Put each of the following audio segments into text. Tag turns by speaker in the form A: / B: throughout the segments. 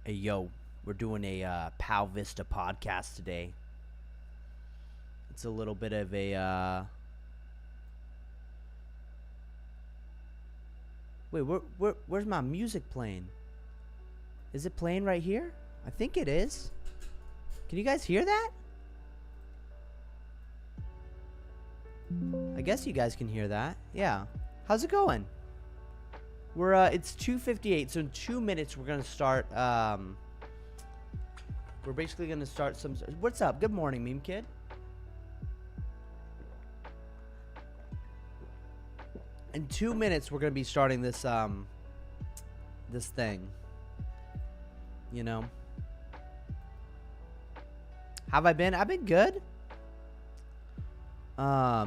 A: Hey, yo, we're doing a Pow Vista podcast today. It's a little bit of a. Wait, where's my music playing? Is it playing right here? I think it is. Can you guys hear that? I guess you guys can hear that. Yeah. How's it going? It's 2:58, so in 2 minutes we're gonna start. We're basically gonna start some. What's up? Good morning, meme kid. In 2 minutes we're gonna be starting this this thing. You know. Have I been? I've been good.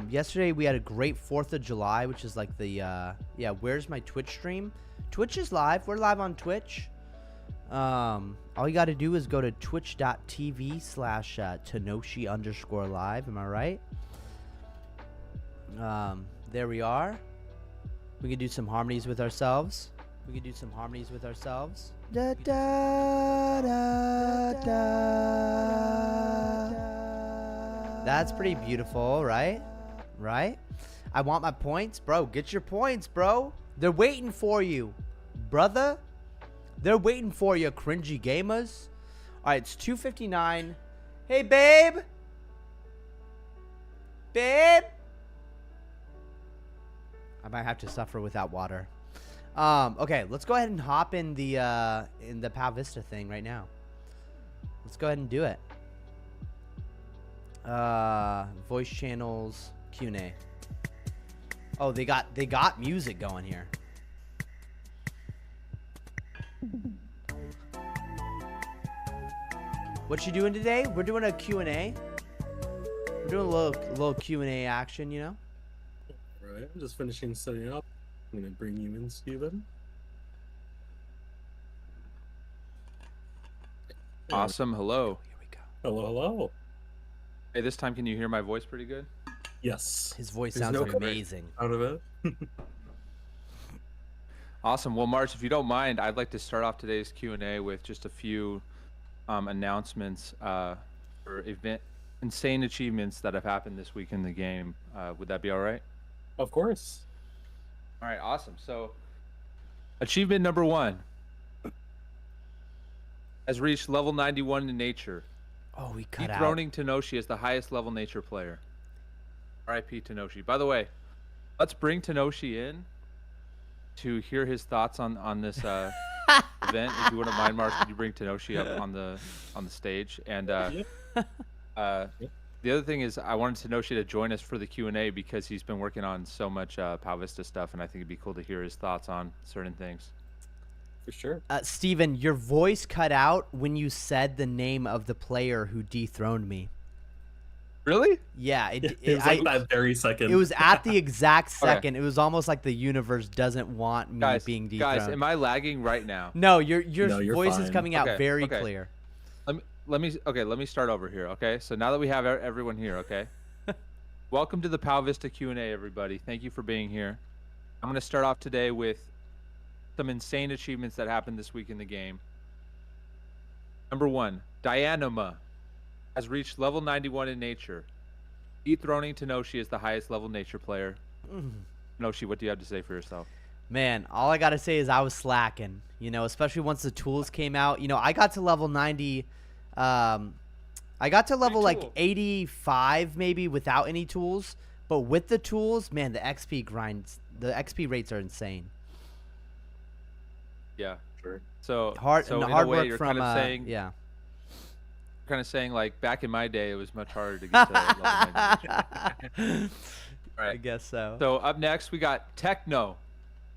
A: Yesterday we had a great 4th of July, which is like the yeah, where's my Twitch stream? Twitch is live. We're live on Twitch. All you got to do is go to twitch.tv/Tenoshi_live. Am I right? There we are. We can do some harmonies with ourselves. Da, da, da, da. That's pretty beautiful, right? Right? I want my points. Bro, get your points, bro. They're waiting for you, brother. They're waiting for you, cringy gamers. All right, it's 2:59. Hey, babe. Babe. I might have to suffer without water. Okay, let's go ahead and hop in the Pow Vista thing right now. Let's go ahead and do it. Voice channels, Q&A. Oh, they got music going here. What you doing today? We're doing a Q&A. We're doing a little Q&A action, you know?
B: All right, I'm just finishing setting up. I'm gonna bring you in, Steven.
C: Awesome. Hello.
A: Here we go.
B: Hello.
C: Hey, this time can you hear my voice pretty good?
B: Yes.
A: His voice
B: There's
A: sounds
B: no coming
A: amazing.
B: out of it.
C: Awesome. Well, March, if you don't mind, I'd like to start off today's Q&A with just a few announcements for insane achievements that have happened this week in the game. Would that be all right?
B: Of course.
C: All right. Awesome. So, achievement number 1 has reached level 91 in nature.
A: Oh, we cut out.
C: Dethroning Tenoshi as the highest level nature player. RIP Tenoshi. By the way, let's bring Tenoshi in to hear his thoughts on this event. If you wouldn't mind, Mark, could you bring Tenoshi up on the stage? And the other thing is, I wanted Tenoshi to join us for the Q&A because he's been working on so much Pow Vista stuff, and I think it'd be cool to hear his thoughts on certain things.
B: For sure.
A: Steven, your voice cut out when you said the name of the player who dethroned me.
C: Really?
A: Yeah,
B: It was like that very second.
A: It was at the exact second. Okay. It was almost like the universe doesn't want me being dethroned.
C: Guys, am I lagging right now?
A: No, your voice
B: fine.
A: is coming out very clear.
C: Let me start over here, okay? So now that we have everyone here, okay? Welcome to the Pow Vista Q&A, everybody. Thank you for being here. I'm going to start off today with some insane achievements that happened this week in the game. Number 1, Dianoma has reached level 91 in nature. Dethroning Tenoshi as the highest level nature player. Tenoshi, what do you have to say for yourself?
A: Man, all I got to say is I was slacking, you know, especially once the tools came out. You know, I got to level 90. I got to level like 85 maybe without any tools. But with the tools, man, the XP rates are insane.
C: Yeah,
B: sure.
C: So
A: hard work
C: you're
A: from
C: kind of saying,
A: yeah.
C: Kind of saying like back in my day, it was much harder to get to level 90. Right.
A: I guess so.
C: So up next, we got Techno.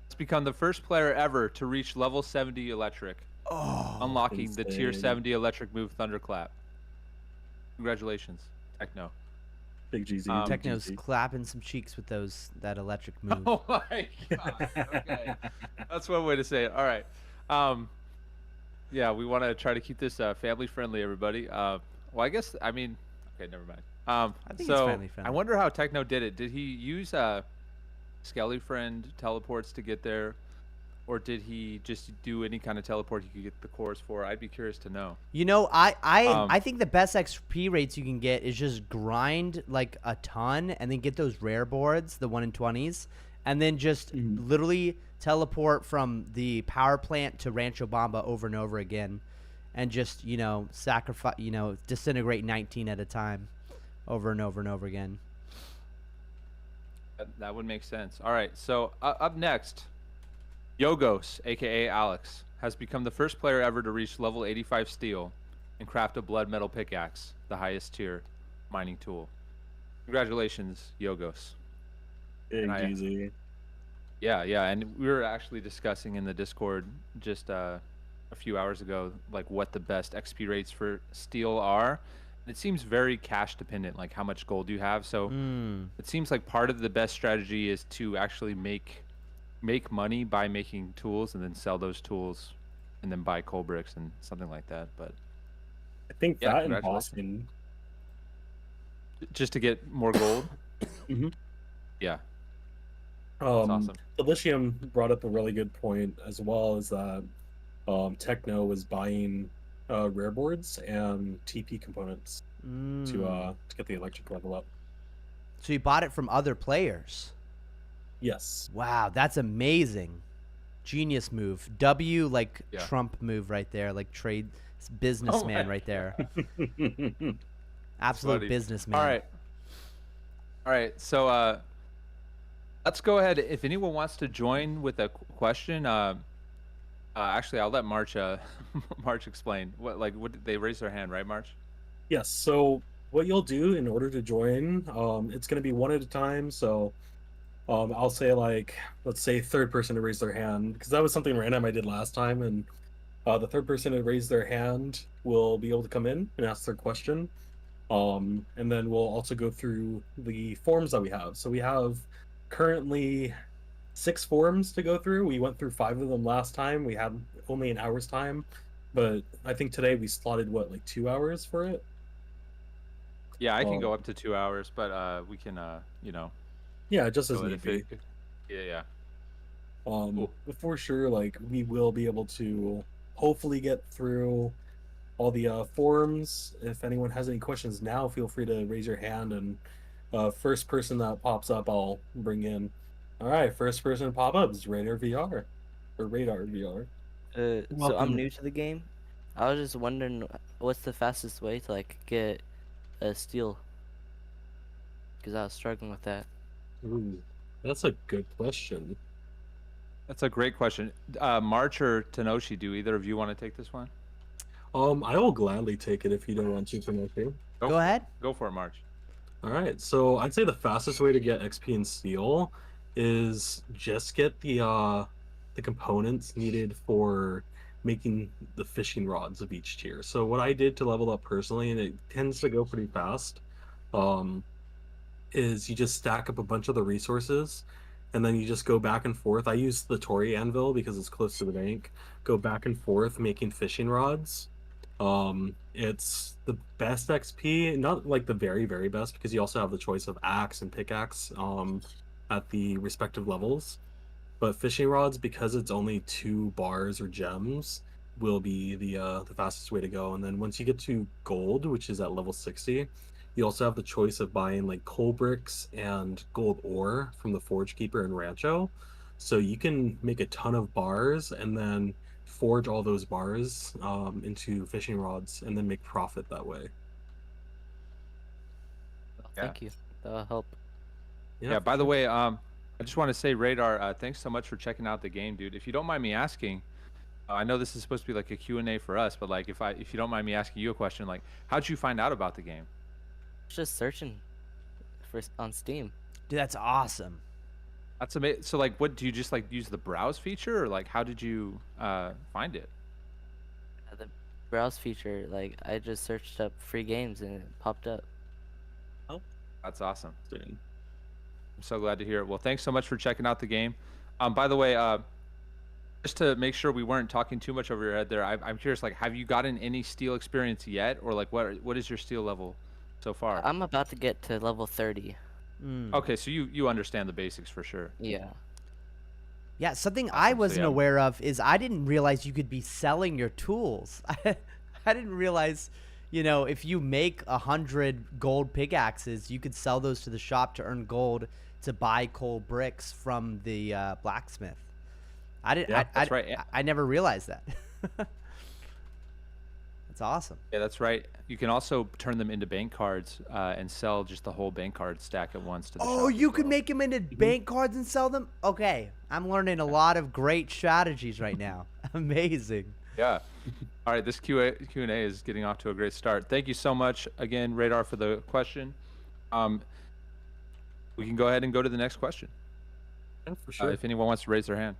C: It's become the first player ever to reach level 70 electric, unlocking the tier 70 electric move Thunderclap. Congratulations, Techno.
B: Big GZ.
A: Techno's clapping some cheeks with that electric move.
C: Oh my god. Okay. That's one way to say it. All right. Yeah, we want to try to keep this family friendly, everybody. Well, I guess, I mean, okay, never mind.
A: I think it's family friendly.
C: I wonder how Techno did it. Did he use Skelly friend teleports to get there, or did he just do any kind of teleport he could get the cores for? I'd be curious to know.
A: You know, I
C: Um,
A: think the best XP rates you can get is just grind like a ton and then get those rare boards, the 1 in 20s, and then just literally teleport from the power plant to Rancho Bamba over and over again, and just sacrifice, disintegrate 19 at a time, over and over and over again.
C: That would make sense. All right, so up next, Yogos, aka Alex, has become the first player ever to reach level 85 steel and craft a blood metal pickaxe, the highest tier mining tool. Congratulations, Yogos.
B: Easy.
C: Yeah, and we were actually discussing in the Discord just a few hours ago, like what the best XP rates for steel are. It seems very cash dependent, like how much gold you have. So it seems like part of the best strategy is to actually make money by making tools and then sell those tools and then buy coal bricks and something like that. But
B: I think
C: yeah,
B: that in
C: congratulations.
B: Boston.
C: Just to get more gold. Yeah. That's awesome.
B: Delicium brought up a really good point as well, is that Techno was buying rare boards and TP components to get the electric level up.
A: So you bought it from other players.
B: Yes.
A: Wow, that's amazing. Genius move. Trump move right there, like trade businessman right there. Absolute businessman.
C: All right. So let's go ahead. If anyone wants to join with a question, actually, I'll let March March explain. What did they raise their hand, right, March?
B: Yes. So what you'll do in order to join, it's going to be one at a time. So I'll say, like, let's say third person to raise their hand, because that was something random I did last time, and the third person to raise their hand will be able to come in and ask their question. And then we'll also go through the forms that we have. So we have currently 6 forms to go through. We went through 5 of them last time. We had only an hour's time, but I think today we slotted like 2 hours for it.
C: Yeah, I can go up to 2 hours, but we can
B: yeah, just as need be.
C: Yeah.
B: Cool. For sure, like, we will be able to hopefully get through all the forums. If anyone has any questions now, feel free to raise your hand, and first person that pops up, I'll bring in. All right, first person to pop up is Radar VR, or Radar VR.
D: So I'm new to the game. I was just wondering, what's the fastest way to like get a steel? Because I was struggling with that.
B: Ooh, that's a good question.
C: That's a great question. March or Tenoshi, do either of you want to take this one?
B: I will gladly take it if you don't want to, Tenoshi.
A: Go ahead.
C: Go for it, March.
B: All right, so I'd say the fastest way to get XP and steel is just get the components needed for making the fishing rods of each tier. So what I did to level up personally, and it tends to go pretty fast, is you just stack up a bunch of the resources, and then you just go back and forth. I use the Tori anvil because it's close to the bank. Go back and forth making fishing rods. It's the best XP, not like the very, very best, because you also have the choice of axe and pickaxe at the respective levels. But fishing rods, because it's only 2 bars or gems, will be the fastest way to go. And then once you get to gold, which is at level 60, you also have the choice of buying like coal bricks and gold ore from the Forge Keeper and Rancho. So you can make a ton of bars and then forge all those bars into fishing rods and then make profit that way.
D: Thank you. That'll help.
C: Yeah, by the way, I just want to say, Radar, thanks so much for checking out the game, dude. If you don't mind me asking, I know this is supposed to be like a Q&A for us, but like if you don't mind me asking you a question, like how'd you find out about the game?
D: Just searching on Steam.
A: Dude, that's awesome.
C: That's amazing. So like, what do you just like use the browse feature, or like how did you find it?
D: The browse feature, like I just searched up free games and it popped up.
C: Oh, that's awesome. I'm so glad to hear it. Well, thanks so much for checking out the game. By the way, just to make sure we weren't talking too much over your head there, I'm curious, like, have you gotten any steel experience yet, or like what is your steel level so far?
D: I'm about to get to level 30.
C: Okay, so you understand the basics for sure.
D: Yeah.
A: Yeah, something I
C: Awesome. So,
A: wasn't
C: yeah.
A: aware of is I didn't realize you could be selling your tools. I didn't realize, if you make 100 gold pickaxes, you could sell those to the shop to earn gold to buy coal bricks from the blacksmith. I didn't.
B: Yeah,
C: that's right.
A: I never realized that. That's awesome.
C: Yeah, that's right. You can also turn them into bank cards and sell just the whole bank card stack at once to the shop.
A: Oh,
C: as
A: you can
C: well.
A: make them into bank cards and sell them? Okay. I'm learning a lot of great strategies right now. Amazing.
C: Yeah. All right, this Q&A is getting off to a great start. Thank you so much again, Radar, for the question. We can go ahead and go to the next question.
B: Yeah, for sure.
C: If anyone wants to raise their hand.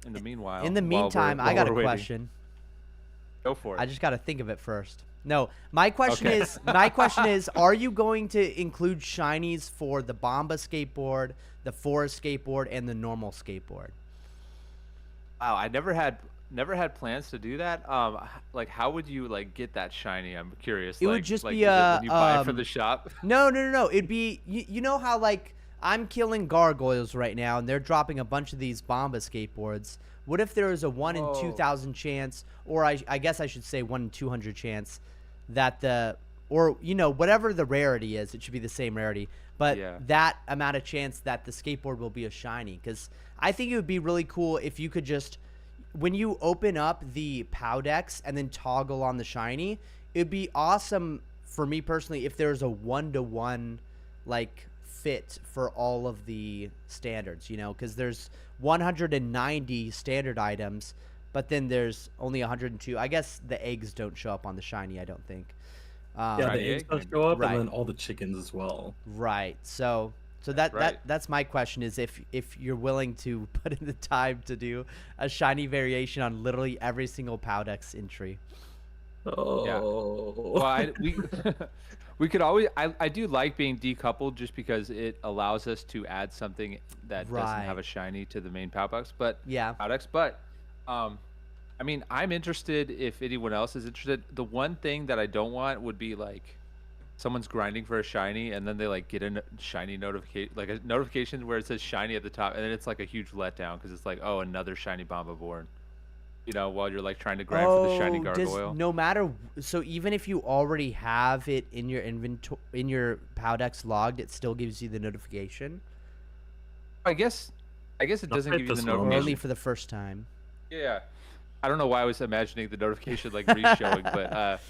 C: In the meanwhile,
A: In the
C: while
A: meantime,
C: while
A: I got a
C: we're waiting-
A: question.
C: Go for it.
A: I just got to think of it first. No, my question
C: Okay.
A: is, are you going to include shinies for the Bomba skateboard, the Forest skateboard, and the normal skateboard?
C: Wow, I never had plans to do that. Like, how would you get that shiny? I'm curious.
A: It would
C: Like-
A: just
C: like,
A: be
C: is it
A: a,
C: when you buy it from the shop.
A: No. It'd be, you know how I'm killing gargoyles right now and they're dropping a bunch of these Bomba skateboards. What if there was a 1 in
C: Whoa.
A: 2,000 chance, or I guess I should say 1 in 200 chance that whatever the rarity is, it should be the same rarity. But
C: Yeah.
A: that amount of chance that the skateboard will be a shiny. Because I think it would be really cool if you could just, when you open up the POW decks and then toggle on the shiny, it'd be awesome for me personally if there's a 1-to-1 fit for all of the standards, because there's 190 standard items, but then there's only 102. I guess the eggs don't show up on the shiny, I don't think.
B: Yeah, the
C: Shiny
B: eggs
C: egg,
B: does
C: maybe.
B: show up,
A: Right.
B: and then all the chickens as well.
A: Right. So
C: Right.
A: that's my question is if you're willing to put in the time to do a shiny variation on literally every single Powdex entry.
B: Oh.
C: Well, we could always. I do like being decoupled just because it allows us to add something that doesn't have
A: Right.
C: a shiny to the main Powdex, but
A: Yeah.
C: Powdex. But I mean, I'm interested if anyone else is interested. The one thing that I don't want would be someone's grinding for a shiny and then they get a shiny notification, like a notification where it says shiny at the top, and then it's a huge letdown because it's oh, another shiny Bomba born. While you're trying to grind for the shiny gargoyle.
A: No matter, so even if you already have it in your inventory, in your Powdex logged, it still gives you the notification?
C: I guess it
B: Not
C: doesn't
B: right
C: give you the
B: this
A: Or
B: moment.
C: notification.
A: only for the first time?
C: Yeah, I don't know why I was imagining the notification re-showing, but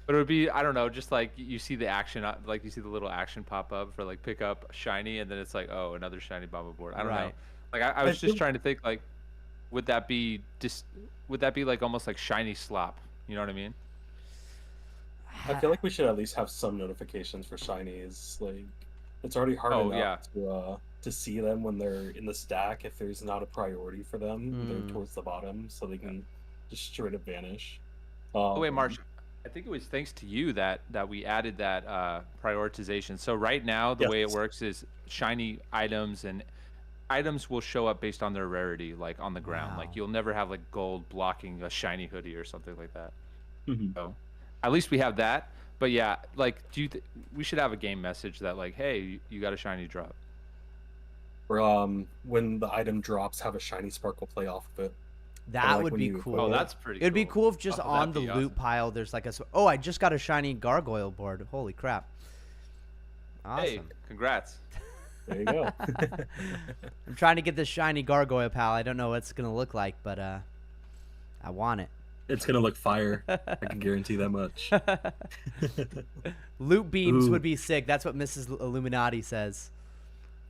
C: it would be, I don't know, just you see the action, you see the little action pop up for pick up shiny, and then it's oh, another shiny Bomba board. I don't know.
A: Right.
C: I was just trying to think would that be almost like shiny slop? You know what I mean?
B: I feel like we should at least have some notifications for shinies. It's already hard
C: Oh,
B: enough to see them when they're in the stack if there's not a priority for them. They're towards the bottom, so they can just straight up vanish.
C: Oh wait, Marsh, I think it was thanks to you that we added that prioritization. So right now the way it
B: Yes.
C: works is shiny items and items will show up based on their rarity, on the ground.
A: Wow.
C: You'll never have gold blocking a shiny hoodie or something like that.
B: Mhm.
C: So at least we have that. But yeah, we should have a game message that hey, you got a shiny drop.
B: Or when the item drops, have a shiny sparkle play off of it.
A: That
B: like
A: would
B: when
A: be
B: you
A: cool.
B: equip
C: Oh, that's pretty
A: It'd be
C: cool.
A: cool if just
C: Oh,
A: on the
C: that'd be
A: loot
C: awesome.
A: pile there's oh, I just got a shiny gargoyle board. Holy crap. Awesome.
C: Hey, congrats.
B: There you go.
A: I'm trying to get this shiny gargoyle pal. I don't know what it's going to look like, but I want it.
B: It's gonna look fire. I can guarantee that much.
A: Loot beams
B: Ooh.
A: would be sick. That's what Mrs. Illuminati says.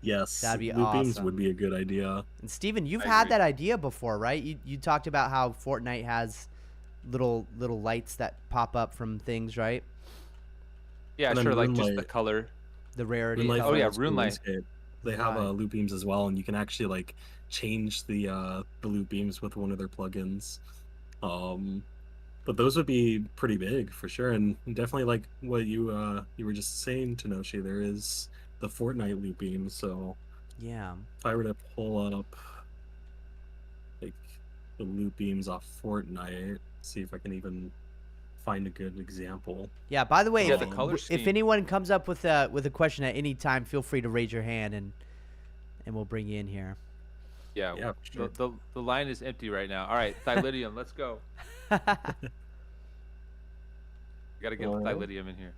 B: Yes,
A: That'd be
B: loot beams
A: awesome.
B: would be a good idea.
A: And Steven, you've
C: I
A: had
C: agree.
A: that idea before, right? You talked about how Fortnite has little lights that pop up from things, right?
C: Yeah,
B: And then
C: sure. Just the
B: Moonlight.
C: color.
A: The rarity.
B: Moonlight
C: Oh, yeah,
B: Falls for
C: Runelight.
B: RuneScape. They have
A: Right.
B: loot beams as well, and you can actually change the loot beams with one of their plugins. But those would be pretty big for sure, and definitely what you were just saying, Tenoshi. There is the Fortnite loot beam, so
A: Yeah.
B: if I were to pull up the loot beams off Fortnite, see if I can even find a good example.
A: Yeah, by the way,
C: Yeah,
A: if,
C: the color
A: if
C: scheme.
A: anyone comes up with a question at any time, feel free to raise your hand and we'll bring you in here.
C: Yeah.
B: Yeah, sure.
C: The line is empty right now. All right, Thylidium, let's go. We gotta get Thylidium in here.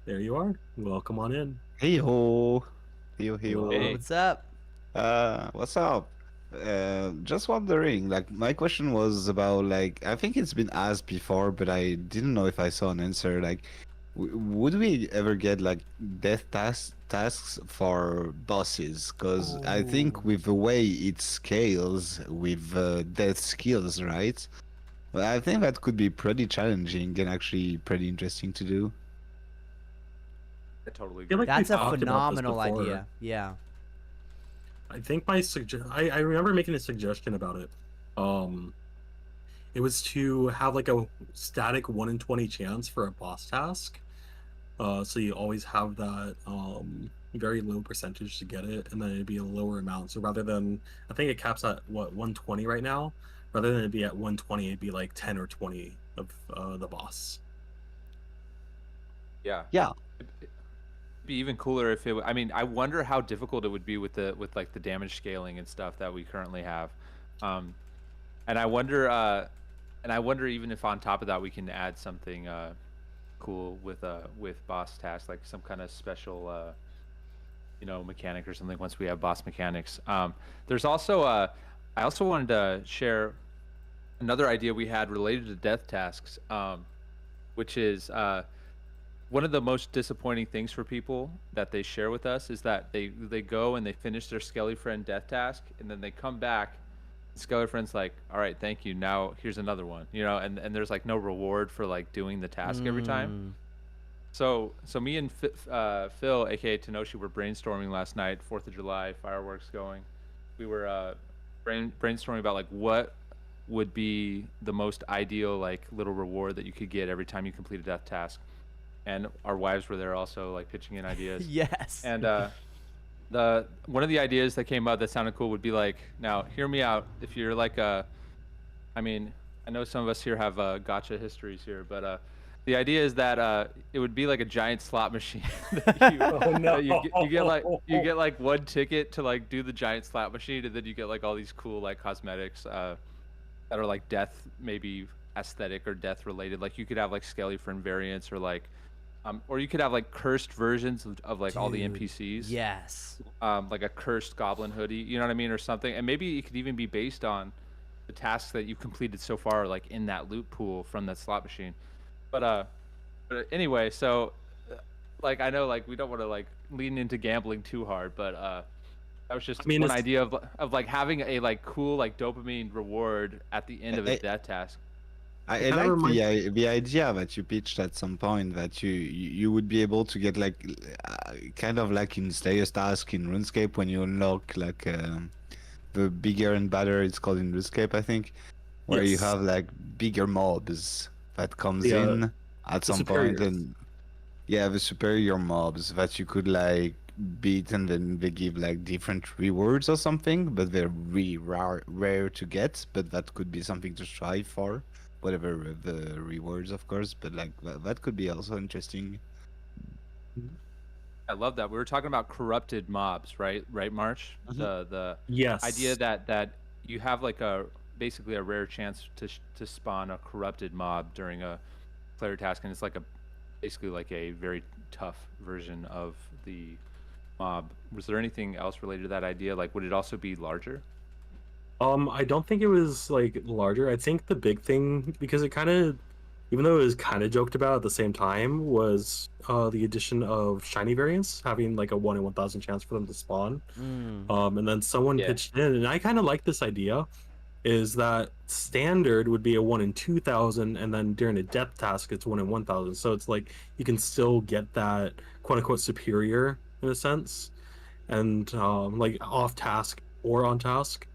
B: There you are. Welcome on in.
E: Hey ho. Hey ho.
C: Hey.
A: What's up?
E: What's up? Just wondering, like my question was about like I think it's been asked before, but I didn't know if I saw an answer. Like, would we ever get like death tasks for bosses? Because I think with the way it scales with death skills, right? Well, I think that could be pretty challenging and actually pretty interesting to do.
C: I totally
B: I feel
C: agree.
B: like
A: That's
B: we've
A: a
B: talked about this
A: phenomenal
B: before.
A: idea. Yeah.
B: I think I remember making a suggestion about it. It was to have like a static 1 in 20 chance for a boss task. So you always have that very low percentage to get it, and then it'd be a lower amount. So rather than, I think it caps at what, 120 right now. Rather than it be at 120, it'd be like 10 or 20 of the boss.
C: Yeah.
E: Yeah.
C: It'd be even cooler if it. I mean, I wonder how difficult it would be with like the damage scaling and stuff that we currently have, and I wonder even if on top of that we can add something cool with boss tasks, like some kind of special mechanic or something once we have boss mechanics. There's also I also wanted to share another idea we had related to death tasks, which is one of the most disappointing things for people that they share with us is that they go and they finish their Skelly Friend death task, and then they come back. Skelly Friend's like, all right, thank you. Now here's another one, and there's like no reward for like doing the task every time. So me and Phil, aka Tenoshi, were brainstorming last night, 4th of July, fireworks going. We were brainstorming about like what would be the most ideal like little reward that you could get every time you complete a death task. And our wives were there also, like pitching in ideas.
A: Yes.
C: And one of the ideas that came up that sounded cool would be like, now hear me out. If you're like I know some of us here have gotcha histories here, but the idea is that it would be like a giant slot machine. That you get like one ticket to like do the giant slot machine, and then you get like all these cool like cosmetics that are like death maybe aesthetic or death related. Like you could have like Skelly Friend variants or you could have like cursed versions of like all the NPCs.
A: Yes.
C: Like a cursed goblin hoodie, you know what I mean, or something. And maybe it could even be based on the tasks that you've completed so far, like in that loot pool from that slot machine. But anyway, so like I know like we don't want to like lean into gambling too hard, but that was just one idea of like having a like cool like dopamine reward at the end of a death task.
E: I like the idea that you pitched at some point that you would be able to get like kind of like in Slayer's task in RuneScape when you unlock like the bigger and badder it's called in RuneScape, I think, where you have like bigger mobs that comes in at some point, and the superior mobs that you could like beat, and then they give like different rewards or something, but they're really rare to get, but that could be something to strive for. Whatever the rewards, of course, but like that could be also interesting.
C: I love that. We were talking about corrupted mobs, right, March? The
B: yes
C: idea that you have like basically a rare chance to spawn a corrupted mob during a player task, and it's like basically like a very tough version of the mob. Was there anything else related to that idea? Like, would it also be larger?
B: I don't think it was like larger. I think the big thing, because it kind of, even though it was kind of joked about at the same time, was the addition of shiny variants, having like a 1 in 1,000 chance for them to spawn. And then someone pitched in, and I kind of like this idea, is that standard would be a 1 in 2,000, and then during a death task, it's 1 in 1,000. So it's like you can still get that quote unquote superior in a sense, and like off task or on task.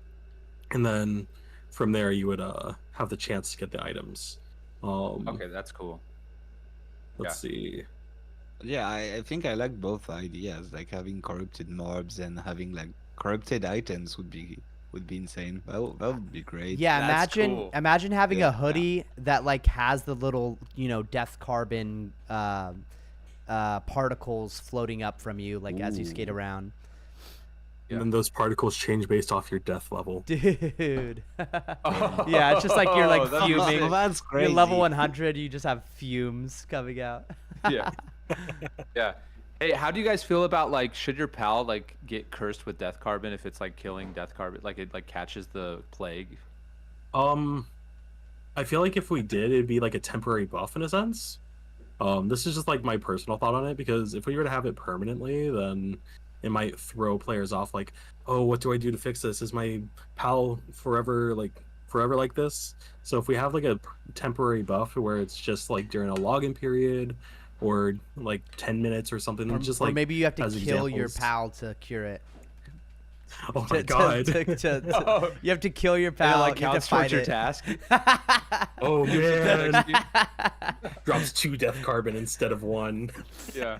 B: And then from there, you would have the chance to get the items.
C: Okay, that's cool.
B: Let's see.
E: Yeah, I think I like both ideas. Like having corrupted mobs and having like corrupted items would be insane. That would be great.
A: Yeah,
C: That's cool.
A: imagine having a hoodie that like has the little death carbon particles floating up from you like as you skate around.
B: And then those particles change based off your death level.
A: Dude. Yeah, it's just like you're like
C: that's
A: fuming.
C: sick.
E: That's
A: You're
E: crazy.
A: level 100, you just have fumes coming out.
C: Yeah. Yeah. Hey, how do you guys feel about like should your pal like get cursed with death carbon if it's like killing death carbon, like it like catches the plague?
B: I feel like if we did, it'd be like a temporary buff in a sense. This is just like my personal thought on it, because if we were to have it permanently, then it might throw players off. Like, oh, what do I do to fix this? Is my pal forever like this? So if we have like a temporary buff where it's just like during a login period, or like 10 minutes or something, just
A: Or
B: like
A: maybe you have to
B: as
A: kill your
B: examples.
A: pal to cure it.
B: Oh my god!
A: You have to kill your
C: And it
A: pal.
C: like
A: you have
C: counts
A: to fight
C: towards your
A: it.
C: task.
B: Oh man!
C: Next
B: Drops 2 death carbon instead of 1.
C: yeah.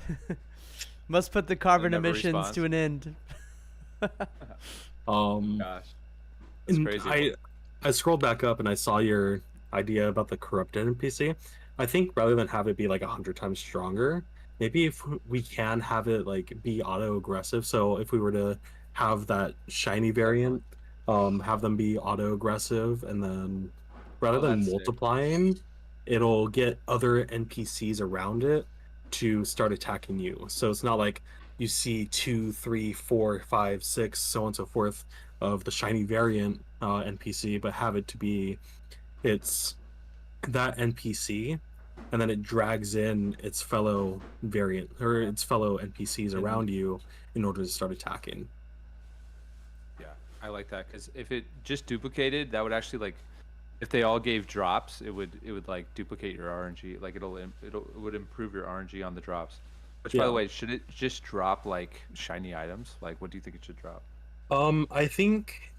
A: Must put the carbon
C: never
A: emissions
C: responds.
A: to an end.
C: Gosh. That's
B: And
C: crazy.
B: I scrolled back up and I saw your idea about the corrupted NPC. I think rather than have it be like 100 times stronger, maybe if we can have it like be auto aggressive. So if we were to have that shiny variant, have them be auto aggressive, and then rather
C: Oh,
B: than
C: that's sick.
B: multiplying, it'll get other NPCs around it to start attacking you. So it's not like you see 2, 3, 4, 5, 6, so on and so forth of the shiny variant NPC, but have it to be it's that NPC, and then it drags in its fellow variant or its fellow NPCs around you in order to start attacking.
C: Yeah, I like that because if it just duplicated, that would actually like, if they all gave drops, it would like duplicate your RNG. Like it would improve your RNG on the drops. Which, by the
B: Yeah.
C: way, should it just drop like shiny items? Like, what do you think it should drop?
B: I think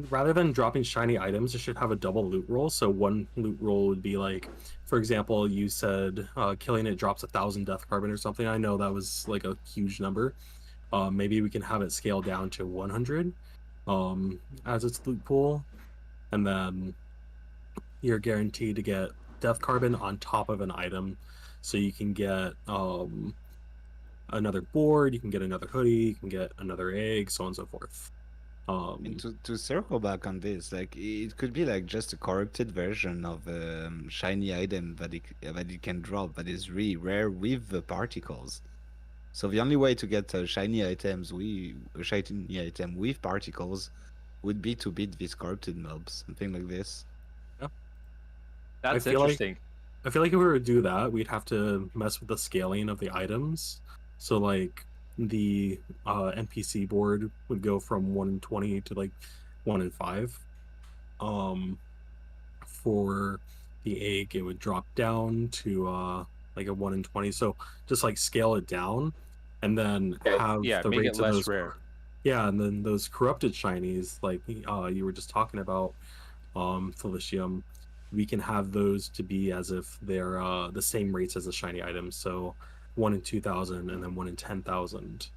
B: rather than dropping shiny items, it should have a double loot roll. So one loot roll would be like, for example, you said killing it drops 1,000 death carbon or something. I know that was like a huge number. Maybe we can have it scale down to 100 as its loot pool, and then you're guaranteed to get death carbon on top of an item. So you can get another board, you can get another hoodie, you can get another egg, so on and so forth.
E: And to circle back on this, like it could be like just a corrupted version of a shiny item that it can drop that is really rare with the particles. So the only way to get a shiny item with particles would be to beat these corrupted mobs, something like this.
C: That's
B: feel like-
C: interesting.
B: I feel like if we were to do that, we'd have to mess with the scaling of the items. So like the NPC board would go from 1 in 20 to like 1 in 5. For the egg, it would drop down to like a 1 in 20. So just like scale it down, and then have
C: Yeah,
B: the
C: make it
B: rates of
C: less
B: those
C: rare.
B: Yeah, and then those corrupted shinies, like you were just talking about, Felicium, we can have those to be as if they're the same rates as the shiny items. So 1 in 2,000 and then 1 in 10,000.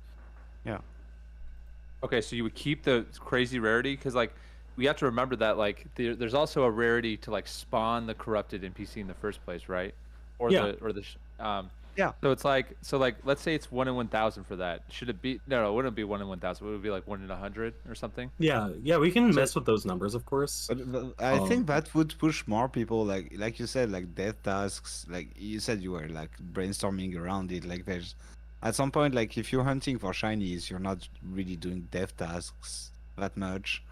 C: Okay, so you would keep the crazy rarity because like we have to remember that like there's also a rarity to like spawn the corrupted NPC in the first place, right? Or
B: Yeah.
E: Yeah.
C: So it's like let's say it's 1 in 1,000 for that. Should it be no? It wouldn't be 1 in 1,000. It would be like 1 in 100 or something.
B: Yeah, we can mess with those numbers, of course.
E: But I think that would push more people, like you said, like death tasks. Like you said, you were like brainstorming around it. Like there's, at some point, like if you're hunting for shinies, you're not really doing death tasks that much.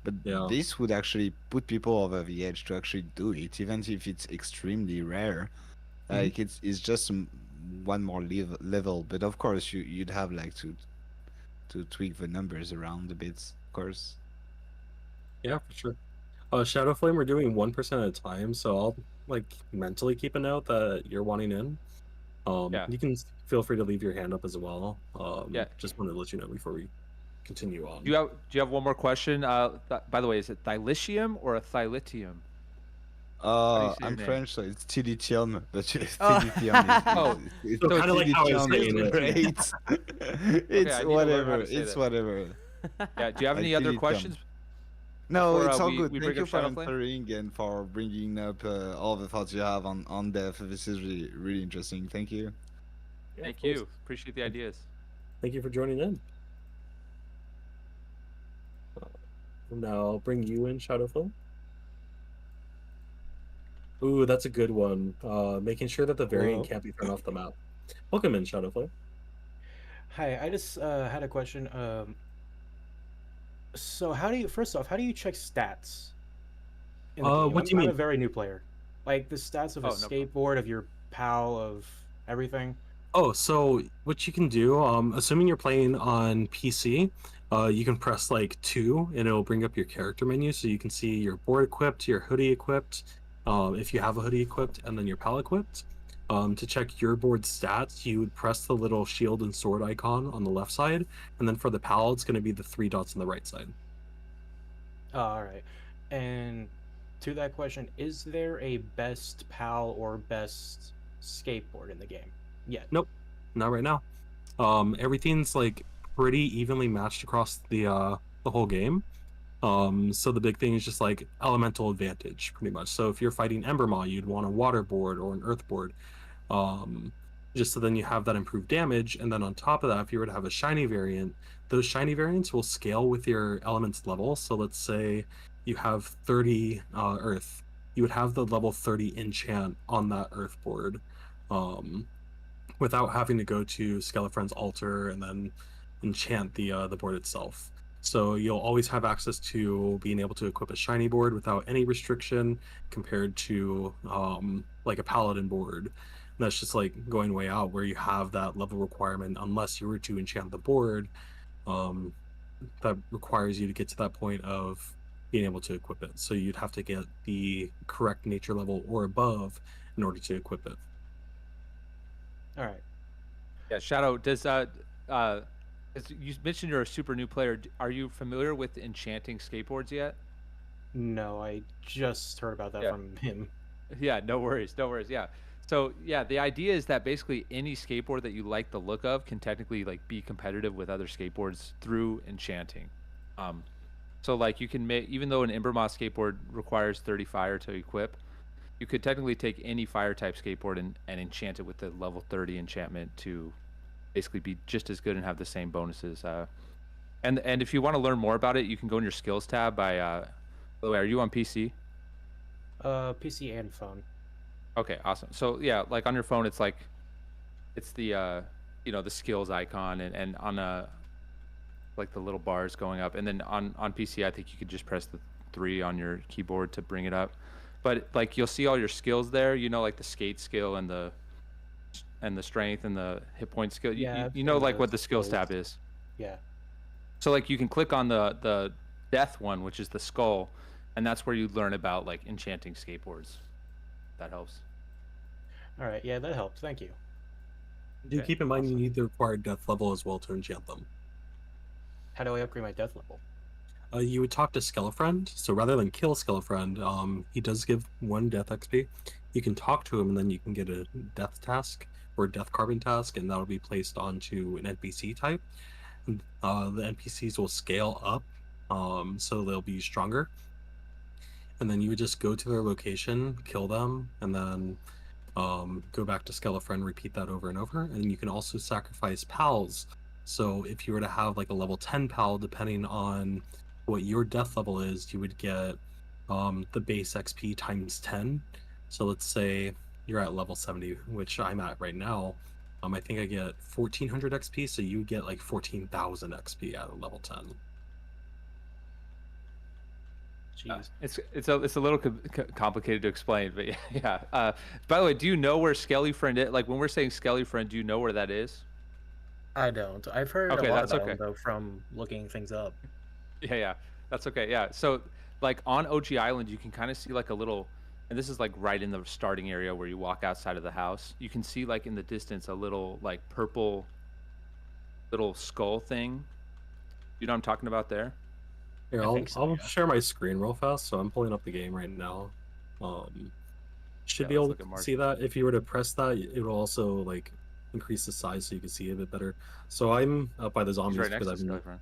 E: But
B: Yeah.
E: this would actually put people over the edge to actually do it, even if it's extremely rare. Like it's just one more level. But of course, you'd have like to tweak the numbers around a bit, of course.
B: Yeah, for sure. Shadow Flame, we're doing 1% at a time, so I'll like mentally keep a note that you're wanting in.
C: Yeah.
B: You can feel free to leave your hand up as well.
C: Yeah.
B: Just wanted to let you know before we continue on.
C: Do you have one more question? By the way, is it dilithium or a thylitium? do you say your
E: I'm
C: name?
E: French, so it's tilithium, but
A: Oh.
E: tilithium
B: So kinda like how I was saying it.
E: great.
C: I
E: It's
C: need to learn how
E: whatever.
C: to say
E: It's
C: that.
E: whatever.
C: Yeah. Do you have any
E: Like
C: other
E: tilithium.
C: questions?
E: No,
C: Before,
E: it's all
C: we
E: good.
C: bring
E: Thank you
C: up
E: for
C: Shadow Flame?
E: answering and for bringing up all the thoughts you have on dev. This is really interesting. Thank you.
B: Yeah,
C: Thank
B: of course.
C: you. Appreciate the ideas.
B: Thank you for joining in. Now I'll bring you in, Shadowflow. Ooh, that's a good one. Making sure that the variant can't be thrown off the map. Welcome in, Shadowflow.
F: Hi, I just had a question. So first off, how do you check stats in the game?
B: What do you
F: I'm
B: mean?
F: a very new player. Like the stats of a
C: Oh, no problem.
F: skateboard, of your PAL, of everything.
B: Oh, so what you can do, assuming you're playing on PC, you can press like 2 and it'll bring up your character menu so you can see your board equipped, your hoodie equipped, if you have a hoodie equipped, and then your PAL equipped. To check your board stats, you would press the little shield and sword icon on the left side, and then for the PAL, it's going to be the 3 dots on the right side.
F: Oh, all right. And to that question, is there a best PAL or best skateboard in the game yet?
B: Nope, not right now. Everything's like pretty evenly matched across the whole game. So the big thing is just like elemental advantage, pretty much. So if you're fighting Embermaw, you'd want a water board or an earth board, just so then you have that improved damage. And then on top of that, if you were to have a shiny variant, those shiny variants will scale with your element's level. So let's say you have 30 earth, you would have the level 30 enchant on that earth board, without having to go to Skelefriend's altar and then enchant the board itself. So you'll always have access to being able to equip a shiny board without any restriction compared to like a paladin board. And that's just like going way out where you have that level requirement unless you were to enchant the board. That requires you to get to that point of being able to equip it. So you'd have to get the correct nature level or above in order to equip it.
F: All right.
C: Yeah, Shadow, does as you mentioned you're a super new player. Are you familiar with enchanting skateboards yet?
F: No, I just heard about that from him.
C: Yeah, no worries, no worries. Yeah. So yeah, the idea is that basically any skateboard that you like the look of can technically like be competitive with other skateboards through enchanting. So like you can make, even though an Embermaw skateboard requires 30 fire to equip, you could technically take any fire type skateboard and enchant it with the level 30 enchantment to basically be just as good and have the same bonuses. And if you want to learn more about it, you can go in your skills tab by the way, are you on PC?
F: PC and phone.
C: Okay, awesome. So yeah, like on your phone, it's like, it's the the skills icon, and on like the little bars going up, and then on PC, I think you could just press the 3 on your keyboard to bring it up. But like you'll see all your skills there, like the skate skill and the strength and the hit point skill.
F: Yeah,
C: you know like
F: the
C: what the skills
F: skills.
C: tab is.
F: Yeah.
C: So like you can click on the death one, which is the skull, and that's where you learn about like enchanting skateboards. That helps.
F: All right. Yeah, that helped. Thank you.
B: Do
C: Okay,
B: keep in mind
C: awesome.
B: you need the required death level as well to enchant them.
F: How do I upgrade my death level?
B: You would talk to Skelefriend. So rather than kill Skelefriend, he does give 1 death XP. You can talk to him, and then you can get a death task or a death carbon task, and that'll be placed onto an NPC type. And, the NPCs will scale up, so they'll be stronger. And then you would just go to their location, kill them, and then go back to Skelefriend, repeat that over and over. And you can also sacrifice pals. So if you were to have like a level 10 pal, depending on what your death level is, you would get the base XP times 10. So let's say you're at level 70, which I'm at right now. I think I get 1400 XP, so you get like 14,000 XP at a level 10.
F: Jeez.
C: It's a little complicated to explain, but yeah. By the way, do you know where Skelefriend is? Like when we're saying Skelefriend, do you know where that is?
F: I don't. I've heard
C: Okay,
F: a lot
C: that's
F: about
C: okay.
F: him though from looking things up.
C: Yeah, that's okay. Yeah, so like on OG Island, you can kind of see like a little, and this is like right in the starting area where you walk outside of the house. You can see like in the distance a little like purple little skull thing. You know what I'm talking about there?
B: Here,
F: I
B: I'll
F: think so,
B: I'll
F: yeah.
B: share my screen real fast. So I'm pulling up the game right now. Should
C: Yeah,
B: be
C: let's
B: able
C: look at
B: to
C: Mark.
B: see that. If you were to press that, it will also like increase the size so you can see it a bit better. So I'm up by the
C: He's
B: zombies
C: right next
B: because
C: to
B: I've
C: Skelefriend.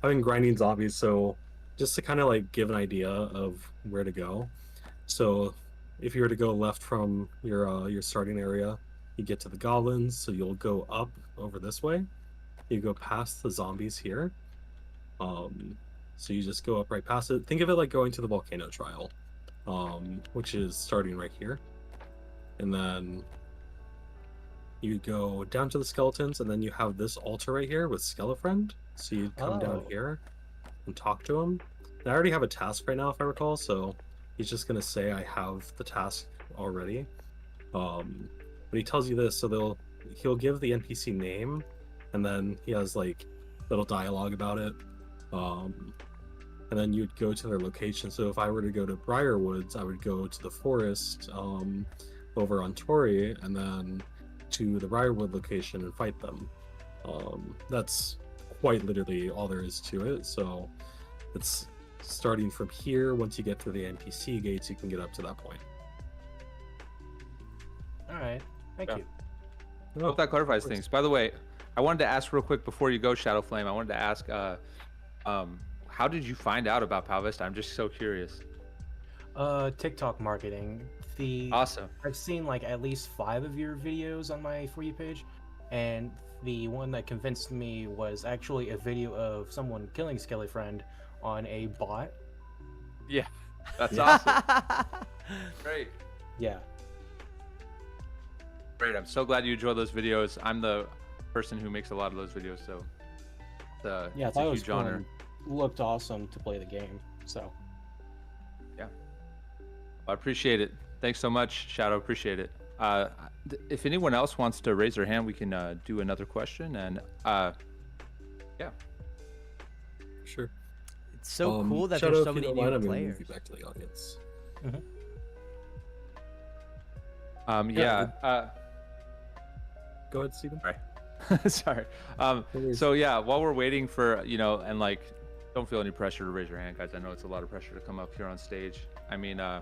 B: been grinding zombies. So just to kind of like give an idea of where to go. So if you were to go left from your starting area, you get to the goblins. So you'll go up over this way. You go past the zombies here. So you just go up right past it. Think of it like going to the volcano trial, which is starting right here. And then you go down to the skeletons, and then you have this altar right here with Skelefriend. So you come down here and talk to him. And I already have a task right now, if I recall, so he's just gonna say I have the task already. But he tells you this, so he'll give the NPC name, and then he has like little dialogue about it. And then you'd go to their location. So if I were to go to Briarwoods, I would go to the forest over on Tori, and then to the Briarwood location and fight them. That's quite literally all there is to it. So it's starting from here. Once you get through the NPC gates, you can get up to that point.
F: All right. Thank you.
C: I hope that clarifies things. By the way, I wanted to ask real quick before you go, Shadowflame. I wanted to ask, how did you find out about Pow Vista? I'm just so curious.
F: TikTok marketing.
C: Awesome.
F: I've seen like at least 5 of your videos on my For You page, and the one that convinced me was actually a video of someone killing Skelly Friend on a bot.
C: Yeah, that's awesome. Great.
F: Yeah.
C: Great. I'm so glad you enjoy those videos. I'm the person who makes a lot of those videos, so
F: Yeah, I
C: it's
F: thought
C: a
F: it was
C: huge
F: cool
C: honor.
F: and looked awesome to play the game. So
C: I appreciate it. Thanks so much, Shadow. Appreciate it. If anyone else wants to raise their hand, we can do another question. And yeah,
B: Sure.
A: It's so cool that
B: Shadow,
A: there's so
B: if you
A: many
B: don't
A: new
B: mind, I'm gonna move
A: players.
B: you back to the audience. Go ahead, Steven.
C: Sorry.
B: worries.
C: So yeah, while we're waiting for, and like, don't feel any pressure to raise your hand, guys. I know it's a lot of pressure to come up here on stage. I mean, I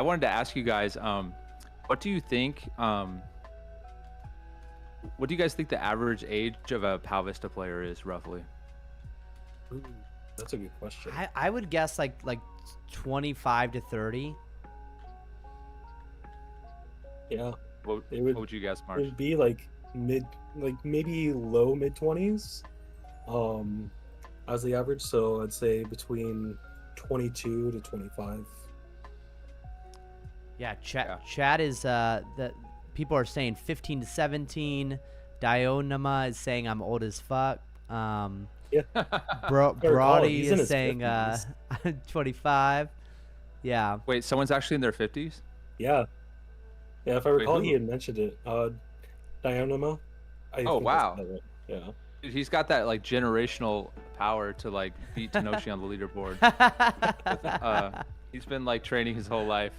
C: wanted to ask you guys, what do you think, what do you guys think the average age of a Pow Vista player is, roughly?
B: Ooh, that's a good question.
A: I would guess like 25 to 30.
B: Yeah,
C: What
B: It would-
C: would you guess,
B: it
C: Marsh?
B: would be like maybe low mid-20s, as the average. So I'd say between 22 to 25.
A: Yeah,
C: Yeah.
A: chat is that people are saying 15 to 17. Dionama is saying I'm old as fuck.
B: Yeah.
A: Brody
B: he's in
A: is
B: his
A: saying
B: 50s.
A: 25. Yeah.
C: Wait, someone's actually in their 50s?
B: Yeah. Yeah, if I recall, he
C: who?
B: had mentioned it. Dionama.
C: Oh,
B: think that's
C: wow.
B: about right. Yeah.
C: Dude, he's got that like generational power to like beat Tenoshi on the leaderboard. He's been like training his whole life.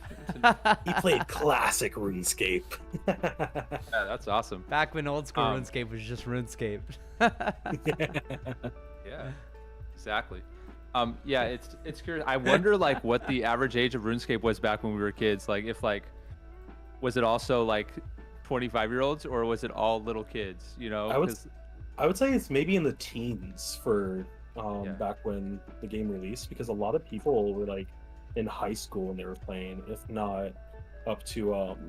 B: He played classic RuneScape.
C: Yeah, that's awesome.
A: Back when old school
C: Um,
A: RuneScape was just RuneScape.
C: Yeah, exactly. Yeah, it's curious. I wonder like what the average age of RuneScape was back when we were kids. Like if like, was it also like 25-year-olds or was it all little kids? You know,
B: I would
C: 'cause-
B: I would say it's maybe in the teens for
C: Yeah.
B: back when the game released, because a lot of people were like in high school when they were playing, if not up to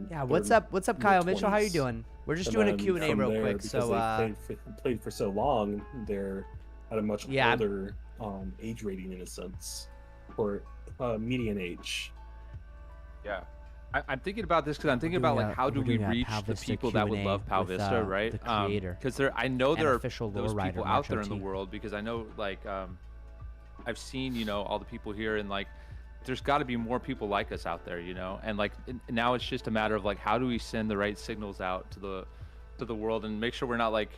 A: Yeah,
B: their
A: what's up, Kyle Mitchell? How you
B: mid-20s.
A: doing? We're just
B: And
A: doing a
B: then
A: Q&A
B: from
A: real
B: there,
A: quick.
B: because
A: So
B: they played for so long, they're at a much
A: Yeah.
B: older age rating in a sense, or median age.
C: yeah. I'm thinking about this because I'm thinking about like how do
A: we're
C: we
A: doing a
C: reach
A: Pow
C: the
A: Vista
C: people that would
A: Q&A
C: love Pow
A: with,
C: Vista, right?
A: the creator
C: Because I know
A: and
C: there are
A: official lore
C: those
A: writer,
C: people out there in the
A: March OT.
C: world, because I know like I've seen all the people here, and like there's got to be more people like us out there, and like now it's just a matter of like how do we send the right signals out to the world and make sure we're not like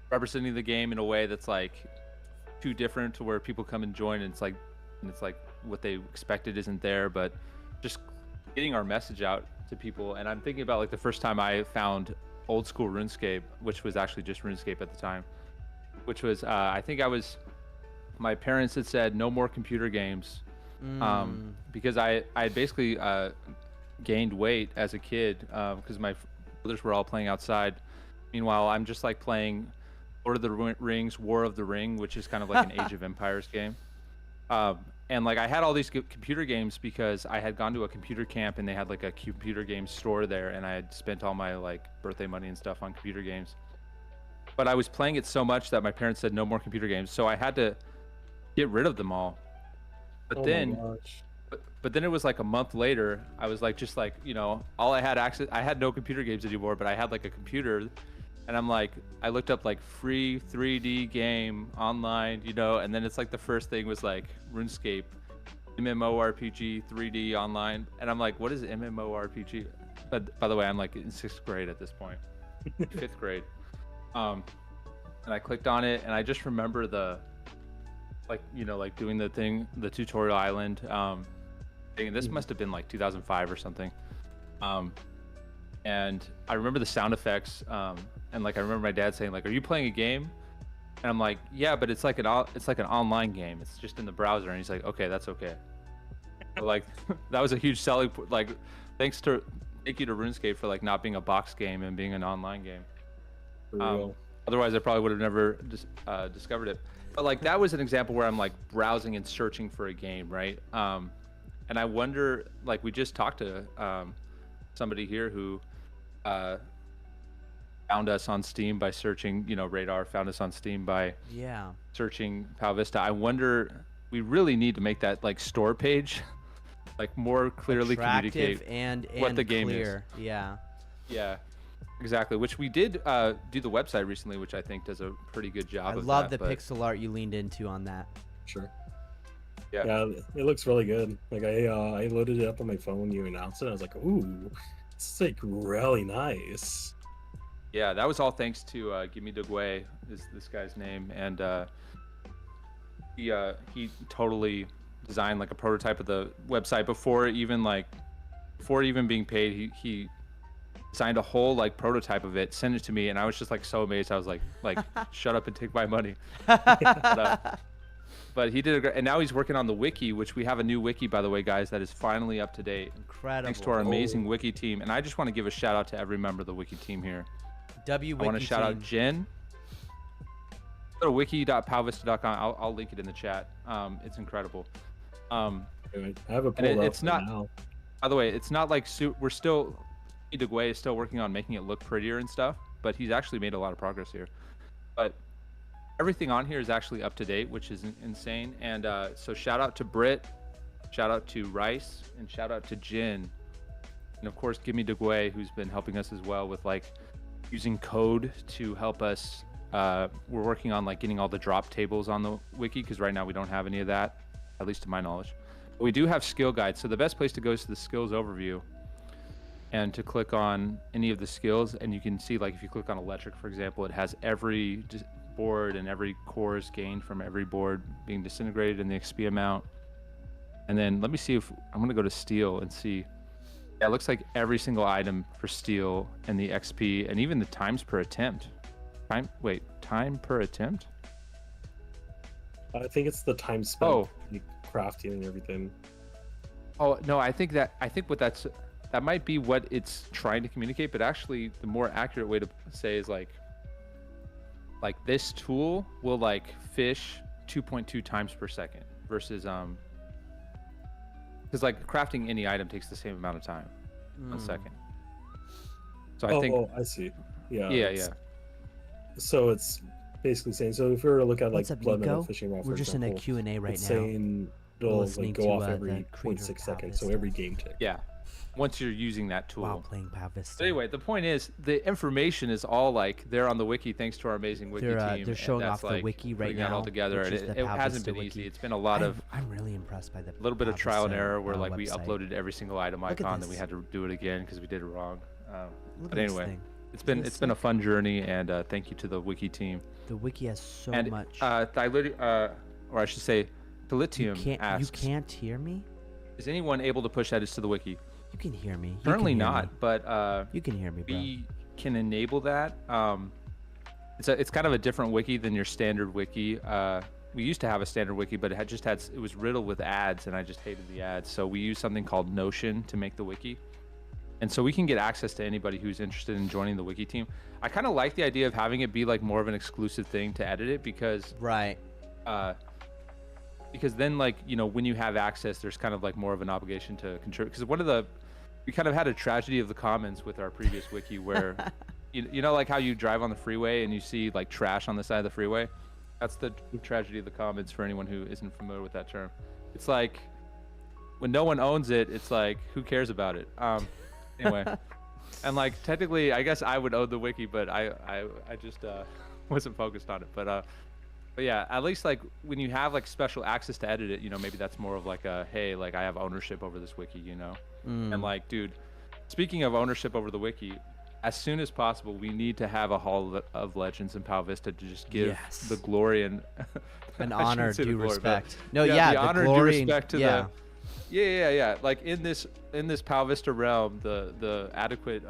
C: representing the game in a way that's like too different to where people come and join and it's like what they expected isn't there, but just getting our message out to people. And I'm thinking about like the first time I found old school RuneScape, which was actually just RuneScape at the time, which was I think my parents had said no more computer games, because I basically gained weight as a kid because my brothers were all playing outside. Meanwhile, I'm just like playing Lord of the Rings, War of the Ring, which is kind of like an Age of Empires game. And like I had all these computer games because I had gone to a computer camp and they had like a computer game store there, and I had spent all my like birthday money and stuff on computer games. but I was playing it so much that my parents said no more computer games, so I had to get rid of them all. But
B: Oh my
C: then
B: gosh.
C: but then it was like a month later, I was like, just like, you know, all I had access, I had no computer games anymore, but I had like a computer, and I'm like, I looked up like free 3D game online, you know, and then it's like the first thing was like RuneScape, MMORPG 3D online, and I'm like, what is MMORPG? But by the way, I'm like in 6th grade at this point, 5th grade, and I clicked on it, and I just remember the, like, you know, like doing the thing, the tutorial island, thing. This must have been like 2005 or something, and I remember the sound effects, and like I remember my dad saying like, "Are you playing a game?" And I'm like, "Yeah, but it's like an online game. It's just in the browser." And he's like, "Okay, that's okay." So, like that was a huge selling point. Like, thank you to RuneScape for like not being a box game and being an online game.
B: For real.
C: Otherwise, I probably would have never discovered it. But like that was an example where I'm like browsing and searching for a game, right? And I wonder, like we just talked to somebody here who found us on Steam by searching, you know, Radar found us on Steam by searching Pow Vista. I wonder, we really need to make that like store page, like more clearly
A: Attractive
C: communicate
A: and
C: what the game
A: clear.
C: is.
A: Yeah.
C: Yeah, exactly. Which we did do the website recently, which I think does a pretty good job.
A: I
C: of
A: love
C: that,
A: the
C: but-
A: pixel art you leaned into on that.
B: Sure.
C: Yeah.
B: It looks really good. Like I loaded it up on my phone when you announced it. I was like, ooh, it's like really nice.
C: Yeah, that was all thanks to Gimme Dugway is this guy's name, and he totally designed like a prototype of the website before even being paid. He designed a whole like prototype of it, sent it to me, and I was just like so amazed. I was like shut up and take my money. But he did a great, and now he's working on the wiki, which we have a new wiki, by the way, guys, that is finally up to date.
A: Incredible.
C: Thanks to our amazing wiki team, and I just want to give a shout out to every member of the wiki team here. I want to shout out Jen. Go to wiki.powvista.com. I'll link it in the chat. It's incredible.
B: Anyway, I have a
C: And
B: pull up
C: it's not.
B: now.
C: By the way, it's not like we're still. Dugway is still working on making it look prettier and stuff, but he's actually made a lot of progress here. But everything on here is actually up to date, which is insane. And so shout out to Britt, shout out to Rice, and shout out to Jin, and of course Gimme Dugway, who's been helping us as well with like using code to help us. We're working on like getting all the drop tables on the wiki, because right now we don't have any of that, at least to my knowledge. But we do have skill guides, so the best place to go is to the skills overview and to click on any of the skills, and you can see, like, if you click on electric, for example, it has every board and every cores gained from every board being disintegrated and the XP amount. And then let me see if I'm going to go to steel and see. Yeah, it looks like every single item for steel and the XP and even the times per attempt. Time per attempt?
B: I think it's the time spent
C: Oh.
B: crafting and everything.
C: Oh, no, I think that might be what it's trying to communicate, but actually the more accurate way to say is like this tool will like fish 2.2 times per second versus because like crafting any item takes the same amount of time, 1 second. So I think
B: I see. Yeah.
C: yeah.
B: So it's basically saying, so if we were to look at like
A: What's up,
B: blood metal
A: Nico?
B: fishing rod,
A: We're
B: for
A: just in a
B: example,
A: Q&A right
B: it's
A: now.
B: saying it'll
A: listening
B: like go
A: to,
B: off
A: the
B: every
A: creator
B: 0.6
A: of Pow
B: seconds, so
A: Vista.
B: every game tick.
C: Yeah. Once you're using that tool.
A: While playing Pow Vista.
C: So anyway, the point is the information is all like there on the wiki thanks to our amazing wiki team.
A: They're
C: and
A: showing
C: that's,
A: off the
C: like,
A: wiki right
C: putting that
A: now,
C: all together,
A: which
C: and
A: is the
C: it
A: Pow
C: hasn't
A: Vista
C: been
A: wiki.
C: easy. It's been a lot of
A: I'm really impressed by the
C: a little bit of
A: Pow
C: trial and
A: Vista,
C: error where like we
A: website.
C: uploaded every single item
A: Look at
C: icon, then we
A: this.
C: had to do it again because we did it wrong.
A: Look
C: But
A: at this
C: anyway,
A: thing.
C: it's
A: Isn't
C: been
A: this
C: a fun journey, and thank you to the wiki team.
A: The wiki has so
C: And
A: much.
C: or I should say, Dilithium
A: you
C: asks,
A: can't hear me?
C: is anyone able to push edits to the wiki?
A: You can hear me. You
C: Currently
A: can hear
C: not,
A: me.
C: but
A: You can hear me, bro.
C: we can enable that. It's kind of a different wiki than your standard wiki. We used to have a standard wiki, but it was riddled with ads, and I just hated the ads. So we use something called Notion to make the wiki, and so we can get access to anybody who's interested in joining the wiki team. I kind of like the idea of having it be like more of an exclusive thing to edit it, because
A: Right.
C: because then, like, you know, when you have access, there's kind of like more of an obligation to contribute. Because we kind of had a tragedy of the commons with our previous wiki where you know, like how you drive on the freeway and you see like trash on the side of the freeway. That's the tragedy of the commons for anyone who isn't familiar with that term. It's like when no one owns it, it's like who cares about it? Anyway, and like technically, I guess I would own the wiki, but I just wasn't focused on it. But yeah, at least like when you have like special access to edit it, you know, maybe that's more of like a hey, like I have ownership over this wiki, you know. And like, dude, speaking of ownership over the wiki, as soon as possible, we need to have a Hall of Legends in Pow Vista to just give the glory and
A: an honor, due
C: glory,
A: respect.
C: but,
A: No,
C: the honor, due respect to
A: the
C: yeah. Like in this Pow Vista realm, the adequate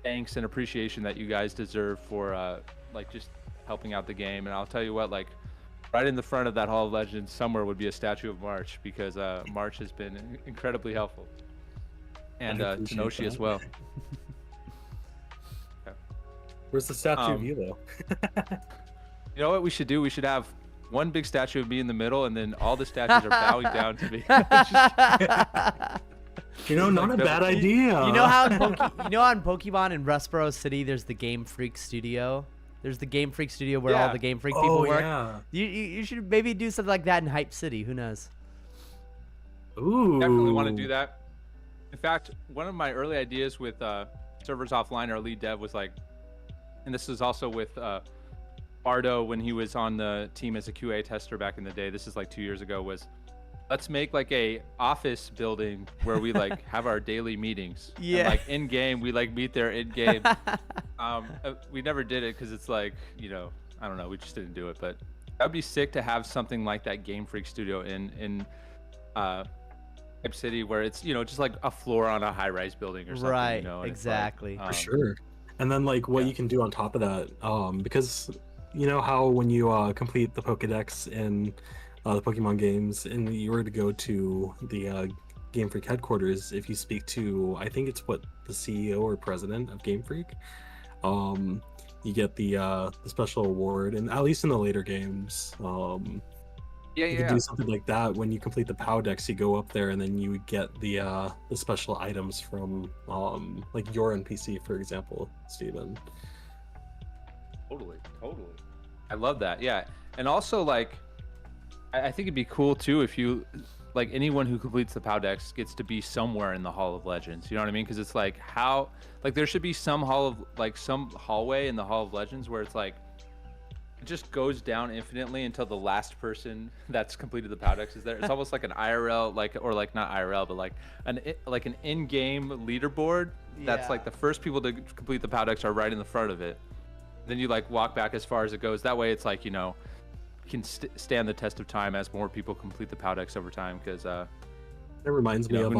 C: thanks and appreciation that you guys deserve for like just helping out the game. And I'll tell you what, like right in the front of that Hall of Legends somewhere would be a statue of March, because March has been incredibly helpful. And Tenoshi as well.
B: Where's the statue of you, though?
C: You know what we should do? We should have one big statue of me in the middle, and then all the statues are bowing down to me.
B: You know, not a bad idea.
A: You know how in Pokemon in Rustboro City, there's the Game Freak Studio. There's the Game Freak Studio where all the Game Freak people work.
B: Yeah.
A: You should maybe do something like that in Hype City. Who knows?
B: Ooh.
C: Definitely want to do that. In fact, one of my early ideas with Servers Offline, our lead dev, was like, and this is also with Bardo when he was on the team as a QA tester back in the day. This is like 2 years ago. Was let's make like a office building where we like have our daily meetings.
A: Yeah.
C: And, like in game, we like meet there in game. We never did it because it's like, you know, I don't know, we just didn't do it. But that'd be sick to have something like that Game Freak Studio in Hype City, where it's, you know, just like a floor on a high-rise building or something.
A: Right.
C: You know, and
A: Exactly.
C: It's like,
B: For sure. And then like what you can do on top of that, because you know how when you complete the Pokedex in the Pokemon games, and you were to go to the Game Freak headquarters, if you speak to, I think it's what, the CEO or president of Game Freak, you get the special award, and at least in the later games, you can do something like that. When you complete the Powedex, you go up there, and then you would get the special items from like your NPC, for example, Steven.
C: Totally. I love that. Yeah, and also like, I think it'd be cool too if you, like, anyone who completes the Powedex gets to be somewhere in the Hall of Legends. You know what I mean? Because it's like how, like, there should be some some hallway in the Hall of Legends where it's like it just goes down infinitely until the last person that's completed the Powedex is there. It's almost like an IRL, or not IRL, but like an in-game leaderboard. That's like the first people to complete the Powedex are right in the front of it. Then you like walk back as far as it goes. That way, it's like, you know, can stand the test of time as more people complete the Powedex over time. Because
B: it reminds me of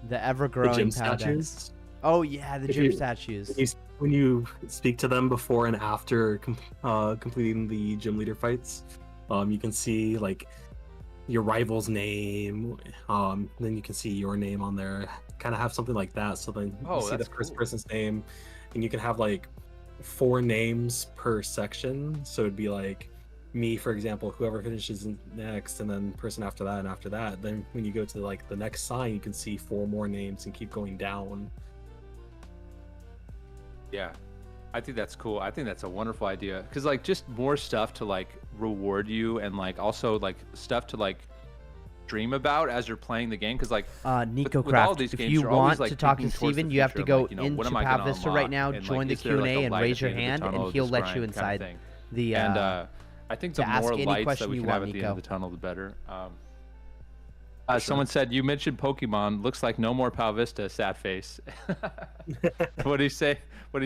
A: the ever-growing
B: gym
A: Powedex.
B: statues.
A: Oh yeah, the gym statues.
B: When you speak to them before and after completing the gym leader fights, you can see like your rival's name. Then you can see your name on there. Kind of have something like that. So then you see the first person's name, and you can have like 4 names per section. So it'd be like me, for example, whoever finishes next, and then person after that, and after that. Then when you go to like the next sign, you can see 4 more names and keep going down.
C: Yeah, I think that's cool. I think that's a wonderful idea, because like just more stuff to like reward you, and like also like stuff to like dream about as you're playing the game. Because like
A: NicoCraft, if you want to talk to Steven, you have to go into Pow Vista right now, join the Q&A, and raise your hand, and he'll let you inside the.
C: And I think the more lights that we can have at the end of the tunnel, the better. Someone said, you mentioned Pokemon, looks like no more Pow Vista, sad face. What he's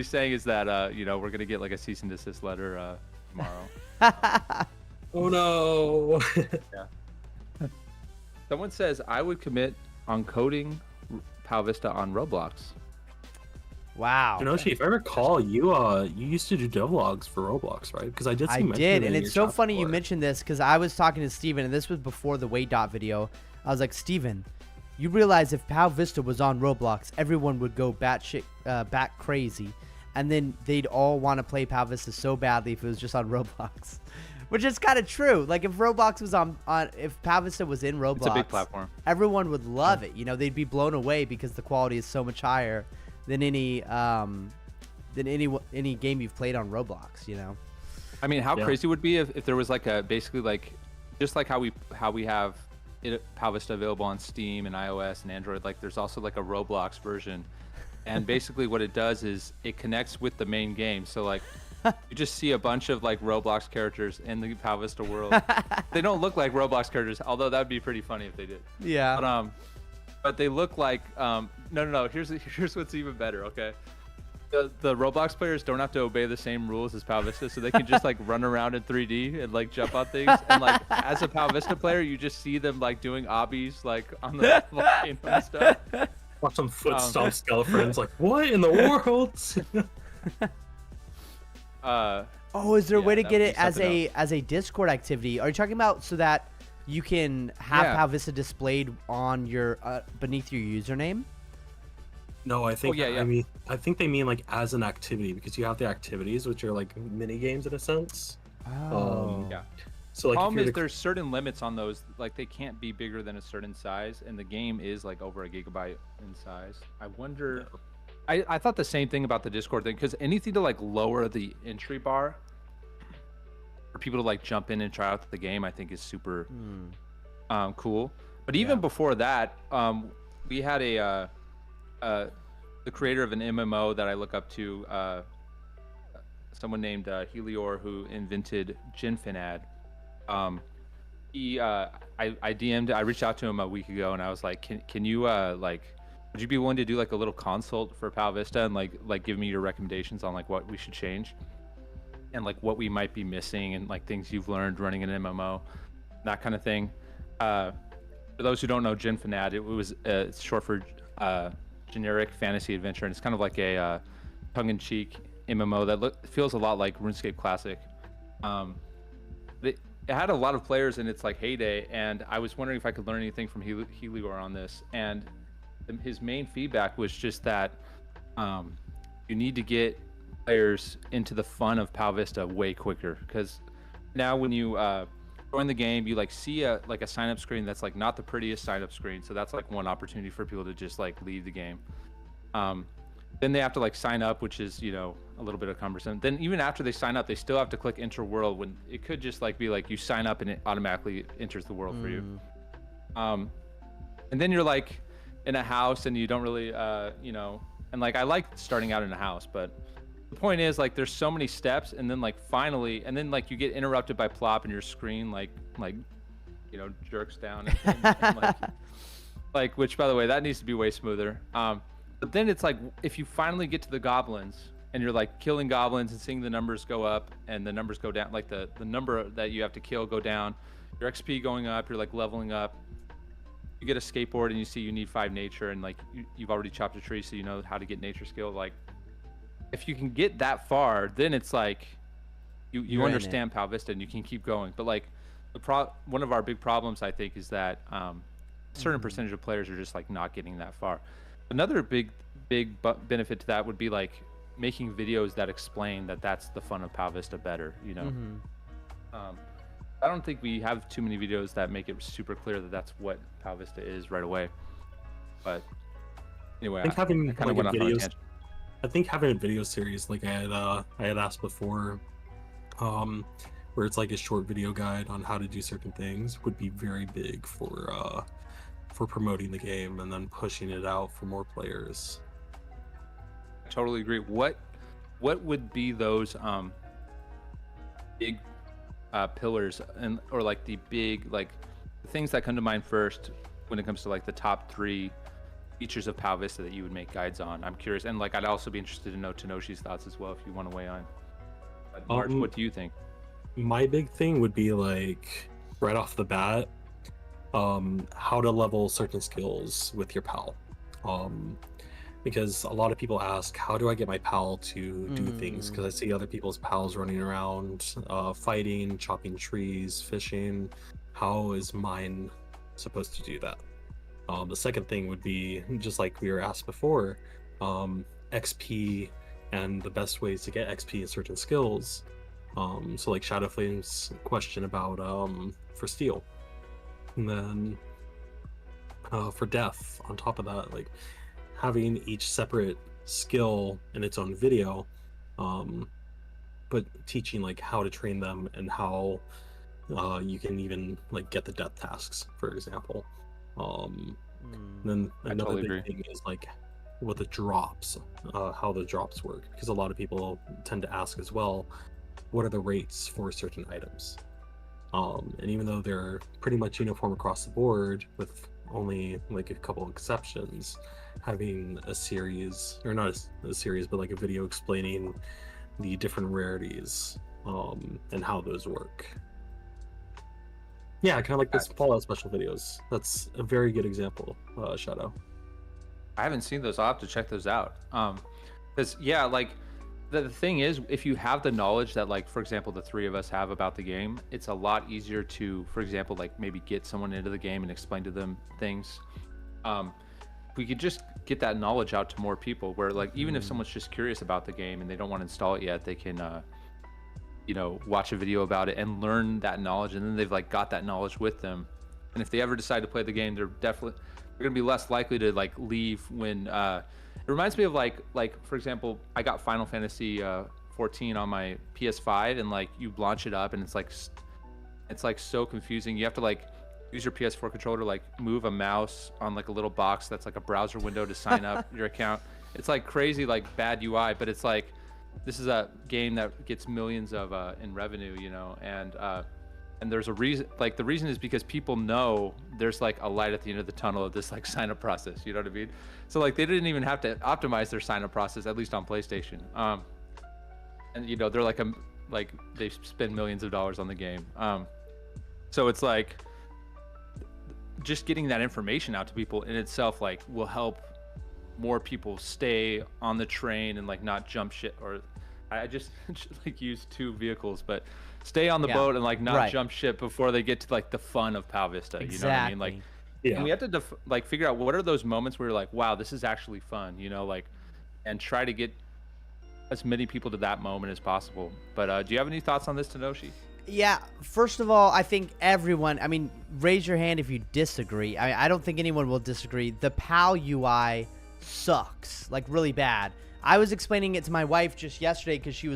C: saying is that you know, we're gonna get like a cease and desist letter tomorrow.
B: Oh no.
C: Yeah. Someone says, I would commit on coding Pow Vista on Roblox.
A: Wow.
B: Tenoshi, if I recall, you used to do devlogs for Roblox, right? Because I did see
A: and it's so funny you mentioned this, because I was talking to Steven, and this was before the Wait Dot video. I was like, Steven, you realize if Pow Vista was on Roblox, everyone would go bat crazy, and then they'd all want to play Pow Vista so badly if it was just on Roblox, which is kind of true. Like if Roblox was if Pow Vista was in Roblox,
C: it's a big platform,
A: everyone would love it. You know, they'd be blown away because the quality is so much higher than any than any game you've played on Roblox. You know.
C: I mean, how
B: Yeah.
C: crazy would it be if there was like a basically like just like how we have Pow Vista available on Steam and iOS and Android. Like there's also like a Roblox version, and basically what it does is it connects with the main game. So like you just see a bunch of like Roblox characters in the Pow Vista world. They don't look like Roblox characters, although that'd be pretty funny if they did.
A: Yeah.
C: But they look like no. Here's what's even better. Okay. The Roblox players don't have to obey the same rules as Pow Vista, so they can just like run around in 3D and like jump on things. And like as a Pow Vista player, you just see them like doing obbies like on the volcano and stuff.
B: Watch some foot stomp skeletons. Like, what in the world?
A: Oh, is there a
C: Yeah,
A: way to
C: that
A: get
C: would
A: it
C: be
A: as
C: something
A: a Discord activity? Are you talking about so that you can have
C: Yeah.
A: Pow Vista displayed on your beneath your username?
B: No, I think
C: yeah, yeah.
B: I mean I think they mean like as an activity because you have the activities which are like mini games in a sense.
A: Oh.
C: Yeah.
B: So like
C: Problem
B: if
C: is
B: you're
C: there's certain limits on those. Like they can't be bigger than a certain size, and the game is like over a gigabyte in size. I wonder. I thought the same thing about the Discord thing because anything to like lower the entry bar for people to like jump in and try out the game, I think is super cool. But even before that, we had the creator of an MMO that I look up to, someone named Helior, who invented GenFinAd. I reached out to him a week ago, and I was like, can you like, would you be willing to do like a little consult for Pow Vista and like give me your recommendations on like what we should change and like what we might be missing and like things you've learned running an MMO, that kind of thing. For those who don't know, GenFinAd, it was it's short for generic fantasy adventure, and it's kind of like a tongue-in-cheek MMO that feels a lot like RuneScape Classic. It had a lot of players in its like heyday, and I was wondering if I could learn anything from Helior on this. And his main feedback was just that you need to get players into the fun of Pow Vista way quicker, because now when you join the game, you like see a sign up screen that's like not the prettiest sign up screen, so that's like one opportunity for people to just like leave the game. Then they have to like sign up, which is, you know, a little bit of cumbersome. Then even after they sign up, they still have to click enter world, when it could just like be like you sign up and it automatically enters the world for you. And then you're like in a house and you don't really you know, and like I like starting out in a house, but the point is like there's so many steps, and then like finally, and then like you get interrupted by plop and your screen like you know, jerks down and like which, by the way, that needs to be way smoother. But then it's like if you finally get to the goblins and you're like killing goblins and seeing the numbers go up and the numbers go down, like the number that you have to kill go down, your XP going up, you're like leveling up. You get a skateboard and you see you need 5 nature, and like you've already chopped a tree, so you know how to get nature skill. Like if you can get that far, then it's like you understand Pow Vista and you can keep going. But like one of our big problems, I think, is that a certain percentage of players are just like not getting that far. Another big benefit to that would be like making videos that explain that that's the fun of Pow Vista better, you know. I don't think we have too many videos that make it super clear that that's what Pow Vista is right away. But anyway,
B: I think having
C: kind of
B: like
C: went
B: a
C: off on a
B: video,
C: tangent.
B: I think having a video series like I had asked before, where it's like a short video guide on how to do certain things would be very big for promoting the game and then pushing it out for more players.
C: I totally agree. What would be those big pillars, and or like the big, like the things that come to mind first when it comes to like the top 3 features of Pow Vista that you would make guides on? I'm curious, and like I'd also be interested to know Tenoshi's thoughts as well if you want to weigh on. But March, what do you think?
B: My big thing would be like right off the bat, how to level certain skills with your pal. Because a lot of people ask, how do I get my pal to do things? Because I see other people's pals running around, fighting, chopping trees, fishing. How is mine supposed to do that? The second thing would be, just like we were asked before, XP and the best ways to get XP in certain skills. So like Shadowflame's question about for steel. And then for death, on top of that, like having each separate skill in its own video but teaching like how to train them and how you can even like get the death tasks, for example. Then another big thing is like what the drops, how the drops work, because a lot of people tend to ask as well, what are the rates for certain items? And even though they're pretty much uniform across the board, with only like a couple exceptions, having a series, or not a series, but like a video explaining the different rarities and how those work. Yeah, kind of like this Fallout special videos. That's a very good example, Shadow.
C: I haven't seen those. I'll have to check those out. Because yeah, like the thing is, if you have the knowledge that, like, for example, the three of us have about the game, it's a lot easier to, for example, like maybe get someone into the game and explain to them things. We could just get that knowledge out to more people, where like even if someone's just curious about the game and they don't want to install it yet, they can watch a video about it and learn that knowledge, and then they've like got that knowledge with them. And if they ever decide to play the game, they're gonna be less likely to like leave when it reminds me of like for example, I got Final Fantasy 14 on my PS5, and like you launch it up and it's like so confusing. You have to like use your PS4 controller to like move a mouse on like a little box that's like a browser window to sign up your account. It's like crazy, like bad UI, but it's like, this is a game that gets millions of in revenue, and there's a reason. Like the reason is because people know there's like a light at the end of the tunnel of this like sign up process. You know what I mean? So like they didn't even have to optimize their sign up process, at least on PlayStation. And they're like they spend millions of dollars on the game. So it's like just getting that information out to people in itself like will help more people stay on the train and like not jump ship, or I just like use two vehicles, but stay on the boat and like not jump ship before they get to like the fun of Pow Vista. You know what I mean? Like, and we have to like figure out what are those moments where you're like, wow, this is actually fun, like, and try to get as many people to that moment as possible. But do you have any thoughts on this, Tenoshi?
A: Yeah, first of all, I think everyone, I mean, raise your hand if you disagree. I don't think anyone will disagree. The POW UI sucks, like really bad. I was explaining it to my wife just yesterday because she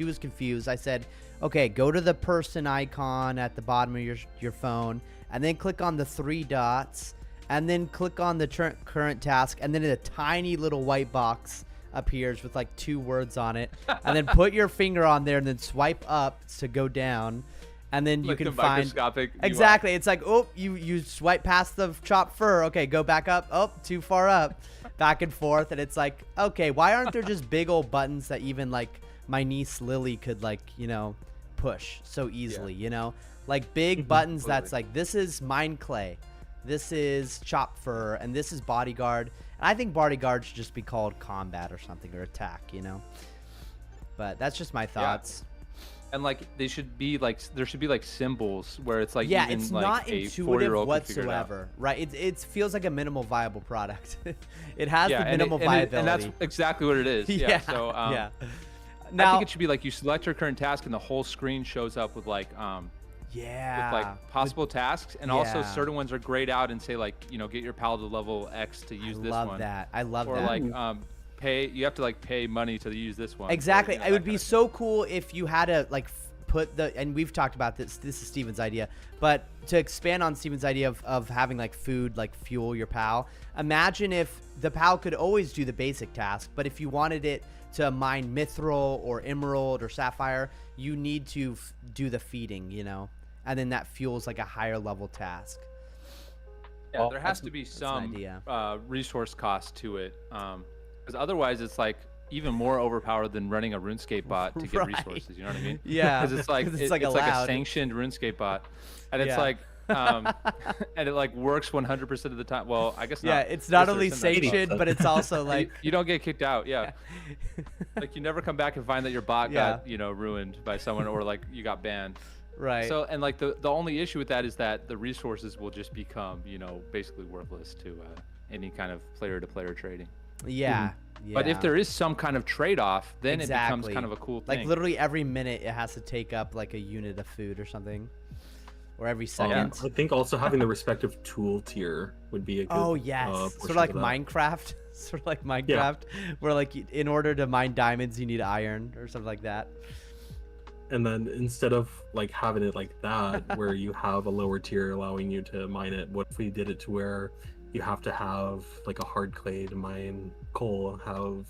A: was confused. I said, okay, go to the person icon at the bottom of your phone, and then click on the three dots, and then click on the current task, and then a tiny little white box appears with like 2 words on it, and then put your finger on there and then swipe up to go down, and then you can find exactly UI. It's like, oh, you swipe past the chopped fur, okay, go back up, oh, too far up, back and forth. And it's like, okay, why aren't there just big old buttons that even like my niece Lily could like push so easily, like big buttons that's like, this is mine clay, this is chop fur, and this is bodyguard. And I think bodyguard should just be called combat or something, or attack, but that's just my thoughts.
C: And like there should be like symbols where it's like,
A: yeah,
C: even
A: it's
C: like
A: not
C: a
A: intuitive whatsoever, right? It feels like a minimal viable product. It has the minimal viability,
C: and that's exactly what it is. Yeah. So
A: yeah.
C: Now, I think it should be like you select your current task and the whole screen shows up with like with like possible tasks, and also certain ones are grayed out and say like, get your pal to level X to use this one.
A: I love that. I love
C: or
A: that.
C: Or like you have to like pay money to use this one.
A: Exactly.
C: Or,
A: it would be so cool if you had to like put and we've talked about this is Steven's idea, but to expand on Steven's idea of having like food like fuel your pal, imagine if the pal could always do the basic task, but if you wanted it to mine mithril or emerald or sapphire, you need to do the feeding, and then that fuels like a higher level task.
C: Yeah, there has to be some resource cost to it, because otherwise it's like even more overpowered than running a RuneScape bot to get resources. You know what I mean?
A: Yeah,
C: because it's like it's like a sanctioned RuneScape bot, and it's like and it like works 100% of the time. Well, I guess not.
A: Yeah, it's not only sanctioned, but it's also like
C: you don't get kicked out. Yeah. Like you never come back and find that your bot got ruined by someone, or like you got banned.
A: Right.
C: So, and like the only issue with that is that the resources will just become basically worthless to any kind of player-to-player trading.
A: Yeah. Yeah.
C: But if there is some kind of trade-off, then it becomes kind of a cool thing.
A: Like literally every minute it has to take up like a unit of food or something. or every
B: Yeah,
A: second.
B: I think also having the respective tool tier would be a good.
A: Oh yes, sort
B: portion
A: of like
B: of that.
A: Minecraft, sort of like Minecraft, where like in order to mine diamonds you need iron or something like that.
B: And then instead of like having it like that, where you have a lower tier allowing you to mine it, what if we did it to where you have to have like a hard clay to mine coal, have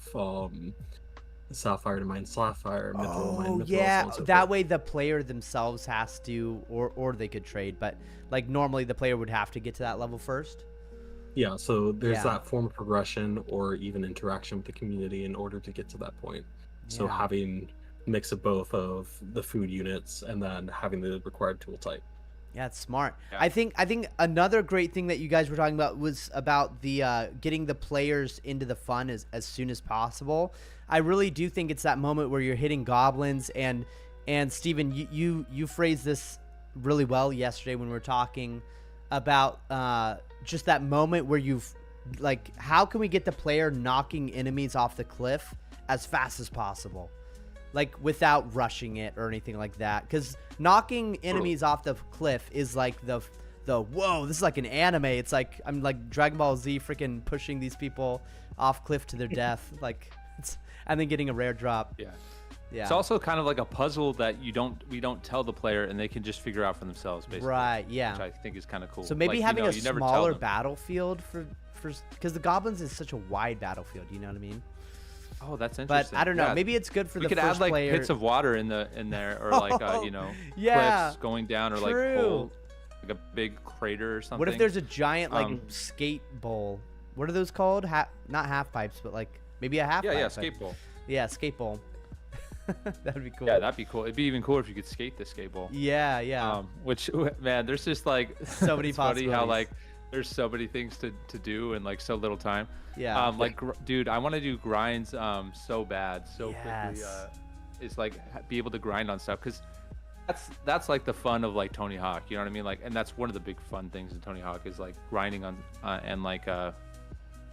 B: sapphire to mine sapphire, mithril to mine mithril,
A: Yeah,
B: so on and so
A: that
B: forth.
A: way the player themselves has to, or they could trade, but like normally the player would have to get to that level first.
B: Yeah, so there's
A: Yeah.
B: that form of progression or even interaction with the community in order to get to that point. So
A: Yeah.
B: having mix of both of the food units and then having the required tool type.
A: Yeah, it's smart.
C: Yeah.
A: I think another great thing that you guys were talking about was about the getting the players into the fun as soon as possible. I really do think it's that moment where you're hitting goblins and Steven, you phrased this really well yesterday when we were talking about just that moment where you've like, how can we get the player knocking enemies off the cliff as fast as possible? Like without rushing it or anything like that, because knocking enemies off the cliff is like the whoa, this is like an anime. It's like I'm like Dragon Ball Z freaking pushing these people off cliff to their death, like and then getting a rare drop.
C: Yeah.
A: Yeah,
C: It's also kind of like a puzzle that we don't tell the player and they can just figure out for themselves, basically.
A: right. Yeah,
C: Which I think is kind of cool.
A: so maybe
C: Like,
A: having a
C: you never tell
A: smaller
C: them.
A: battlefield for because the goblins is such a wide battlefield. You know what I mean?
C: Oh, that's
A: But
C: interesting.
A: I don't know.
C: Yeah.
A: Maybe it's good for
C: We
A: the
C: could
A: first
C: add like
A: player.
C: pits of water in there, or like
A: Yeah,
C: cliffs going down, or like
A: true.
C: hole, like a big crater or something.
A: What if there's a giant like
C: Um,
A: skate bowl? What are those called? Not half pipes, but like maybe a half.
C: yeah,
A: pipe.
C: yeah, skate bowl.
A: Yeah, skate bowl. That would be cool.
C: Yeah, that'd be cool. It'd be even cooler if you could skate the skate bowl.
A: Yeah, yeah.
C: Which man, there's just like
A: So many
C: it's funny how
A: possibilities.
C: like there's so many things to do in like so little time.
A: Yeah.
C: Like dude, I want to do grinds so bad, so quickly.
A: Yes.
C: Is like be able to grind on stuff, because that's like the fun of like Tony Hawk. You know what I mean? Like, and that's one of the big fun things in Tony Hawk is like grinding on and like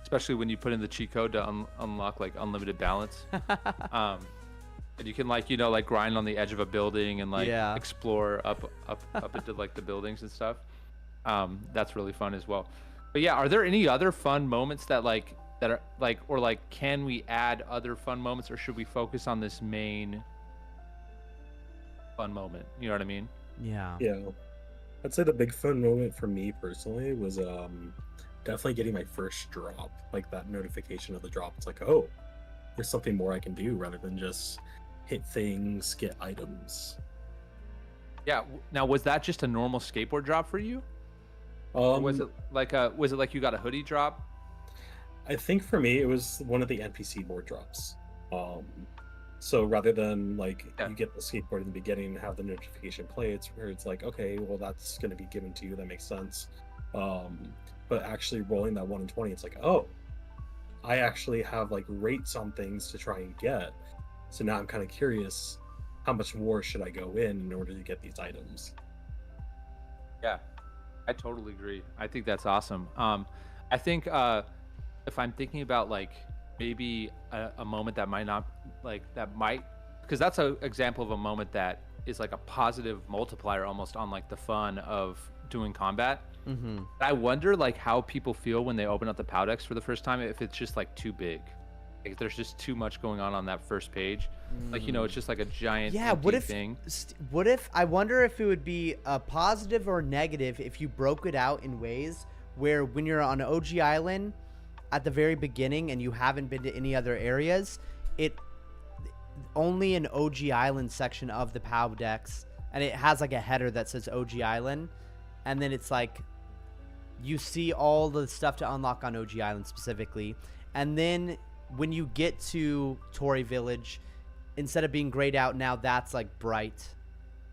C: especially when you put in the cheat code to unlock like unlimited balance. And you can like like grind on the edge of a building and like
A: Yeah.
C: explore up into like the buildings and stuff. That's really fun as well. But yeah, are there any other fun moments that are like, or like, can we add other fun moments, or should we focus on this main fun moment? You know what I mean?
A: Yeah.
B: Yeah. I'd say the big fun moment for me personally was definitely getting my first drop. Like that notification of the drop. It's like, oh, there's something more I can do rather than just hit things, get items.
C: Yeah. Now, was that just a normal skateboard drop for you? Or was it like you got a hoodie drop?
B: I think for me it was one of the NPC board drops. So rather than like you get the skateboard in the beginning and have the notification play, it's where it's like, okay, well that's gonna be given to you, that makes sense. But actually rolling that 1 in 20, it's like, oh, I actually have like rates on things to try and get. So now I'm kind of curious, how much more should I go in order to get these items?
C: Yeah, I totally agree. I think that's awesome. I think if I'm thinking about like maybe a moment that might not because that's an example of a moment that is like a positive multiplier almost on like the fun of doing combat.
A: Mm-hmm.
C: I wonder like how people feel when they open up the Powdex for the first time, if it's just like too big. Like there's just too much going on that first page. Like, it's just like a giant
A: What
C: empty
A: if
C: thing.
A: what if I wonder if it would be a positive or negative if you broke it out in ways where when you're on OG Island at the very beginning and you haven't been to any other areas, it only an OG Island section of the Powdex, and it has like a header that says OG Island, and then it's like you see all the stuff to unlock on OG Island specifically, and then when you get to Tory Village, instead of being grayed out, now that's like bright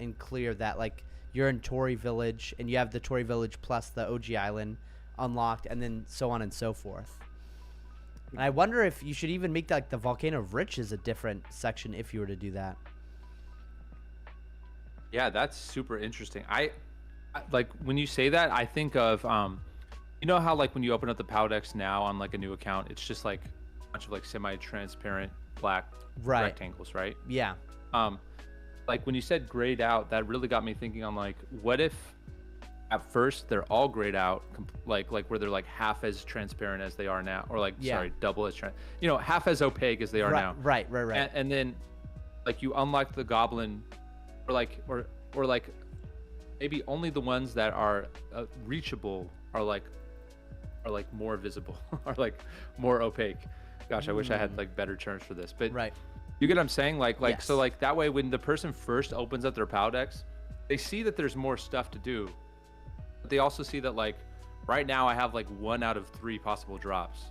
A: and clear that like you're in Tory Village and you have the Tory Village plus the OG Island unlocked, and then so on and so forth. And I wonder if you should even make like the Volcano of Riches a different section if you were to do that.
C: Yeah, that's super interesting. I like when you say that, I think of you know how like when you open up the Powdex now on like a new account, it's just like a bunch of like semi-transparent black rectangles, right?
A: Yeah.
C: Like when you said grayed out, that really got me thinking on like, what if at first they're all grayed out, like where they're like half as transparent as they are now, or like sorry, double as half as opaque as they are now.
A: Right.
C: And then like you unlock the goblin, or like maybe only the ones that are reachable are like more visible, are like more opaque. Gosh, I wish I had like better terms for this, but you get what I'm saying? Like so like that way when the person first opens up their POW decks, they see that there's more stuff to do. But they also see that like right now I have like 1 out of 3 possible drops,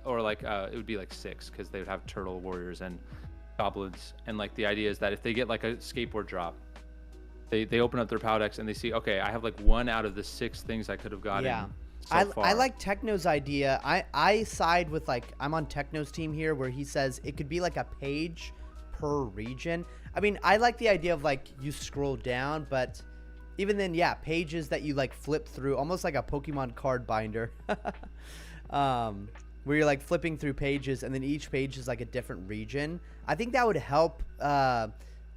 C: or like it would be like 6 because they would have turtle warriors and goblins. And like the idea is that if they get like a skateboard drop, they open up their POW decks and they see, okay, I have like 1 out of the 6 things I could have gotten.
A: Yeah.
C: So far.
A: I like Techno's idea. I side with like, I'm on Techno's team here where he says it could be like a page per region. I mean, I like the idea of like you scroll down, but even then, pages that you like flip through, almost like a Pokemon card binder, where you're like flipping through pages and then each page is like a different region. I think that would help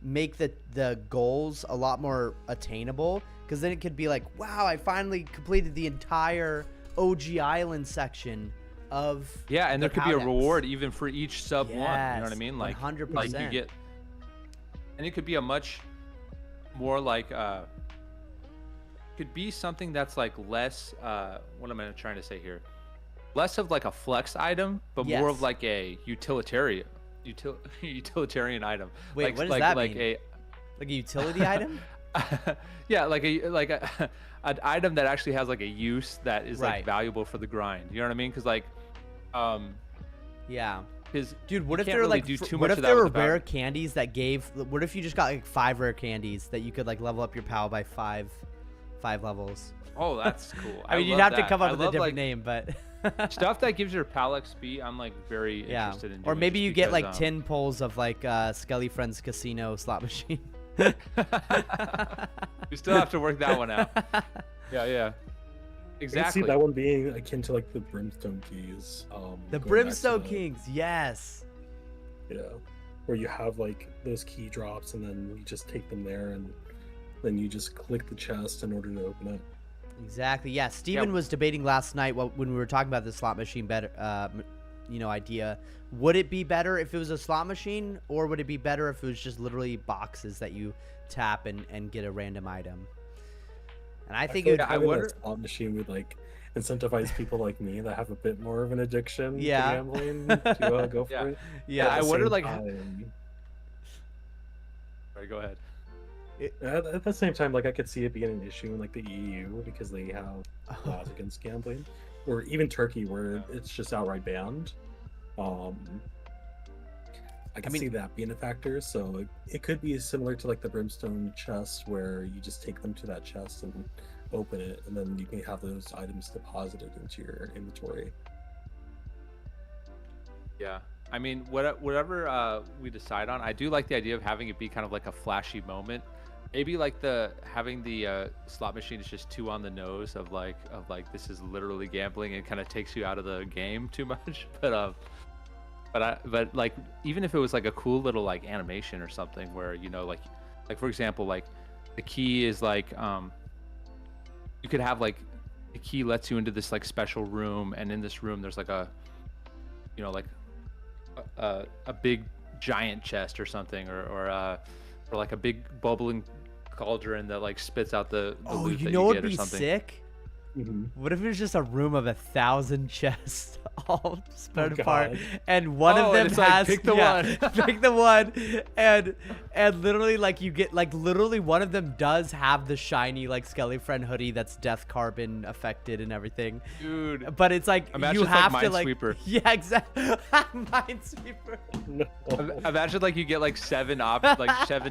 A: make the goals a lot more attainable, because then it could be like, wow, I finally completed the entire OG Island section of
C: and there could be a
A: POW decks.
C: reward even for each sub 1, you know what I mean?
A: 100%.
C: Like you get, and it could be a much more like could be something that's like less what am I trying to say here, less of like a flex item, but more of like a utilitarian item.
A: Wait,
C: like,
A: what does
C: like,
A: that
C: like
A: mean? Like a utility item?
C: Like an item that actually has like a use that is like valuable for the grind. You know what I mean? Because like, because
A: dude, what if there
C: really
A: were like
C: do too
A: what
C: much
A: if
C: of
A: there
C: that
A: were
C: with the
A: rare
C: POW.
A: candies that gave? What if you just got like 5 rare candies that you could like level up your POW by 5 levels?
C: Oh, that's cool.
A: I mean, you'd
C: love
A: have to
C: that.
A: come up
C: I
A: with a
C: love,
A: different
C: like,
A: name, but
C: stuff that gives your PAL XP, I'm like very interested in doing.
A: Or maybe
C: just
A: you get
C: because,
A: like 10 pulls of like Skelly Friends Casino slot machine.
C: We still have to work that one out. Yeah.
B: I can
C: Exactly.
B: see that one being akin to like the Brimstone Keys.
A: The
B: going back to
A: Brimstone
B: the-
A: Kings, yes.
B: Yeah, where you have like those key drops and then you just take them there and then you just click the chest in order to open it.
A: Exactly. Yeah, Steven was debating last night when we were talking about the slot machine better idea. Would it be better if it was a slot machine, or would it be better if it was just literally boxes that you tap and get a random item? And I think
B: feel
A: it would,
B: like having that slot machine would like incentivize people like me that have a bit more of an addiction to gambling to go for it.
A: Yeah,
C: I wonder like
B: time,
C: Sorry, go ahead.
B: at the same time, like I could see it being an issue in like the EU because they have laws against gambling, or even Turkey where it's just outright banned. I can see that being a factor, so it could be similar to like the Brimstone chest where you just take them to that chest and open it, and then you can have those items deposited into your inventory.
C: Yeah, I mean, whatever we decide on, I do like the idea of having it be kind of like a flashy moment. Maybe like having the slot machine is just too on the nose of like this is literally gambling and kind of takes you out of the game too much. But like even if it was like a cool little like animation or something where like for example like the key is like you could have like the key lets you into this like special room, and in this room there's like a like a big giant chest or something, or like a big bubbling cauldron that like spits out the loot that you
A: what'd
C: get or
A: be
C: something.
A: sick? What if it was just a room of 1,000 chests all spread apart, and one of them
C: it's
A: has
C: like, pick the one.
A: pick the one, and literally like you get like literally one of them does have the shiny like Skelly Friend hoodie that's death carbon affected and everything,
C: Dude.
A: but it's like
C: Imagine
A: you
C: it's like
A: have to like
C: Minesweeper.
A: yeah, exactly. Minesweeper.
B: No.
C: Imagine like you get like 7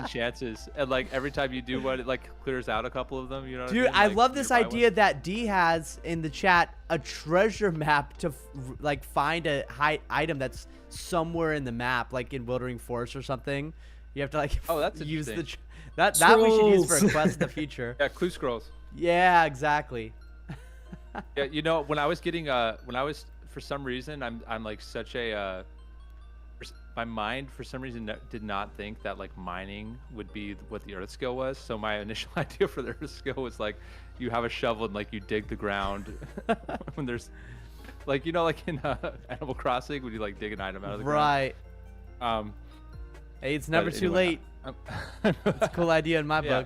C: chances, and like every time you do one, it like clears out a couple of them. You know what
A: Dude,
C: I mean?
A: I
C: Like,
A: love this
C: nearby
A: idea
C: ones.
A: that D has in the chat, a treasure map to like find a item that's somewhere in the map, like in Wildering Forest or something. You have to like
C: that's
A: use the
C: interesting.
A: that we should use for a quest in the future.
C: Yeah, clue scrolls.
A: Yeah, exactly.
C: Yeah, when I was getting for some reason I'm like such a my mind for some reason did not think that like mining would be what the earth skill was. So my initial idea for the earth skill was like you have a shovel and like you dig the ground when there's like like in Animal Crossing when you like dig an item out of the
A: Right.
C: ground.
A: Hey, it's never too
C: anyway,
A: late. It's a cool idea in my
C: Yeah.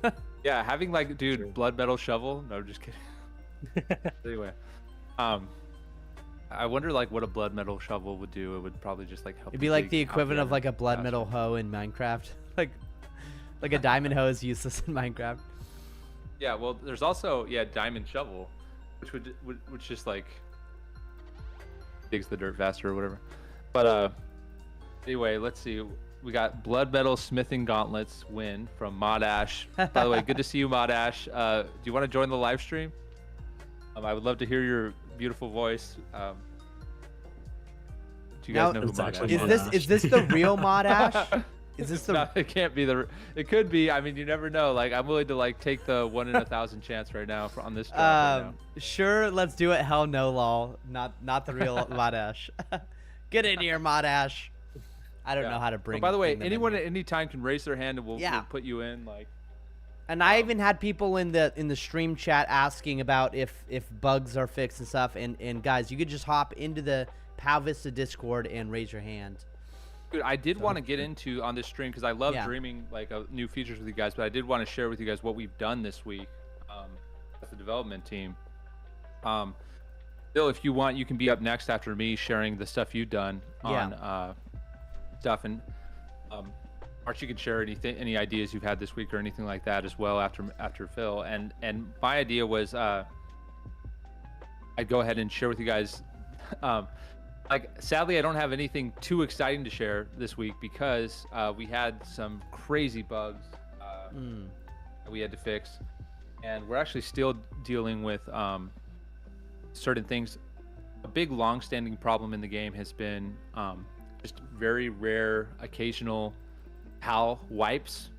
A: book.
C: Yeah, having like dude blood metal shovel. No, just kidding. Anyway, I wonder like what a blood metal shovel would do. It would probably just like help.
A: It'd be
C: you
A: like
C: dig
A: the
C: out
A: equivalent of
C: item
A: like a blood
C: faster.
A: metal hoe in Minecraft. like a diamond hoe is useless in Minecraft.
C: Yeah, well, there's also diamond shovel, which just like digs the dirt faster or whatever. But anyway, let's see. We got blood metal smithing gauntlets win from Mod Ash. By the way, good to see you, Mod Ash. Do you want to join the live stream? I would love to hear your beautiful voice. Do you guys
A: Now,
C: know who
B: it's
C: Mod Ash
B: actually
C: is?
A: Is this is this the real Mod Ash? Is this
C: It's
A: the
C: not- it can't be it could be. I mean, you never know. Like, I'm willing to like take the 1 in 1,000 chance right now on this draft right now.
A: Sure, let's do it. Hell no, lol. Not the real Mod Ash. Get in here, Mod Ash. I don't know how to bring.
C: By the way,
A: bring them in
C: anyone
A: here.
C: at any time can raise their hand and we'll put you in. Like,
A: And I even had people in the stream chat asking about if bugs are fixed and stuff. And guys, you could just hop into the Pow Vista Discord and raise your hand.
C: dude, I did want to get into on this stream because I love
A: Yeah.
C: dreaming like new features with you guys, but I did want to share with you guys what we've done this week as the development team. Bill, if you want, you can be up next after me sharing the stuff you've done on stuff, and Arch, you can share any ideas you've had this week or anything like that as well after Phil. And my idea was I'd go ahead and share with you guys. Like, sadly, I don't have anything too exciting to share this week because we had some crazy bugs that we had to fix, and we're actually still dealing with certain things. A big, long-standing problem in the game has been just very rare, occasional PAL wipes,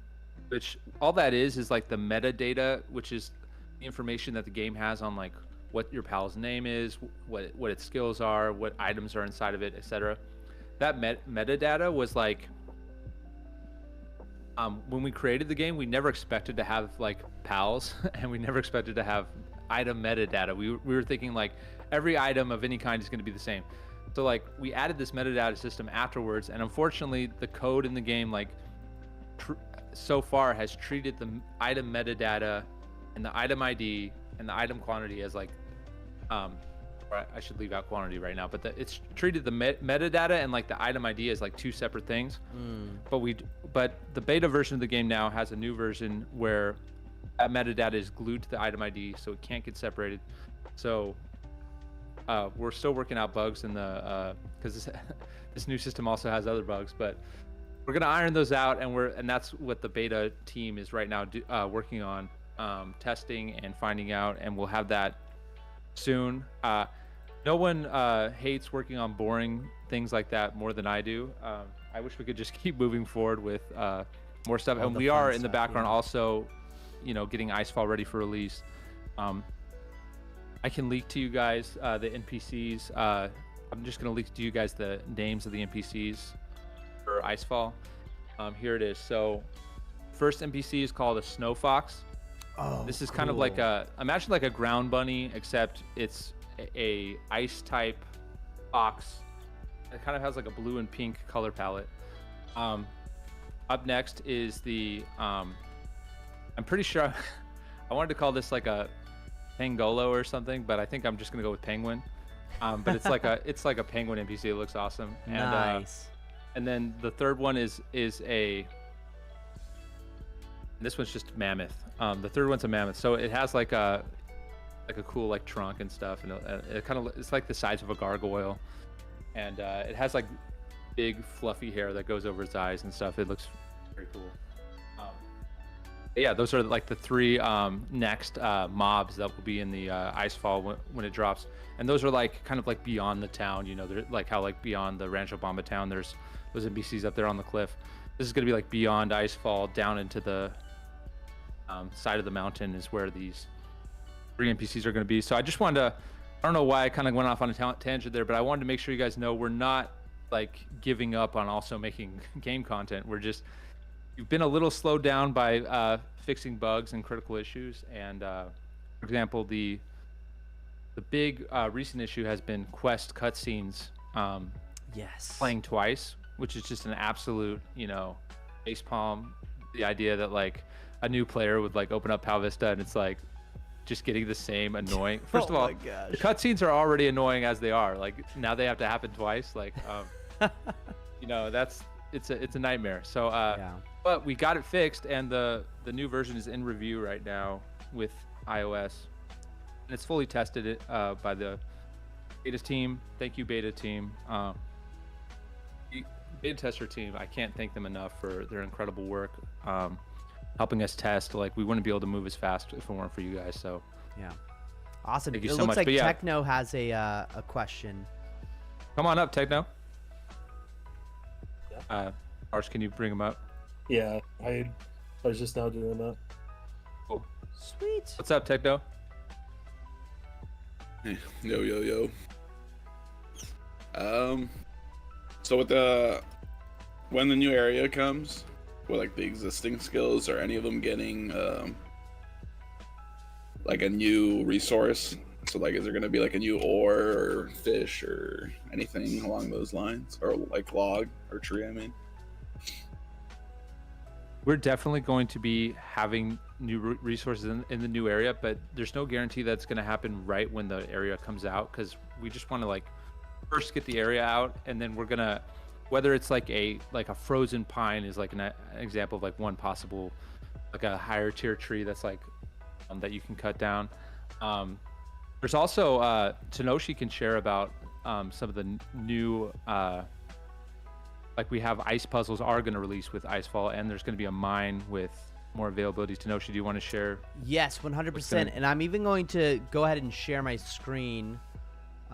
C: which all that is like the metadata, which is the information that the game has on like what your pal's name is, what its skills are, what items are inside of it, etc. That metadata was like when we created the game, we never expected to have like pals and we never expected to have item metadata. We were thinking like every item of any kind is going to be the same. So like we added this metadata system afterwards, and unfortunately the code in the game like so far has treated the item metadata and the item ID and the item quantity as like or I should leave out quantity right now, but it's treated the metadata and like the item ID as like two separate things. But the beta version of the game now has a new version where that metadata is glued to the item ID, so it can't get separated. So we're still working out bugs in the because this new system also has other bugs, but we're gonna iron those out, and that's what the beta team is right now working on, testing and finding out, and we'll have that soon. No one hates working on boring things like that more than I do. I wish we could just keep moving forward with more stuff,
A: All
C: and
A: the
C: we
A: fun
C: are in the
A: stuff,
C: background
A: yeah.
C: also, getting Icefall ready for release. I can leak to you guys the NPCs. I'm just gonna leak to you guys the names of the NPCs for Icefall. Here it is. So, first NPC is called a Snow Fox.
A: Oh,
C: This is kind of like imagine like a ground bunny, except it's a ice type fox. It kind of has like a blue and pink color palette. Up next is the I'm pretty sure I wanted to call this like a pangolo or something, but I think I'm just gonna go with penguin. But it's like a penguin NPC. It looks awesome. And
A: nice.
C: and then the third one is a this one's just mammoth. The third one's a mammoth. So it has like a cool like trunk and stuff, and it kind of it's like the size of a gargoyle, and it has like big fluffy hair that goes over its eyes and stuff. It looks very cool. Yeah, those are like the three next mobs that will be in the Icefall when it drops, and those are like kind of like beyond the town. They're like how like beyond the Rancho Bamba town, there's those NPCs up there on the cliff. This is gonna be like beyond Icefall, down into the side of the mountain is where these three NPCs are gonna be. So I just wanted to, I don't know why I kind of went off on a tangent there, but I wanted to make sure you guys know we're not like giving up on also making game content. You've been a little slowed down by fixing bugs and critical issues. And for example, the big recent issue has been quest cutscenes
A: Yes.
C: playing twice, which is just an absolute, facepalm. The idea that like a new player would like open up Pow Vista and it's like just getting the same annoying. First of all,
A: my gosh.
C: the cutscenes are already annoying as they are. Like now they have to happen twice. Like, it's a nightmare. So, but we got it fixed, and the new version is in review right now with iOS, and it's fully tested by the beta team. Thank you, beta team. Beta tester team. I can't thank them enough for their incredible work. Helping us test. Like we wouldn't be able to move as fast if it weren't for you guys. So
A: Yeah. Awesome.
C: Thank
A: It
C: you so
A: looks
C: much.
A: like
C: But yeah.
A: Techno has a question.
C: come on up, Techno. Ars, can you bring him up?
B: Yeah, I was just now doing that.
C: Cool.
A: Sweet.
C: What's up, Techno?
G: Yo. So when the new area comes, with like the existing skills, are any of them getting like a new resource? So like, is there gonna be like a new ore or fish or anything along those lines, or like log or tree? I mean,
C: We're definitely going to be having new resources in the new area, but there's no guarantee that's going to happen right when the area comes out, because we just want to like first get the area out, and then we're gonna, whether it's like a frozen pine is like an example of like one possible, like a higher tier tree that's like that you can cut down. There's also Tenoshi can share about some of the new like we have ice puzzles are going to release with Icefall, and there's going to be a mine with more availability. Tenoshi, do you want to share?
A: Yes, 100%. And I'm even going to go ahead and share my screen. If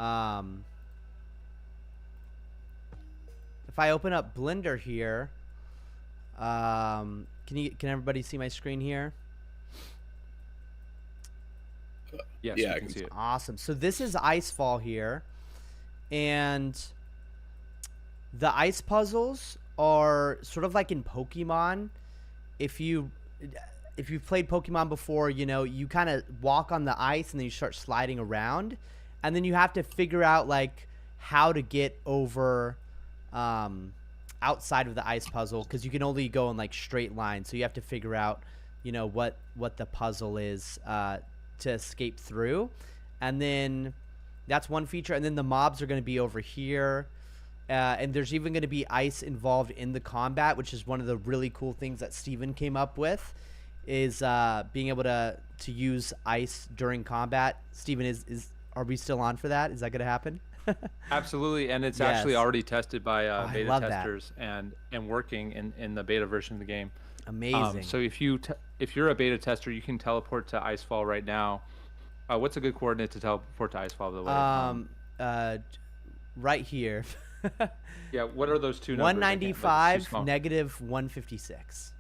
A: I open up Blender here, can everybody see my screen here?
C: Yes,
G: Yeah,
C: we
G: I
C: can
G: can
C: see it.
A: Awesome. So this is Icefall here, and the ice puzzles are sort of like in Pokemon. If you've played Pokemon before, you kind of walk on the ice and then you start sliding around, and then you have to figure out like how to get over outside of the ice puzzle, because you can only go in like straight lines. So you have to figure out what the puzzle is to escape through, and then that's one feature. And then the mobs are going to be over here. And there's even going to be ice involved in the combat, which is one of the really cool things that Steven came up with, is being able to use ice during combat. Steven, are we still on for that? Is that going to happen?
C: Absolutely, and it's actually already tested by beta testers and working in the beta version of the game.
A: Amazing.
C: So if you're a beta tester, you can teleport to Icefall right now. What's a good coordinate to teleport to Icefall, by the way?
A: Right here.
C: Yeah, what are those two numbers?
A: 195 negative 156.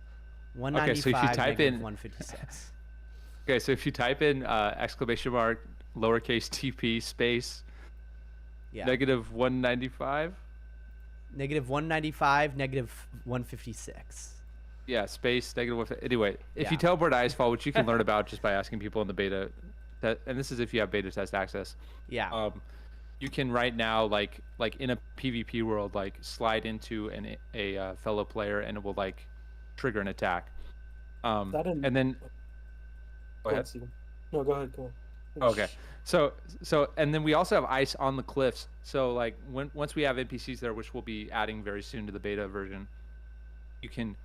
A: 195
C: Okay, so if you type in
A: 156.
C: Okay, so if you type in exclamation mark lowercase TP space negative 195.
A: Negative 195 negative 156.
C: Yeah, space negative 1. Anyway, if you teleport to Icefall, which you can learn about just by asking people in the beta, and this is if you have beta test access.
A: Yeah.
C: You can right now, like in a PvP world, like slide into a fellow player, and it will like trigger an attack. And then go ahead.
B: No, go ahead.
C: Okay. So and then we also have ice on the cliffs. So like once we have NPCs there, which we'll be adding very soon to the beta version, you can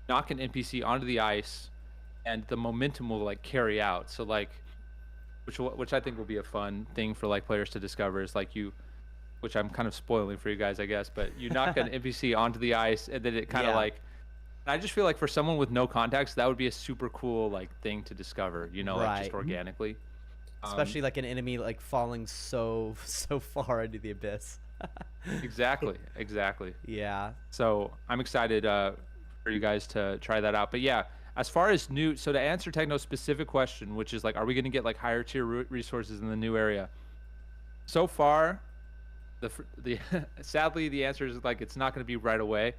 C: knock an NPC onto the ice, and the momentum will like carry out. So like, which I think will be a fun thing for like players to discover, is like which I'm kind of spoiling for you guys, I guess, but you knock an NPC onto the ice, and then it kind of like, I just feel like for someone with no context, that would be a super cool like thing to discover, like just organically.
A: Especially like an enemy like falling so far into the abyss.
C: Exactly.
A: Yeah.
C: So I'm excited for you guys to try that out. But yeah, as far as new, so to answer Techno's specific question, which is like, are we going to get like higher tier resources in the new area? So far, the sadly the answer is like it's not going to be right away,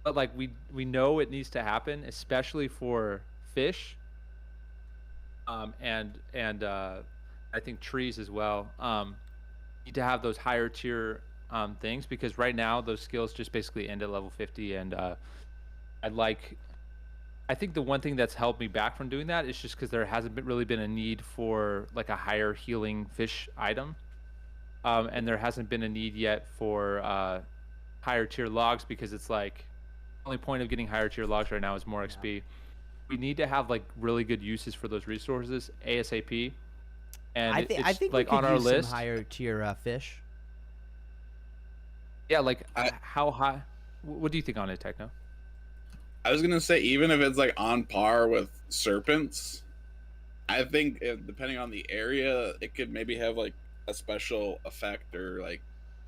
C: but like we know it needs to happen, especially for fish. And I think trees as well. Need to have those higher tier things, because right now those skills just basically end at level 50, and I think the one thing that's held me back from doing that is just because there hasn't really been a need for like a higher healing fish item, and there hasn't been a need yet for higher tier logs, because it's like the only point of getting higher tier logs right now is more XP. We need to have like really good uses for those resources ASAP. And
A: I
C: it's
A: think
C: like
A: we
C: on
A: could
C: our
A: use
C: list.
A: some higher tier fish.
C: Yeah, like how high? What do you think on it, Techno?
G: I was gonna say, even if it's like on par with serpents, I think depending on the area, it could maybe have like a special effect, or like,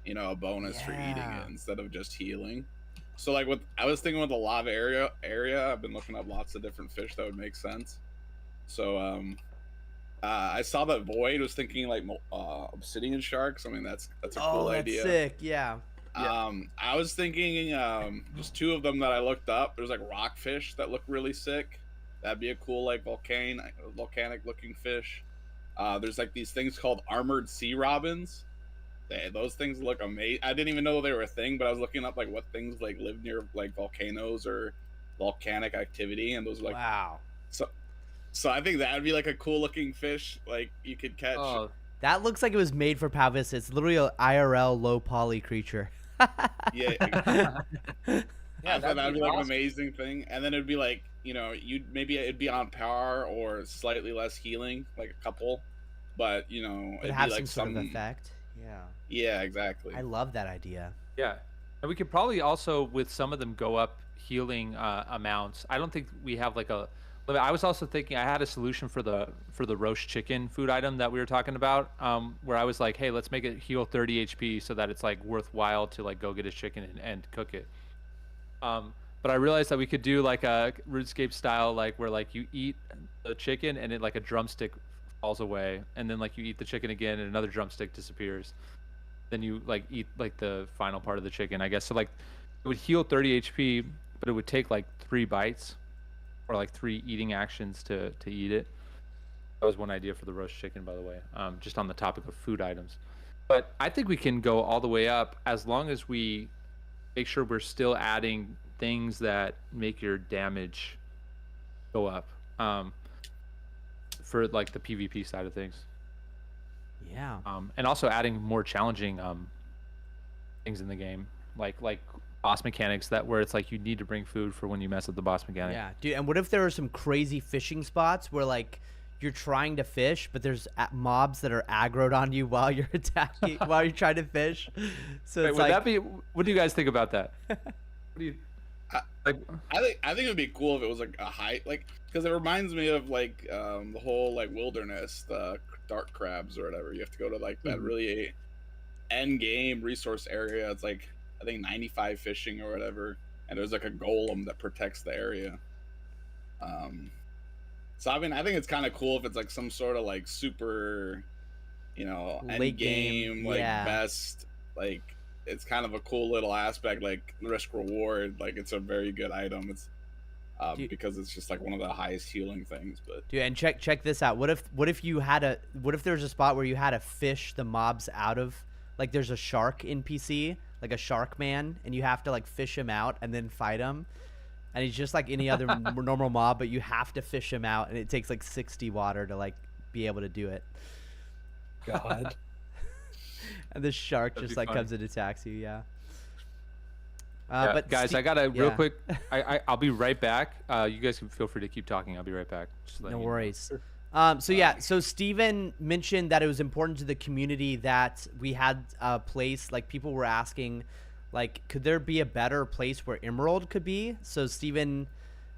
G: you know, a bonus for eating
A: Yeah.
G: it instead of just healing. So like I was thinking with the lava area, I've been looking up lots of different fish that would make sense. So I saw that Void was thinking like obsidian sharks. I mean, that's a cool
A: that's
G: idea.
A: sick. Yeah.
G: I was thinking just two of them that I looked up. There's like rockfish that look really sick. That'd be a cool like volcanic looking fish. There's like these things called armored sea robins. Those things look amazing. I didn't even know they were a thing, but I was looking up like what things like live near like volcanoes or volcanic activity, and those are like
A: Wow.
G: So I think that'd be like a cool looking fish like you could catch.
C: Oh,
A: That looks like it was made for Pow Vista. It's literally an IRL low poly creature.
G: Yeah.
D: Yeah,
G: I thought that'd be like an
D: awesome.
G: amazing thing, and then it'd be like, you know, it'd be on par or slightly less healing, like a couple, but you know,
A: It
G: it'd
A: have
G: be like
A: some sort of effect. Yeah.
G: Yeah, exactly.
A: I love that idea.
C: yeah. And we could probably also, with some of them, go up healing amounts. I don't think we have like a limit. I was also thinking I had a solution for the roast chicken food item that we were talking about, where I was like, hey, let's make it heal 30 HP so that it's like worthwhile to like go get a chicken and cook it. But I realized that we could do like a RuneScape style, like where like you eat the chicken and it like a drumstick falls away, and then like you eat the chicken again and another drumstick disappears. Then you like eat like the final part of the chicken, I guess. So like it would heal 30 HP, but it would take like 3 bites or like 3 eating actions to eat it. That was one idea for the roast chicken, by the way, just on the topic of food items. But I think we can go all the way up as long as we make sure we're still adding things that make your damage go up, for like the PvP side of things.
A: Yeah.
C: And also adding more challenging things in the game, like boss mechanics that where it's like you need to bring food for when you mess with the boss mechanic.
A: Yeah, dude. And what if there are some crazy fishing spots where like you're trying to fish, but there's mobs that are aggroed on you while you're attacking, while you're trying to fish? So
C: Wait,
A: it's
C: would
A: like,
C: that be? What do you guys think about that? What do you like?
G: I think it would be cool if it was like a high, like, because it reminds me of like the whole like wilderness, the dark crabs or whatever. You have to go to like that really end game resource area. It's like I think 95 fishing or whatever, and there's like a golem that protects the area. So I mean, I think it's kind of cool if it's like some sort of like super, you know, end
A: Late
G: game,
A: game,
G: like
A: yeah.
G: best, like it's kind of a cool little aspect, like risk reward. Like it's a very good item. It's because it's just like one of the highest healing things. But
A: dude, and check this out. What if you had what if there's a spot where you had to fish the mobs out of, like there's a shark NPC, like a shark man, and you have to like fish him out and then fight him. And he's just like any other normal mob, but you have to fish him out, and it takes like 60 water to like be able to do it.
B: God.
A: And the shark
C: That'd
A: just
C: be
A: like
C: funny.
A: comes and attacks you. Yeah.
C: Yeah,
A: But
C: guys, I gotta real
A: yeah.
C: quick. I'll be right back. You guys can feel free to keep talking. I'll be right back. Just letting
A: No
C: you know.
A: worries. So Steven mentioned that it was important to the community that we had a place, like people were asking, like, could there be a better place where Emerald could be? So Steven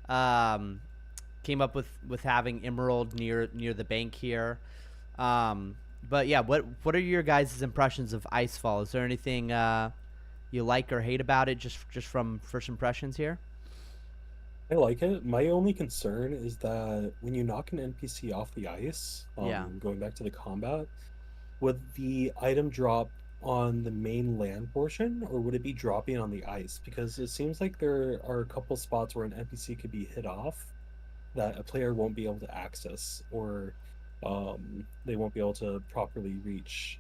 A: came up with having Emerald near the bank here. But yeah, what are your guys' impressions of Icefall? Is there anything you like or hate about it, just from first impressions here?
B: I like it. My only concern is that when you knock an NPC off the ice,
A: Yeah.
B: going back to the combat, would the item drop on the main land portion, or would it be dropping on the ice? Because it seems like there are a couple spots where an NPC could be hit off that a player won't be able to access, or they won't be able to properly reach.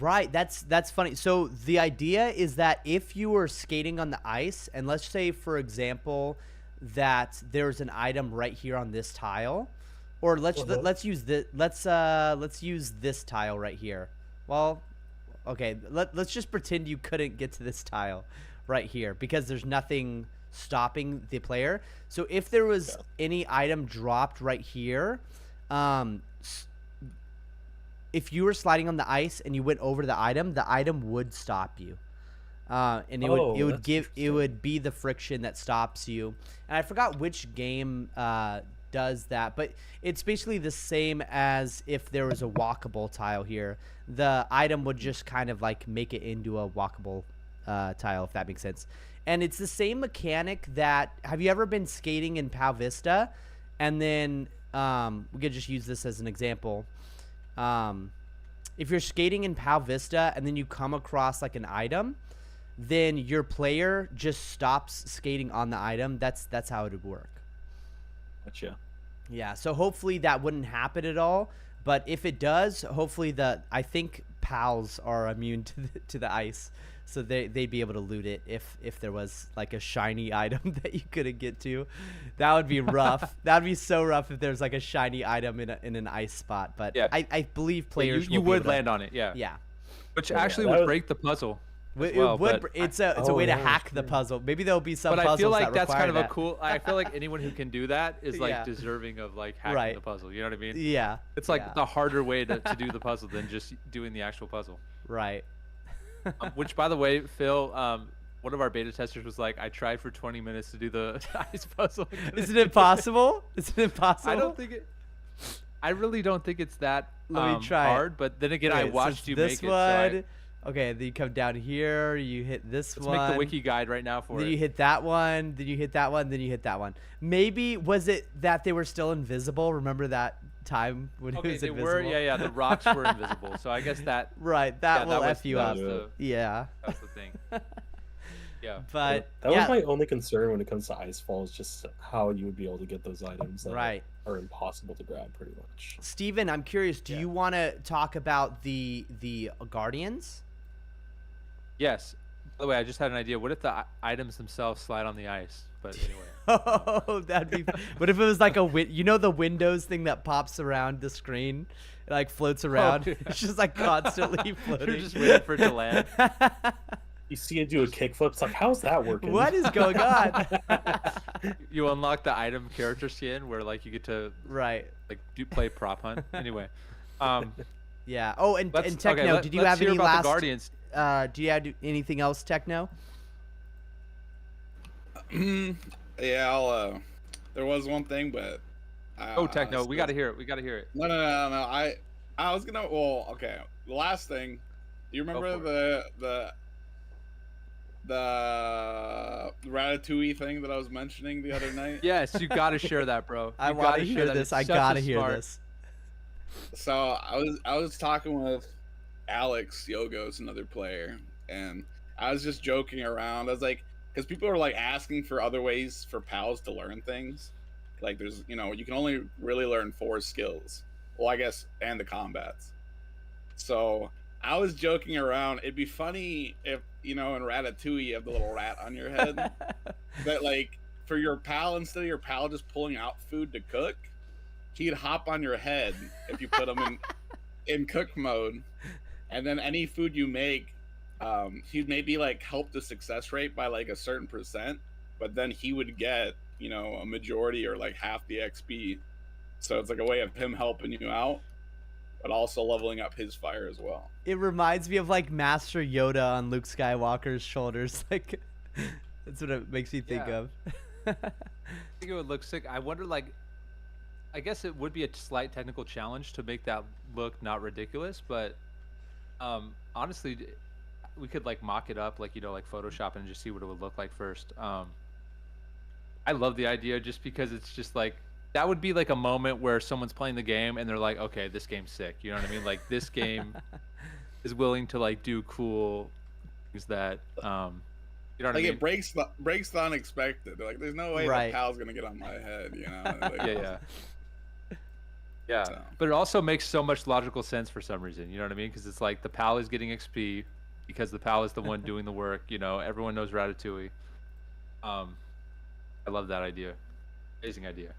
A: Right, that's funny. So the idea is that if you were skating on the ice, and let's say, for example, that there's an item right here on this tile, or let's use this tile right here. Well, okay, let's just pretend you couldn't get to this tile right here because there's nothing stopping the player. So if there was any item dropped right here, if you were sliding on the ice and you went over the item would stop you. And it would be the friction that stops you. And I forgot which game does that, but it's basically the same as if there was a walkable tile here. The item would just kind of like make it into a walkable tile, if that makes sense. And it's the same mechanic that, have you ever been skating in Pow Vista? And then we could just use this as an example. If you're skating in Pow Vista and then you come across like an item, then your player just stops skating on the item. That's how it would work.
B: Gotcha.
A: Yeah, so hopefully that wouldn't happen at all. But if it does, hopefully I think PALs are immune to the ice, so they'd be able to loot it if there was like a shiny item that you couldn't get to. That would be rough. That would be so rough if there's like a shiny item in an ice spot. But yeah. I believe players
C: you would land on it. Yeah.
A: Yeah.
C: Which actually would break the puzzle.
A: It's a way to hack the puzzle. Maybe there'll be some puzzles.
C: But I feel like
A: that's
C: kind of a cool. I feel like anyone who can do that is like deserving of like hacking the puzzle. You know what I mean?
A: Yeah.
C: It's like the harder way to do the puzzle than just doing the actual puzzle.
A: Right.
C: Which, by the way, Phil, one of our beta testers was like, I tried for 20 minutes to do the ice puzzle.
A: Isn't it possible? Isn't it possible?
C: I really don't think it's that
A: Let me try
C: hard. But then again, I watched you make it.
A: So okay, then you come down here, you hit this one.
C: Let's make the wiki guide right now for it.
A: Then you hit that one, then you hit that one, then you hit that one. Maybe, was it that they were still invisible? Remember that time when it was invisible?
C: Were, yeah, the rocks were invisible. So I guess that...
A: Right, that will F you up.
C: Yeah. That's the thing. Yeah.
A: But
B: that was my only concern when it comes to Icefall, is just how you would be able to get those items that are impossible to grab, pretty much.
A: Steven, I'm curious, do you want to talk about the Guardians?
C: Yes. By the way, I just had an idea. What if the items themselves slide on the ice? But anyway.
A: Oh, that'd be. What if it was like the Windows thing that pops around the screen, it like floats around. It's just like constantly floating.
C: You're just waiting for it to land.
B: You see it do a kickflip. It's like, how's that working?
A: What is going on?
C: You unlock the item character skin where like you get to play prop hunt. Anyway.
A: Yeah. Oh, and Techno, did you have any last? The Guardians. Do you have anything else, Techno?
G: Yeah, there was one thing, but
C: Techno, we gotta hear it.
G: No. I was gonna. Well, okay. The last thing. Do you remember the Ratatouille thing that I was mentioning the other night?
C: Yes, you gotta share that, bro.
A: I want to hear this. I gotta hear this.
G: So I was talking with Alex Yogos, another player, and I was just joking around. I was like, because people are like asking for other ways for pals to learn things. Like there's, you can only really learn 4 skills. Well, I guess, and the combats. So I was joking around. It'd be funny if, in Ratatouille you have the little rat on your head. That like for your pal, instead of your pal just pulling out food to cook, he'd hop on your head if you put him in cook mode. And then any food you make, he'd maybe like help the success rate by like a certain %, but then he would get, a majority or like half the XP. So it's like a way of him helping you out, but also leveling up his fire as well.
A: It reminds me of like Master Yoda on Luke Skywalker's shoulders. Like that's what it makes me think of.
C: I think it would look sick. I wonder, like, I guess it would be a slight technical challenge to make that look not ridiculous, but honestly, we could like mock it up, like like Photoshop and just see what it would look like first. I love the idea just because it's just like that would be like a moment where someone's playing the game and they're like, okay, this game's sick. You know what I mean? Like this game, is willing to like do cool things that you know what I
G: Like
C: mean?
G: it breaks the unexpected. Like there's no way
A: Right.
G: that pal's gonna get on my head, you know? Like,
C: Yeah.
G: So.
C: But it also makes so much logical sense for some reason. You know what I mean? Because it's like the pal is getting XP because the pal is the one doing the work. You know, everyone knows Ratatouille. I love that idea. Amazing idea.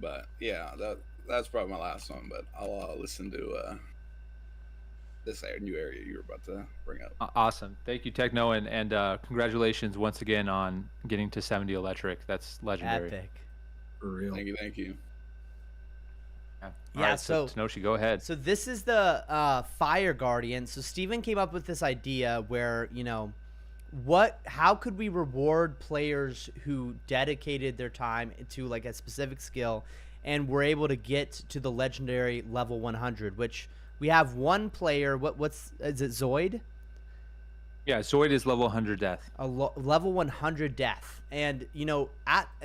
G: But yeah, that's probably my last one. But I'll listen to this new area you were about to bring up.
C: Awesome. Thank you, Techno, and congratulations once again on getting to 70 electric. That's legendary.
A: Epic.
B: For real.
G: Thank you.
C: Yeah.
A: Yeah,
C: All right,
A: so
C: Tenoshi, go ahead.
A: So this is the Fire Guardian. So Steven came up with this idea where, you know, how could we reward players who dedicated their time to like a specific skill and were able to get to the legendary level 100, which we have one player. Is it Zoid?
C: Yeah, Zoid is level 100 death.
A: Level 100 death. And, you know,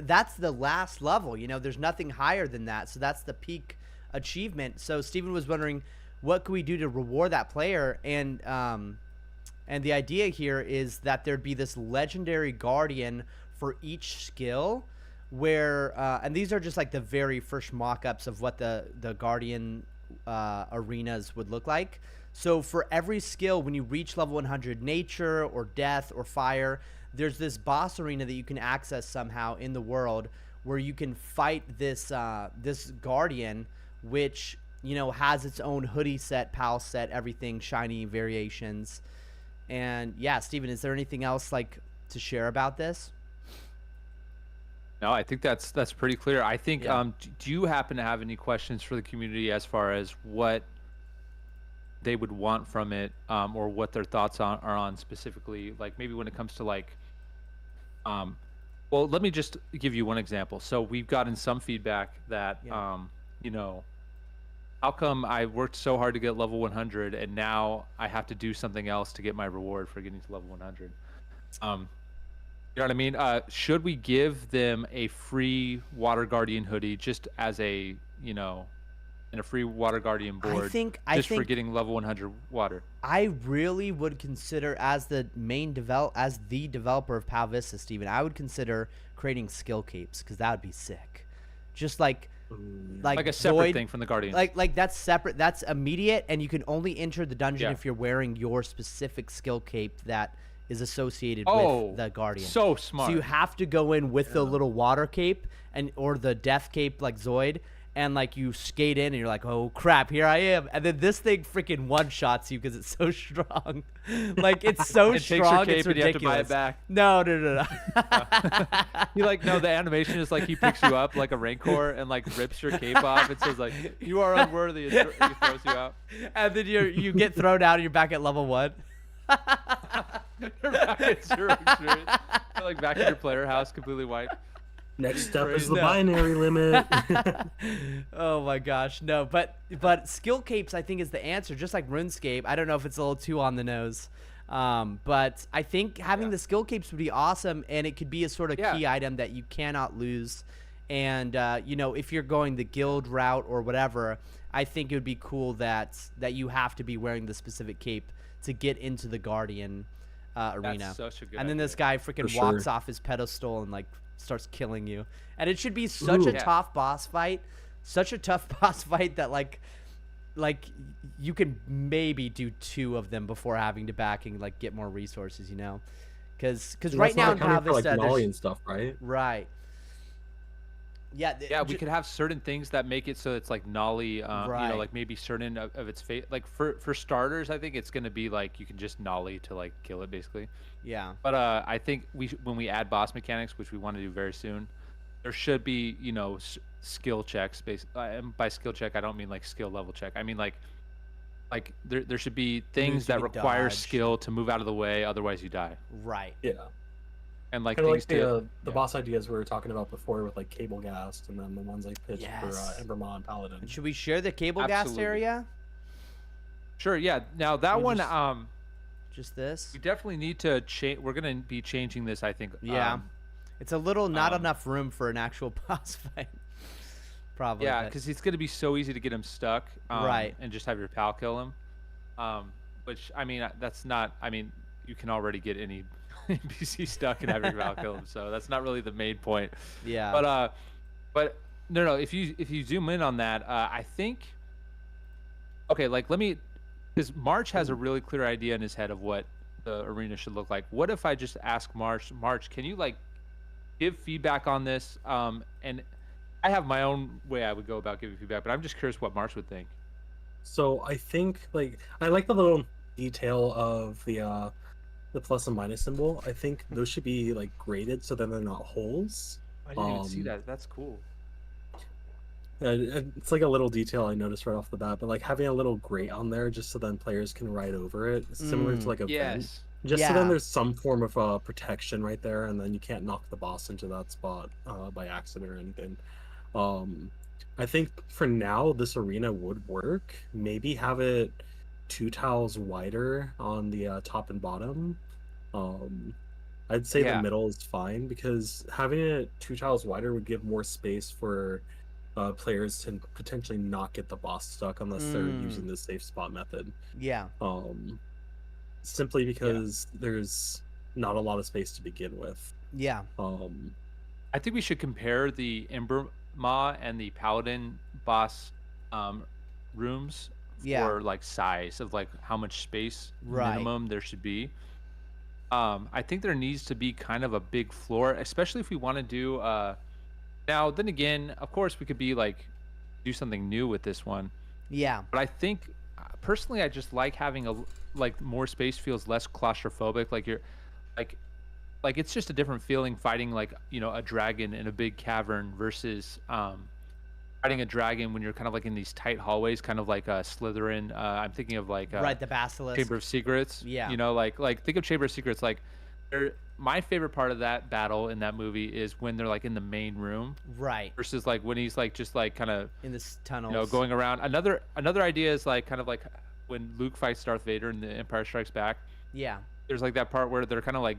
A: that's the last level. You know, there's nothing higher than that. So that's the peak achievement. So Steven was wondering, what could we do to reward that player? And the idea here is that there'd be this legendary guardian for each skill where, and these are just like the very first mock-ups of what the guardian arenas would look like. So for every skill, when you reach level 100, nature or death or fire, there's this boss arena that you can access somehow in the world where you can fight this this guardian, which, you know, has its own hoodie set, pal set, everything, shiny variations. And yeah, Steven, is there anything else like to share about this?
C: No, I think that's pretty clear. I think
A: Yeah.
C: Do you happen to have any questions for the community as far as what they would want from it, or what their thoughts are on specifically, like maybe when it comes to like well, let me just give you one example. So we've gotten some feedback that you know, how come I worked so hard to get level 100 and now I have to do something else to get my reward for getting to level 100? You know what I mean? Should we give them a free Water Guardian hoodie just as a, you know, and a free Water Guardian board
A: I
C: just for
A: think
C: getting level 100 water?
A: I really would consider, as the developer of Pow Vista, Steven, I would consider creating skill capes, because that would be sick. Just like
C: Like a separate
A: Zoid,
C: thing from the Guardian.
A: Like that's separate. That's immediate, and you can only enter the dungeon
C: Yeah.
A: if you're wearing your specific skill cape that is associated
C: Oh,
A: with the Guardian.
C: so smart.
A: So you have to go in with the little water cape or the death cape like Zoid, and like you skate in and you're like, oh crap, here I am, and then this thing freaking one shots you because it's so strong. Like it's so
C: It takes your
A: strong,
C: cape
A: it's
C: and you have
A: ridiculous.
C: to buy it back.
A: No.
C: You like, no, the animation is like he picks you up like a Rancor and like rips your cape off. It says like, you are unworthy, and he throws you out.
A: And then you get thrown out and you're back at level 1.
C: You're back at 0 experience. You're like back in your player house, completely white.
B: Next step is
A: No.
B: the binary limit.
A: Oh my gosh, no, but skill capes I think is the answer, just like RuneScape. I don't know if it's a little too on the nose, but I think having the skill capes would be awesome, and it could be a sort of key item that you cannot lose. And you know, if you're going the guild route or whatever, I think it would be cool that you have to be wearing the specific cape to get into the Guardian arena.
C: Such a good
A: And then
C: idea.
A: this guy freaking
B: For
A: walks
B: sure.
A: off his pedestal and like starts killing you. And it should be such a tough boss fight, that like you can maybe do 2 of them before having to back and like get more resources, you know, because right now in Pow
B: for like
A: Vista,
B: Nolly and stuff, right?
A: right. Yeah,
C: Yeah, we could have certain things that make it so it's like Nolly, you
A: Right.
C: know, like maybe certain of its fate. Like for starters, I think it's gonna be like you can just Nolly to like kill it basically.
A: Yeah.
C: But I think when we add boss mechanics, which we want to do very soon, there should be, you know, skill checks. And by skill check, I don't mean like skill level check. I mean like there should be things that
A: you can
C: require
A: dodge.
C: skill to move out of the way, otherwise you die.
A: Right.
B: Yeah.
C: And like
B: Kind of
C: things
B: like
C: to
B: the boss ideas we were talking about before with like Cable Gast, and then the ones I pitched
A: Yes.
B: for Embermaw and Paladin.
A: And should we share the cable gas
C: Absolutely.
A: area?
C: Sure, yeah. Now that
A: We
C: one,
A: just- Just this?
C: we definitely need to change. We're gonna be changing this, I think.
A: Yeah. It's a little not
C: um,
A: enough room for an actual boss fight. Probably.
C: Yeah,
A: but-
C: because it's gonna be so easy to get him stuck.
A: Right.
C: And just have your pal kill him. which I mean that's not. I mean you can already get any NPC stuck and have your Val kill them, so that's not really the main point.
A: Yeah.
C: But no. If you zoom in on that, I think. Okay, like let me, because March has a really clear idea in his head of what the arena should look like. What if I just ask March, can you like give feedback on this? And I have my own way I would go about giving feedback, but I'm just curious what March would think.
B: So I think like I like the little detail of the plus and minus symbol. I think those should be like graded so that they're not holes.
C: I didn't even see that. That's cool.
B: It's like a little detail I noticed right off the bat, but like having a little grate on there just so then players can ride over it, similar to like a vent.
C: Yes.
B: Just so
A: Yeah.
B: then there's some form of protection right there, and then you can't knock the boss into that spot by accident or anything. I think for now this arena would work. Maybe have it 2 tiles wider on the top and bottom. I'd say
C: Yeah.
B: the middle is fine because having it 2 tiles wider would give more space for players to potentially not get the boss stuck unless they're using the safe spot method.
A: Yeah.
B: Simply because there's not a lot of space to begin with.
A: Yeah.
C: I think we should compare the Ember Maw and the Paladin boss rooms
A: Yeah.
C: for like size of like how much space
A: Right.
C: minimum there should be. I think there needs to be kind of a big floor, especially if we want to do now then again, of course we could be like do something new with this one.
A: Yeah.
C: But I think personally I just like having a like more space, feels less claustrophobic, like you're like it's just a different feeling fighting like, you know, a dragon in a big cavern versus fighting a dragon when you're kind of like in these tight hallways, kind of like a Slytherin. I'm thinking of like
A: Right, the basilisk.
C: Chamber of Secrets.
A: Yeah.
C: You know, like think of Chamber of Secrets. Like, my favorite part of that battle in that movie is when they're like in the main room
A: Right.
C: versus like when he's like just like kind of
A: In this tunnel.
C: you know going around. Another idea is like kind of like when Luke fights Darth Vader in The Empire Strikes Back.
A: Yeah.
C: There's like that part where they're kind of like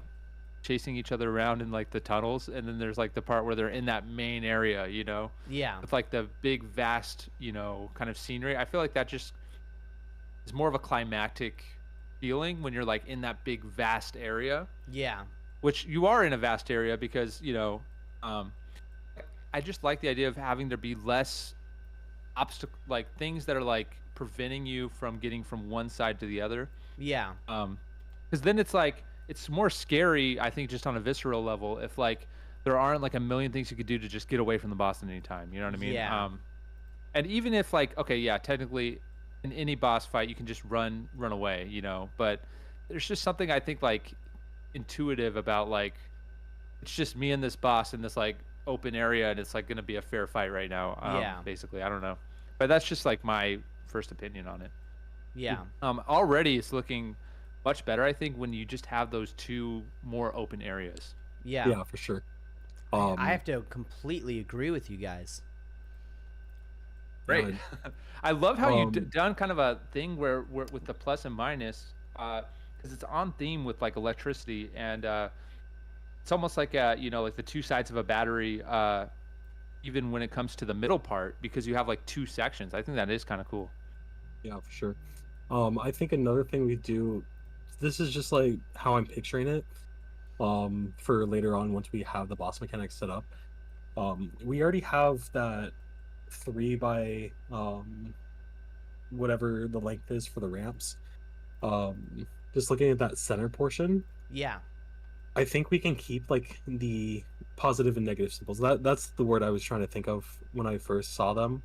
C: chasing each other around in like the tunnels, and then there's like the part where they're in that main area, you know,
A: Yeah.
C: with like the big vast, you know, kind of scenery. I feel like that just is more of a climactic feeling when you're like in that big vast area,
A: Yeah.
C: which you are in a vast area because, you know, I just like the idea of having there be less obstacle, like things that are like preventing you from getting from one side to the other.
A: Yeah.
C: Because then it's like it's more scary, I think, just on a visceral level if like there aren't like a million things you could do to just get away from the boss at any time. You know what I mean?
A: Yeah.
C: And even if like, okay, yeah, technically in any boss fight you can just run away, you know, but there's just something I think like intuitive about like it's just me and this boss in this like open area and it's like gonna be a fair fight right now.
A: Yeah.
C: Basically, I don't know, but that's just like my first opinion on it.
A: Yeah.
C: Already it's looking much better, I think, when you just have those two more open areas.
A: Yeah.
B: Yeah, for sure.
A: I have to completely agree with you guys.
C: Right. I love how you've
B: Um,
C: done kind of a thing where with the plus and minus, because it's on theme with like electricity, and it's almost like you know, like the two sides of a battery. Even when it comes to the middle part, because you have like two sections. I think that is kind of cool.
B: Yeah, for sure. I think another thing we do, this is just like how I'm picturing it. For later on once we have the boss mechanics set up. We already have that 3 by whatever the length is for the ramps. Just looking at that center portion,
A: Yeah.
B: I think we can keep like the positive and negative symbols. That's the word I was trying to think of when I first saw them.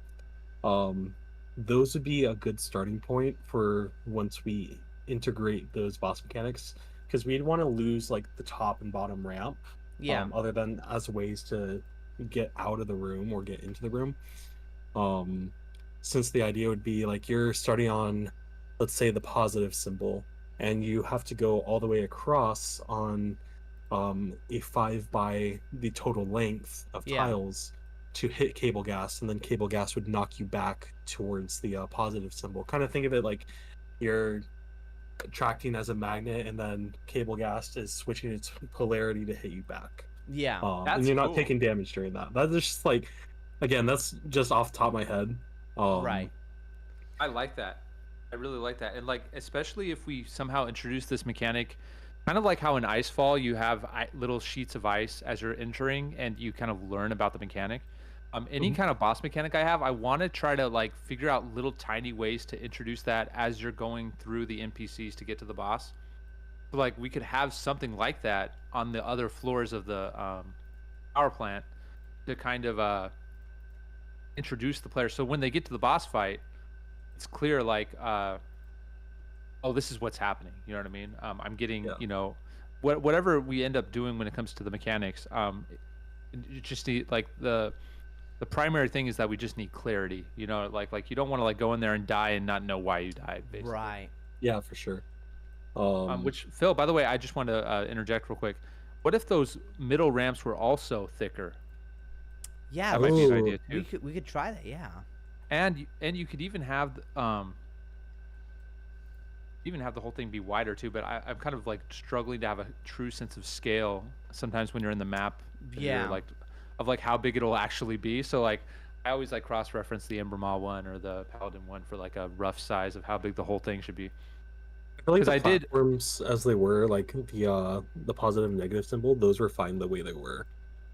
B: Those would be a good starting point for once we integrate those boss mechanics, because we'd want to lose like the top and bottom ramp.
A: Yeah.
B: Other than as ways to get out of the room or get into the room. Since the idea would be like you're starting on, let's say, the positive symbol, and you have to go all the way across on a 5 by the total length of
A: Yeah.
B: tiles to hit cable gas, and then cable gas would knock you back towards the positive symbol. Kind of think of it like you're attracting as a magnet, and then cable gas is switching its polarity to hit you back.
A: Yeah.
B: And
C: That's
B: you're not
C: cool.
B: taking damage during that. That's just like, again, that's just off the top of my head.
A: Right.
C: I like that. I really like that, and like especially if we somehow introduce this mechanic, kind of like how in Icefall you have little sheets of ice as you're entering, and you kind of learn about the mechanic. Any kind of boss mechanic I want to try to like figure out little tiny ways to introduce that as you're going through the NPCs to get to the boss. So, like we could have something like that on the other floors of the power plant to kind of introduce the player. So when they get to the boss fight, it's clear like, oh, this is what's happening. You know what I mean? I'm getting, you know, whatever we end up doing when it comes to the mechanics. You just need like the primary thing is that we just need clarity. You know, like you don't want to like go in there and die and not know why you died. Basically.
A: Right.
B: Yeah, for sure.
C: Which Phil, by the way, I just want to interject real quick. What if those middle ramps were also thicker?
A: Yeah,
C: that might be an idea too.
A: We could try that. Yeah.
C: And you could even have the whole thing be wider too. But I'm kind of like struggling to have a true sense of scale sometimes when you're in the map.
A: Yeah.
C: Like of like how big it'll actually be. So like I always like cross-reference the Embermaw one or the Paladin one for like a rough size of how big the whole thing should be.
B: I feel like the platforms as they were, like the positive and negative symbol, those were fine the way they were.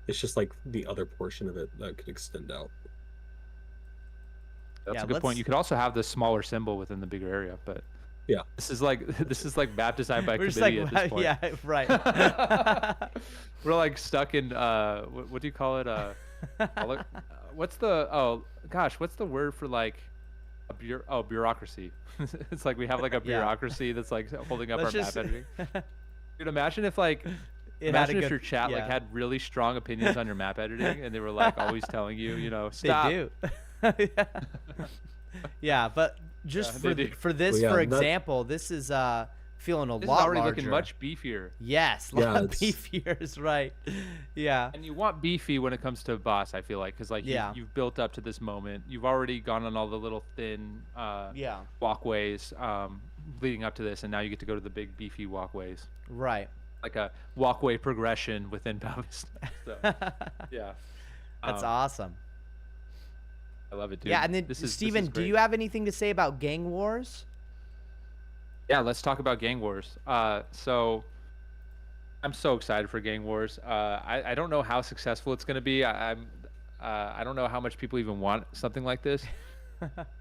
B: It's just like the other portion of it that could extend out.
C: That's a good point. You could also have the smaller symbol within the bigger area, but
B: yeah,
C: this is like map design by committee at this point.
A: Yeah, right.
C: We're like stuck in what do you call it? What's the what's the word for like a bureaucracy? It's like we have like a bureaucracy that's like holding up our map editing. Dude, imagine if like imagine if your chat like had really strong opinions on your map editing and they were like always telling you, you know, stop.
A: They do. Yeah, but just for this, for example, this is feeling a lot
C: already
A: larger.
C: Looking much beefier.
A: Yes, a lot beefier is right. Yeah.
C: And you want beefy when it comes to boss, I feel like, because like you've built up to this moment. You've already gone on all the little thin walkways leading up to this, and now you get to go to the big beefy walkways.
A: Right.
C: Like a walkway progression within Pow Vista. So, yeah.
A: That's awesome.
C: I love it, dude.
A: Yeah, and then Steven, do you have anything to say about Gang Wars?
C: Yeah, let's talk about Gang Wars. So I'm so excited for Gang Wars. I don't know how successful it's going to be. I don't know how much people even want something like this.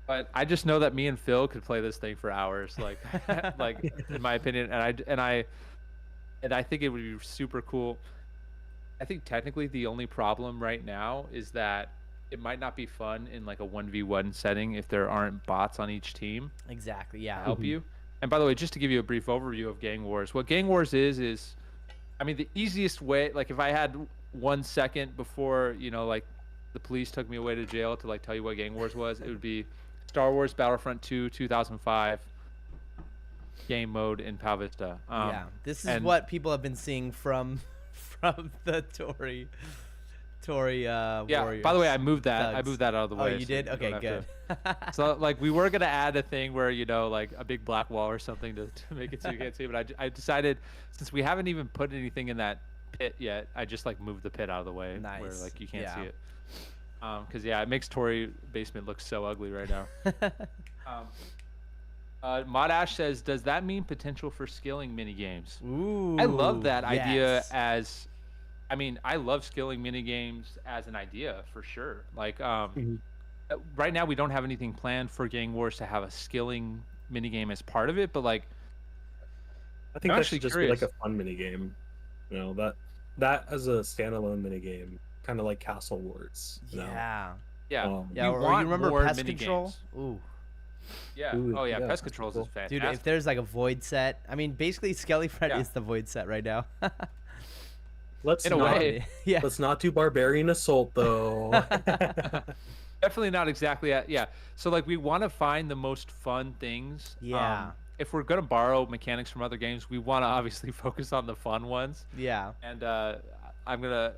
C: But I just know that me and Phil could play this thing for hours, like like in my opinion, and I think it would be super cool. I think technically the only problem right now is that it might not be fun in like a 1v1 setting if there aren't bots on each team.
A: Exactly. Yeah.
C: To help you. And by the way, just to give you a brief overview of Gang Wars, what Gang Wars is, I mean, the easiest way, like if I had 1 second before, you know, like the police took me away to jail to like tell you what Gang Wars was, it would be Star Wars Battlefront 2 2005 game mode in Pow Vista.
A: Yeah, this is what people have been seeing from the Tory Warriors.
C: By the way, I moved that.
A: Thugs.
C: I moved that out of the way.
A: Oh, you did? Okay, good.
C: So like we were gonna add a thing where, you know, like a big black wall or something to make it so you can't see it, but I decided since we haven't even put anything in that pit yet, I just like moved the pit out of the way.
A: Nice.
C: Where like you can't see it. Because it makes Tory basement look so ugly right now. Modash says, does that mean potential for skilling mini games?
A: Ooh,
C: I love that idea as, I mean, I love skilling mini games as an idea for sure. Like, right now we don't have anything planned for Gang Wars to have a skilling mini game as part of it, but like,
B: I think that should just be like a fun mini game. You know, that as a standalone mini game, kind of like Castle Wars. You know?
A: Yeah.
C: Or
A: you remember Pest Control? Ooh.
C: Yeah. Pest Control is fantastic.
A: Dude, if there's like a void set, I mean, basically Skelly Friend is the void set right now.
B: Let's not do Barbarian Assault though.
C: Definitely not exactly. So like we want to find the most fun things.
A: Yeah.
C: If we're gonna borrow mechanics from other games, we want to obviously focus on the fun ones.
A: Yeah.
C: And I'm gonna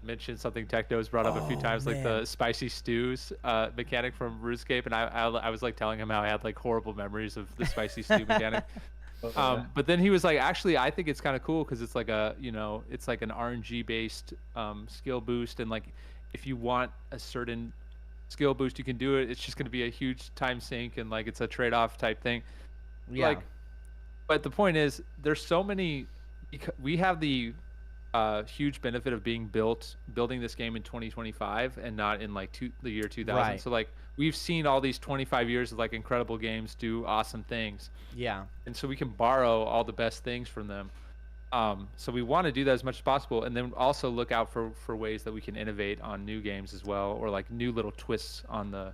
C: mention something Techno's brought up a few times, like the spicy stews mechanic from RuneScape, and I was like telling him how I had like horrible memories of the spicy stew mechanic. But then he was like, actually, I think it's kind of cool because it's like it's like an RNG based skill boost, and like if you want a certain skill boost, you can do it. It's just going to be a huge time sink, and like it's a trade-off type thing.
A: Yeah.
C: Like, but the point is, there's so many. We have the huge benefit of building this game in 2025 and not in like the year 2000.
A: Right.
C: So like we've seen all these 25 years of like incredible games do awesome things.
A: Yeah.
C: And so we can borrow all the best things from them. So we want to do that as much as possible, and then also look out for ways that we can innovate on new games as well, or like new little twists on the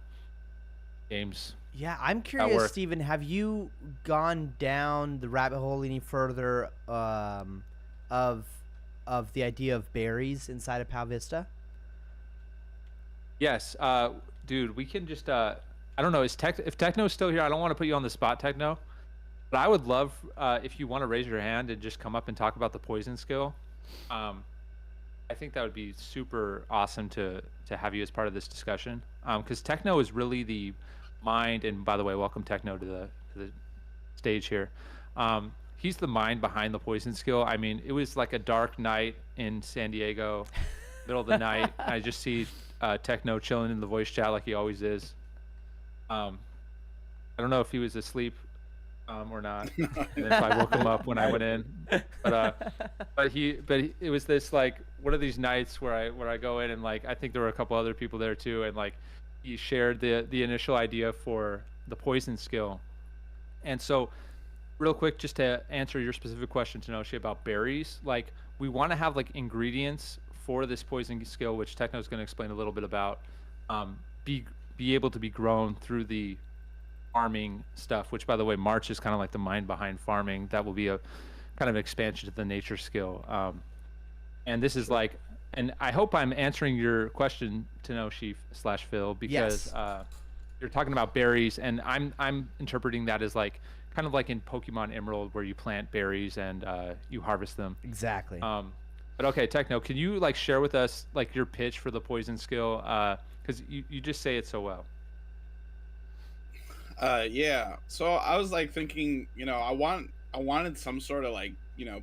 C: games.
A: Yeah, I'm curious, Steven, have you gone down the rabbit hole any further of the idea of berries inside of Pow Vista?
C: Yes, dude, we can just I don't know, if Techno's still here, I don't want to put you on the spot, Techno, but I would love if you want to raise your hand and just come up and talk about the poison skill. I think that would be super awesome to have you as part of this discussion, because Techno is really the mind, and by the way, welcome Techno to the stage here. He's the mind behind the poison skill. I mean, it was like a dark night in San Diego, middle of the night. I just see Techno chilling in the voice chat like he always is. I don't know if he was asleep or not, and if I woke him up when I went in. But it was this like one of these nights where I go in, and like I think there were a couple other people there too, and like he shared the initial idea for the poison skill. And so real quick, just to answer your specific question, Tenoshi, about berries, like we want to have like ingredients for this poison skill, which Techno's going to explain a little bit about, be able to be grown through the farming stuff, which by the way, March is kind of like the mind behind farming. That will be a kind of expansion to the nature skill. And this is like, and I hope I'm answering your question, Tenoshi/Phil, because
A: Yes.
C: You're talking about berries, and I'm interpreting that as like kind of like in Pokemon Emerald, where you plant berries and you harvest them.
A: Exactly.
C: But okay, Techno, can you like share with us like your pitch for the poison skill? Because you just say it so well.
G: Yeah. So I was like thinking, I wanted some sort of like,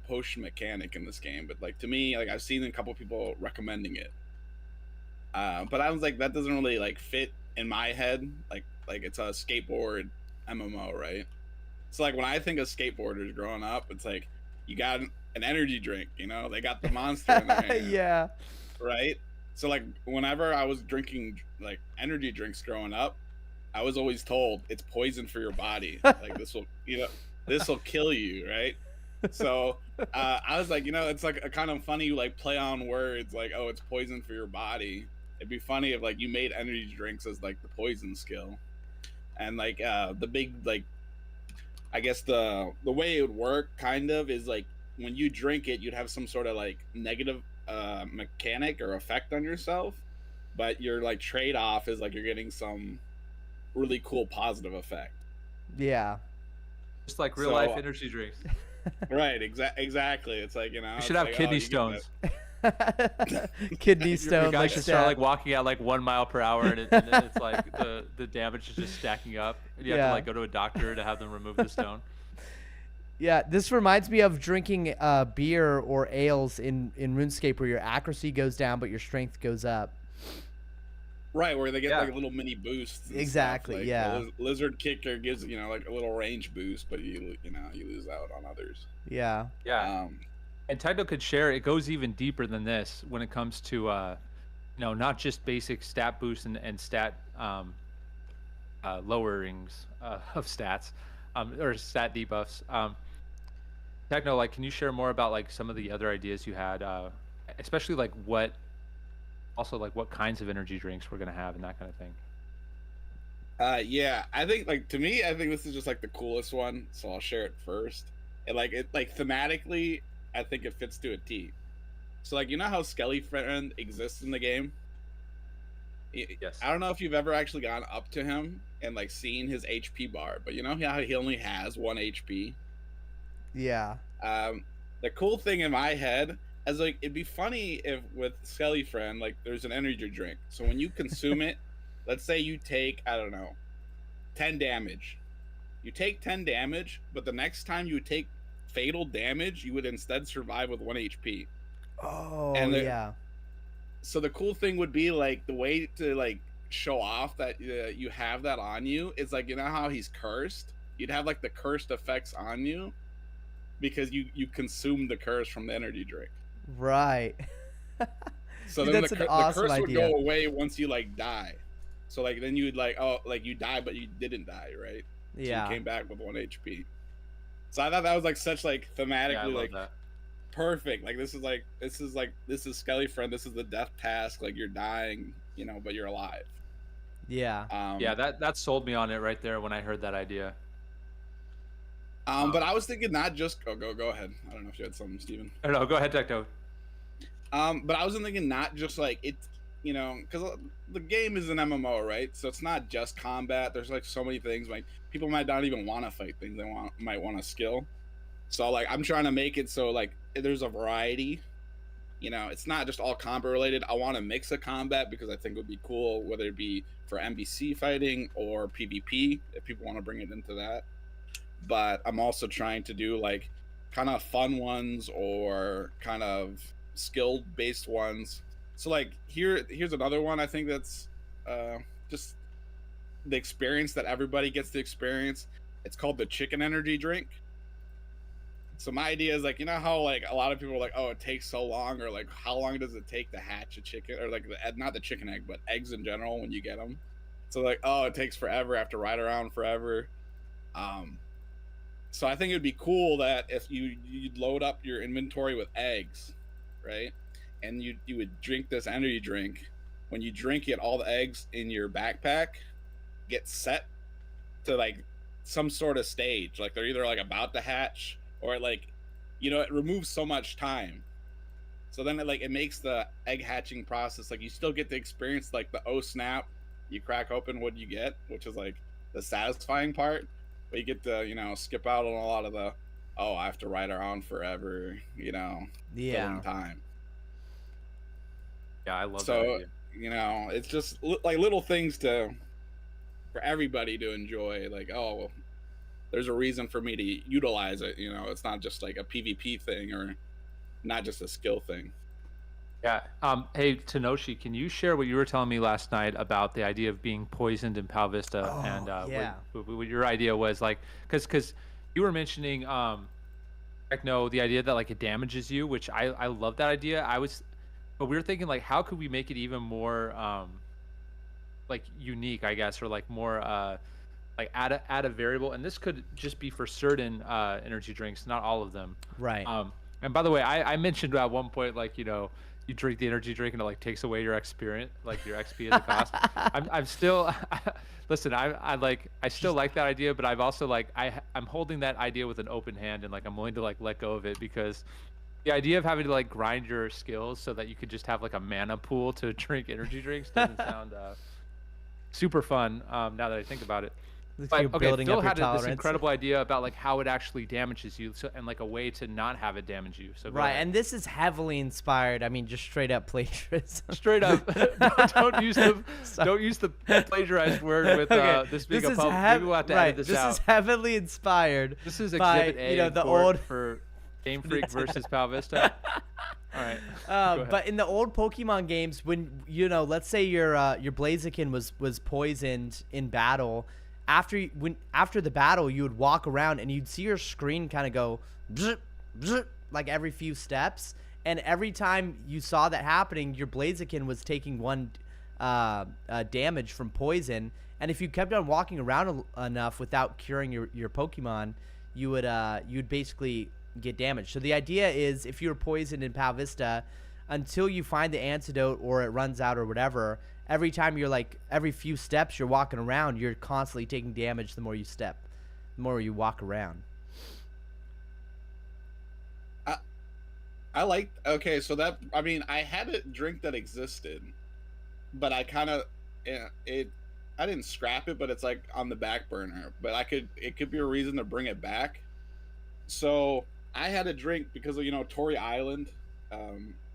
G: potion mechanic in this game, but like to me, like I've seen a couple people recommending it. But I was like, that doesn't really like fit in my head. Like it's a skateboard MMO, right? So like when I think of skateboarders growing up, it's like you got an energy drink, they got the monster in their hand.
A: Yeah.
G: Right? So like whenever I was drinking like energy drinks growing up, I was always told it's poison for your body. Like this will kill you, right? So I was like, it's like a kind of funny like play on words, like, oh, it's poison for your body. It'd be funny if like you made energy drinks as like the poison skill. And like the big like, I guess the way it would work kind of is like when you drink it, you'd have some sort of like negative mechanic or effect on yourself, but your like trade-off is like you're getting some really cool positive effect.
A: Yeah.
C: Just like real life energy drinks.
G: Right, exactly. It's like,
C: You should have
G: like,
C: kidney stones.
A: Kidney stone.
C: Your guy
A: like
C: should
A: stat.
C: start like walking at like 1 mile per hour, and it's like the damage is just stacking up, and you have to like go to a doctor to have them remove the stone.
A: Yeah, this reminds me of drinking beer or ales in RuneScape, where your accuracy goes down but your strength goes up.
G: Right, where they get like little mini boosts. And
A: Exactly.
G: Stuff. Like,
A: yeah.
G: Lizard Kicker gives like a little range boost, but you lose out on others.
A: Yeah.
C: Yeah. And Techno could share. It goes even deeper than this when it comes to not just basic stat boosts and stat lowerings of stats or stat debuffs. Techno, like, can you share more about like some of the other ideas you had, especially like what kinds of energy drinks we're gonna have and that kind of thing?
G: Yeah, I think like to me, I think this is just like the coolest one, so I'll share it first. And like thematically, I think it fits to a T. So like how Skelly Friend exists in the game.
C: Yes.
G: I don't know if you've ever actually gone up to him and like seen his HP bar, but how he only has 1 HP.
A: Yeah.
G: The cool thing in my head is like it'd be funny if with Skelly Friend like there's an energy drink. So when you consume it, let's say you take 10 damage. You take 10 damage, but the next time you take fatal damage, you would instead survive with 1 HP.
A: Oh,
G: And
A: yeah.
G: So the cool thing would be like the way to like show off that you have that on you. It's like, you know how he's cursed? You'd have like the cursed effects on you because you consume the curse from the energy drink.
A: Right.
G: So
A: Dude,
G: then
A: that's
G: the
A: an awesome
G: curse would
A: idea.
G: go away once you like die. So like then you'd like, oh, like you die but you didn't die, right? So
A: Yeah.
G: you came back with 1 HP. So I thought that was like such like thematically
C: Yeah, I love
G: like
C: that.
G: perfect. Like this is Skelly Friend. This is the death task. Like you're dying, you know, but you're alive.
A: Yeah.
C: Yeah, that sold me on it right there when I heard that idea.
G: But I was thinking not just go ahead. I don't know if you had something, Steven.
C: I don't know. Go ahead, Tecto.
G: But I was thinking not just like it, you know, because the game is an MMO, right? So it's not just combat. There's like so many things. Like people might not even want to fight things. They might want to skill. So like I'm trying to make it so like there's a variety. You know, it's not just all combat related. I want to mix a combat because I think it would be cool, whether it be for NBC fighting or PvP, if people want to bring it into that. But I'm also trying to do like kind of fun ones or kind of skill based ones. So like here's another one I think that's just the experience that everybody gets to experience. It's called the chicken energy drink. So my idea is like, you know how like a lot of people are like, oh, it takes so long, or like how long does it take to hatch a chicken, or like not the chicken egg but eggs in general when you get them. So like, oh, it takes forever, I have to ride around forever. So I think it would be cool that if you'd load up your inventory with eggs, right? And you would drink this energy drink. When you drink it, all the eggs in your backpack get set to like some sort of stage. Like they're either like about to hatch or like, you know, it removes so much time. So then it makes the egg hatching process, like you still get to experience like the oh snap, you crack open what you get, which is like the satisfying part. But you get to, you know, skip out on a lot of the, oh, I have to ride around forever, you know, filling time.
C: Yeah, I love that
G: So,
C: idea.
G: you know, it's just like little things for everybody to enjoy. Like, oh, well, there's a reason for me to utilize it. You know, it's not just like a PvP thing or not just a skill thing.
C: Yeah. Hey, Tenoshi, can you share what you were telling me last night about the idea of being poisoned in Pow Vista? And
A: yeah.
C: what your idea was, like, because you were mentioning, Techno, the idea that like it damages you, which I love that idea. But we were thinking like, how could we make it even more like unique, I guess, or like more like add a variable, and this could just be for certain energy drinks, not all of them.
A: Right.
C: And by the way, I mentioned at one point, like, you know, you drink the energy drink and it like takes away your experience, like your XP as a cost. I'm still listen, I still like that idea, but I've also like I'm holding that idea with an open hand, and like I'm willing to like let go of it, because the idea of having to like grind your skills so that you could just have like a mana pool to drink energy drinks doesn't sound super fun now that I think about it. But okay, Phil had this incredible idea about like how it actually damages you, so, and like a way to not have it damage you. So
A: right, and this is heavily inspired. I mean, just straight up plagiarism.
C: Straight up, don't use the plagiarized word with this being a public. Maybe we'll have to edit this out.
A: This is heavily inspired.
C: This is
A: by,
C: Exhibit A,
A: you know, the
C: old for Game Freak versus Pow Vista. All right.
A: But in the old Pokemon games, when, you know, let's say your Blaziken was poisoned in battle. After the battle, you would walk around and you'd see your screen kind of go bzz, bzz, like every few steps, and every time you saw that happening, your Blaziken was taking one damage from poison. And if you kept on walking around enough without curing your Pokemon, you'd basically get damaged. So the idea is, if you're poisoned in Pow Vista, until you find the antidote or it runs out or whatever, every time you're like, every few steps you're walking around, you're constantly taking damage the more you step, the more you walk around.
G: I like, okay, so that, I mean, I had a drink that existed, but I kind of, I didn't scrap it, but it's like on the back burner, but it could be a reason to bring it back. So I had a drink because of, you know, Tory Island,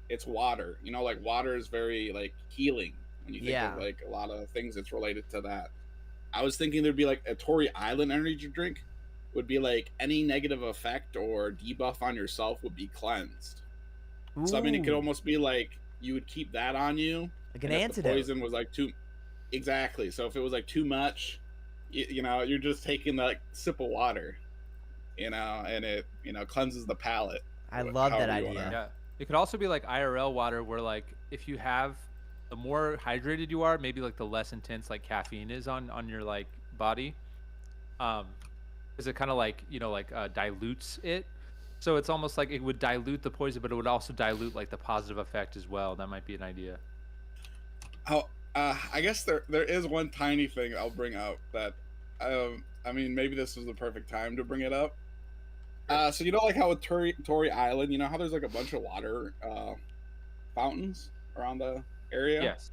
G: it's water, you know, like water is very like healing. When you think of like a lot of things that's related to that. I was thinking there'd be like a Tory Island energy drink would be like any negative effect or debuff on yourself would be cleansed. Ooh. So I mean, it could almost be like you would keep that on you,
A: like an antidote.
G: The poison was like too, exactly. So if it was like too much, you know, you're just taking like sip of water, you know, and it, you know, cleanses the palate.
A: I love that
G: however you
A: idea.
G: wanna-
C: Yeah. It could also be like IRL water, where like if you have, the more hydrated you are, maybe like the less intense like caffeine is on your like body. Because it kind of like, you know, like dilutes it. So it's almost like it would dilute the poison, but it would also dilute like the positive effect as well. That might be an idea.
G: Oh, I guess there is one tiny thing I'll bring up that, I mean, maybe this is the perfect time to bring it up. So you know, like how with Tory Island, you know how there's like a bunch of water fountains around the area.
C: Yes.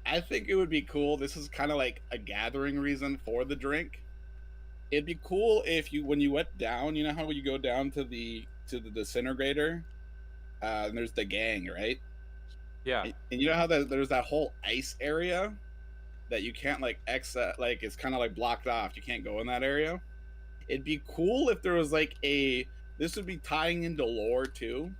G: I think it would be cool. This is kind of like a gathering reason for the drink. It'd be cool if you, when you went down, you know how you go down to the disintegrator, and there's the gang, right?
C: Yeah.
G: And you know how there's that whole ice area that you can't like exit, like it's kind of like blocked off. You can't go in that area. It'd be cool if there was like this would be tying into lore too,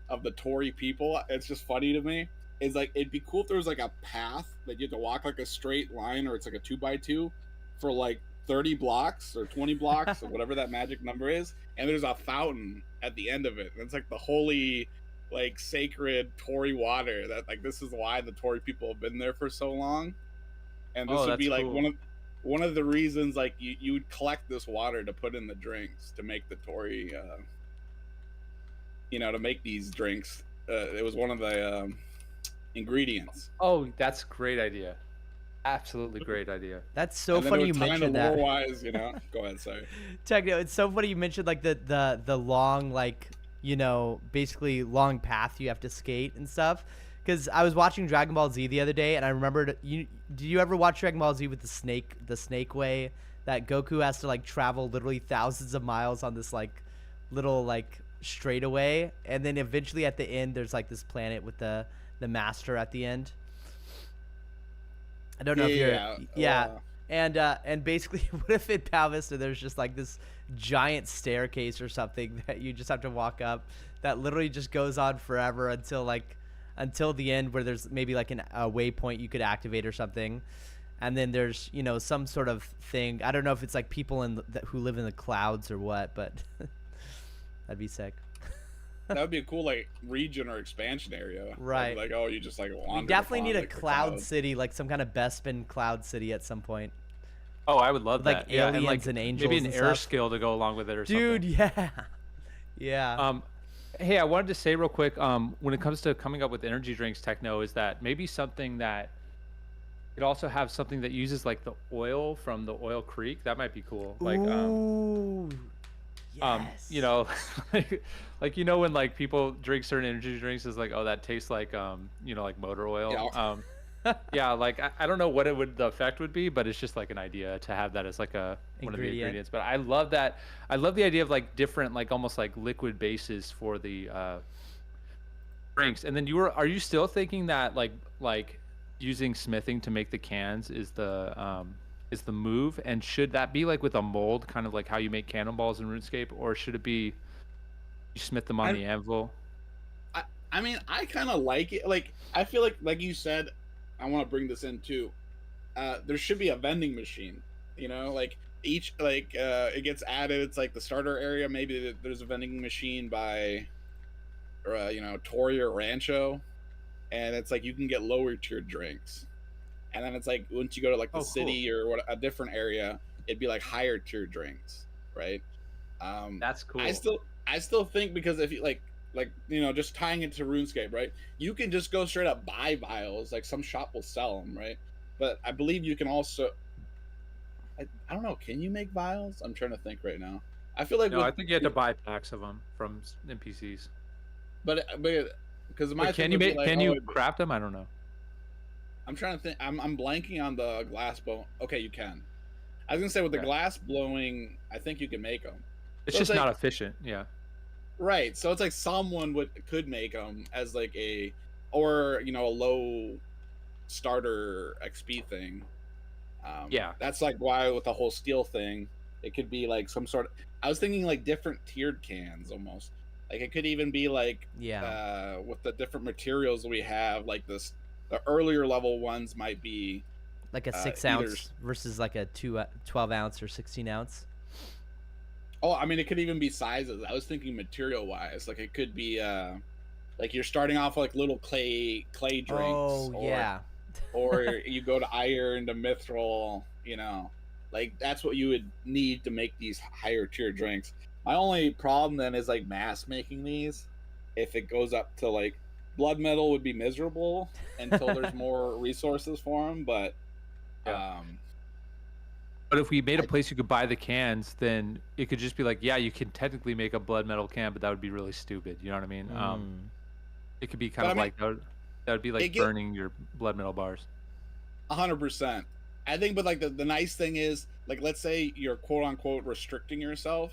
G: of the Tory people. It's just funny to me. It's like, it'd be cool if there was like a path that you have to walk like a straight line, or it's like a 2x2 for like 30 blocks or 20 blocks or whatever that magic number is, and there's a fountain at the end of it, and it's like the holy, like sacred Tory water that, like, this is why the Tory people have been there for so long. And this would be like
C: cool.
G: one of the reasons, like, you would collect this water to put in the drinks to make the Tory, you know, to make these drinks. It was one of the ingredients.
C: Oh, that's a great idea. Absolutely great idea.
A: That's so
G: And then
A: funny
G: it
A: you
G: would tie
A: mentioned
G: into
A: that.
G: lore-wise, you know. Go ahead, sorry.
A: Techno, it's so funny you mentioned like the long, like, you know, basically long path you have to skate and stuff. Because I was watching Dragon Ball Z the other day, and I remembered, did you ever watch Dragon Ball Z with the snake way, that Goku has to like travel literally thousands of miles on this like little like straightaway, and then eventually at the end there's like this planet with the master at the end. I don't know if you're and basically what if in Pow Vista there's just like this giant staircase or something that you just have to walk up that literally just goes on forever until the end, where there's maybe like a waypoint you could activate or something, and then there's, you know, some sort of thing. I don't know if it's like people who live in the clouds or what, but that'd be sick.
G: That would be a cool like region or expansion area.
A: Right.
G: Like, oh, you just like wander.
A: We definitely
G: upon,
A: need a
G: like, the
A: cloud
G: clouds.
A: city, like some kind of Bespin cloud city at some point.
C: Oh, I would love
A: With, like,
C: that. Yeah,
A: aliens
C: like,
A: and angels
C: maybe an
A: and
C: air
A: stuff.
C: skill to go along with it or
A: Dude,
C: something.
A: yeah. Yeah.
C: Hey, I wanted to say real quick, when it comes to coming up with energy drinks, Techno, is that maybe something that could also have something that uses like the oil from the oil creek. That might be cool. Like,
A: Ooh. Yes.
C: you know, like you know when like people drink certain energy drinks, is like, oh, that tastes like you know, like motor oil.
G: Yeah.
C: Yeah, like I don't know what the effect would be, but it's just like an idea to have that as like one of the ingredients. But I love that. I love the idea of like different, like almost like liquid bases for the drinks. And then are you still thinking that like using smithing to make the cans is the move? And should that be like with a mold, kind of like how you make cannonballs in RuneScape, or should it be you smith them on the anvil?
G: I mean, I kind of like it. Like, I feel like you said, I want to bring this in too. There should be a vending machine, you know, like each, like, it gets added. It's like the starter area. Maybe there's a vending machine by, you know, Tory or Rancho. And it's like, you can get lower tier drinks. And then it's like, once you go to like the city or a different area, it'd be like higher tier drinks. Right.
C: That's cool.
G: I still think, because if you like, you know, just tying it to RuneScape, right? You can just go straight up buy vials. Like, some shop will sell them, right? But I believe you can also, I don't know, can you make vials? I'm trying to think right now. I feel like
C: I think you have to buy packs of them from NPCs.
G: But because my
C: Can you craft them? I don't know.
G: I'm trying to think. I'm blanking on the glass blow. Okay, you can. I was gonna say with the glass blowing, I think you can make them.
C: It's just not efficient. Yeah.
G: Right, so it's like someone could make them as like or you know, a low starter XP thing.
C: Yeah,
G: that's like why with the whole steel thing, it could be like some sort of. I was thinking like different tiered cans almost. Like, it could even be like with the different materials we have, like this The earlier level ones might be
A: Like a 6
G: either.
A: ounce versus like a 12 ounce or 16 ounce.
G: Oh, I mean, it could even be sizes. I was thinking material wise. Like it could be like you're starting off like little clay drinks.
A: Oh, yeah.
G: Or you go to iron to mithril, you know. Like that's what you would need to make these higher tier drinks. My only problem then is like mass making these. If it goes up to like blood metal would be miserable until there's more resources for them, but
C: But if we made a place you could buy the cans, then it could just be like, yeah, you can technically make a blood metal can, but that would be really stupid. You know what I mean? It could be kind of like that would be like burning your blood metal bars.
G: 100%. I think, but like the nice thing is, like, let's say you're quote unquote restricting yourself.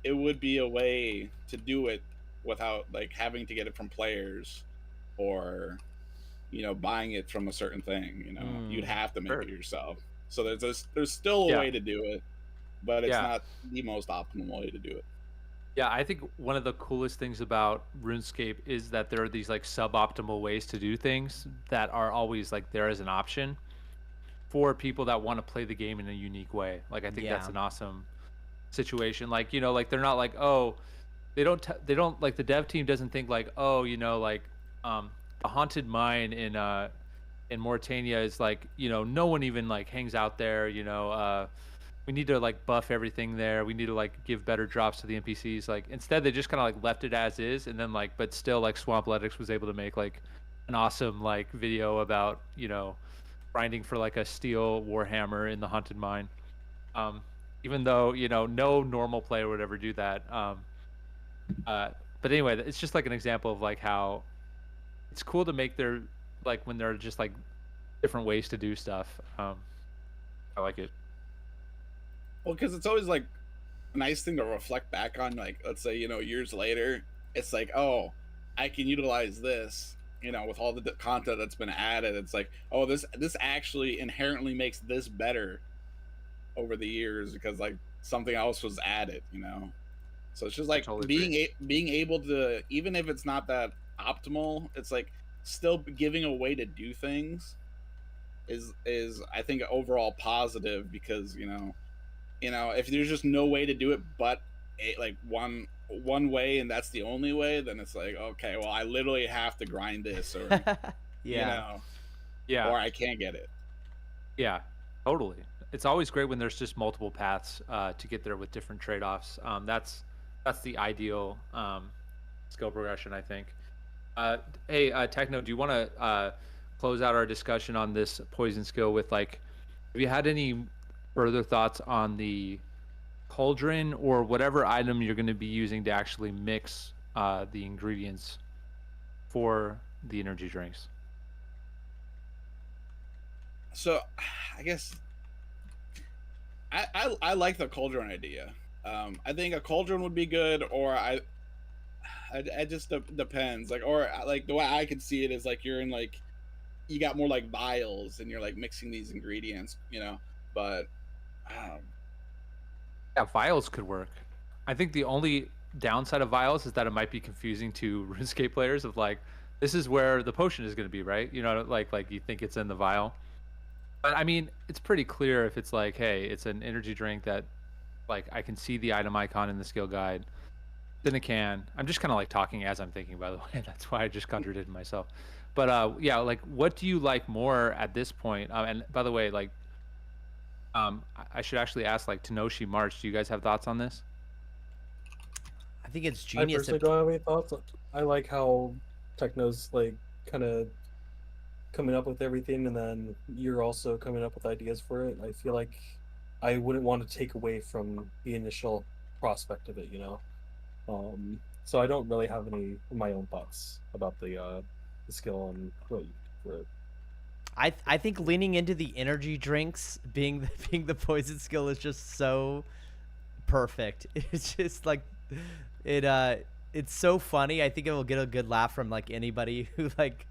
G: It would be a way to do it without like having to get it from players or, you know, buying it from a certain thing. You know, you'd have to make it yourself. So there's still a way to do it, but it's not the most optimal way to do it.
C: Yeah, I think one of the coolest things about RuneScape is that there are these like suboptimal ways to do things that are always like there as an option for people that want to play the game in a unique way. Like I think that's an awesome situation. Like, you know, like they're not like, oh, they don't like the dev team doesn't think like, oh, you know, like a haunted mine in Mauritania is like, you know, no one even like hangs out there, you know, we need to like buff everything there. We need to like give better drops to the NPCs. Like instead they just kind of like left it as is, and then like, but still like Swampletics was able to make like an awesome like video about, you know, grinding for like a steel warhammer in the haunted mine. Even though, you know, no normal player would ever do that. But anyway, it's just like an example of like how it's cool to make their like when there are just like different ways to do stuff. I like it.
G: Well, because it's always like a nice thing to reflect back on. Like, let's say, you know, years later, it's like, oh, I can utilize this, you know, with all the content that's been added. It's like, oh, this actually inherently makes this better over the years because like something else was added, you know. So it's just like being able to, even if it's not that optimal, it's like still giving a way to do things is I think overall positive because you know if there's just no way to do it but like one way and that's the only way, then it's like, okay, well I literally have to grind this or you know, or I can't get it.
C: Yeah, totally. It's always great when there's just multiple paths to get there with different trade-offs. That's the ideal skill progression, I think. Hey, Techno, do you want to close out our discussion on this poison skill with like, have you had any further thoughts on the cauldron or whatever item you're going to be using to actually mix the ingredients for the energy drinks? So,
G: I guess I like the cauldron idea. I think a cauldron would be good, or it just depends. Like, or like the way I could see it is like you're in like you got more like vials and you're like mixing these ingredients, you know. But
C: yeah, vials could work. I think the only downside of vials is that it might be confusing to RuneScape players of like, this is where the potion is going to be, right? You know, like you think it's in the vial. But I mean, it's pretty clear if it's like, hey, it's an energy drink that like I can see the item icon in the skill guide. Then a can. I'm just kind of like talking as I'm thinking, by the way. That's why I just contradicted myself. But yeah, like what do you like more at this point? And by the way, like I should actually ask like Tenoshi March, do you guys have thoughts on this?
A: I think it's genius.
H: I personally don't have any thoughts. I like how Techno's like kind of coming up with everything, and then you're also coming up with ideas for it. I feel like I wouldn't want to take away from the initial prospect of it, you know. So I don't really have any of my own thoughts about the skill and what for it.
A: I think leaning into the energy drinks being the poison skill is just so perfect. It's just like it's so funny. I think it will get a good laugh from like anybody who like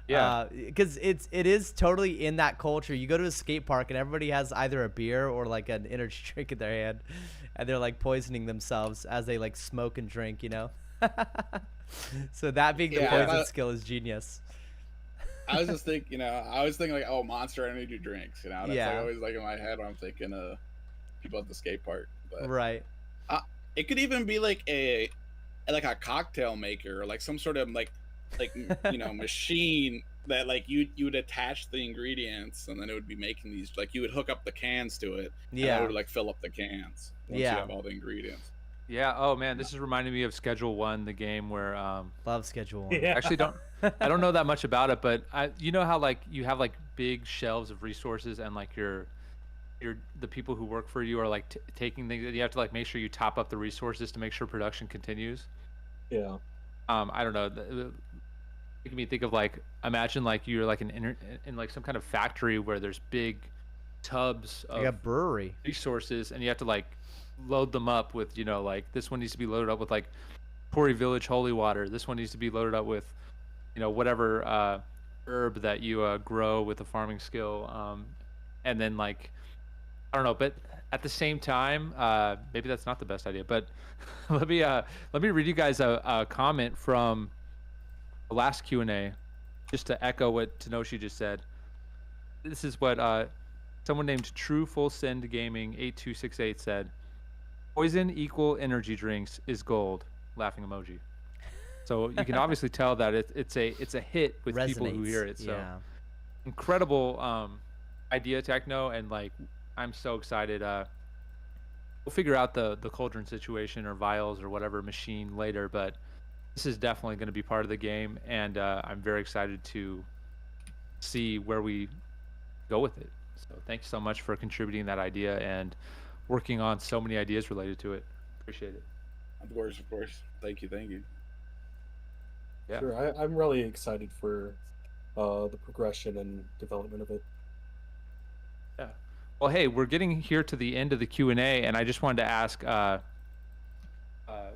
A: because it is totally in that culture. You go to a skate park and everybody has either a beer or like an energy drink in their hand, and they're like poisoning themselves as they like smoke and drink, you know. So that being the poison skill is genius.
G: I was just thinking, I was thinking like, oh, Monster Energy drinks, that's like
A: Yeah.
G: always like in my head when I'm thinking people at the skate park. But
A: Right.
G: it could even be like a cocktail maker or like some sort of like machine that like you would attach the ingredients and then it would be making these, like you would hook up the cans to it and it
A: Yeah.
G: would like fill up the cans once you
A: Yeah.
G: have all the ingredients.
C: Yeah. Oh man, this is reminding me of Schedule 1, the game where
A: Love Schedule 1.
H: Yeah.
C: actually I don't know that much about it, but you know how like you have like big shelves of resources and like the people who work for you are like taking things, you have to like make sure you top up the resources to make sure production continues.
H: Yeah.
C: I don't know, making me think of like, imagine like you're like in like some kind of factory where there's big tubs
A: Like a
C: of
A: brewery.
C: resources and you have to like load them up with, like this one needs to be loaded up with like Pori Village holy water, this one needs to be loaded up with whatever herb that you grow with a farming skill, and then like I don't know, but at the same time, maybe that's not the best idea. But let me read you guys a comment from the last Q&A, just to echo what Tenoshi just said. This is what someone named True Full Send Gaming 8268 said. Poison equal energy drinks is gold. Laughing emoji. So you can obviously tell that it's a hit with people who hear it. So
A: Yeah.
C: incredible idea, Techno, and like I'm so excited. We'll figure out the cauldron situation or vials or whatever machine later, but this is definitely going to be part of the game, and I'm very excited to see where we go with it. So thanks so much for contributing that idea and working on so many ideas related to it. Appreciate it.
G: Of course. Thank you.
C: Yeah.
H: Sure. I'm really excited for the progression and development of it.
C: Yeah. Well, hey, we're getting here to the end of the Q&A, and I just wanted to ask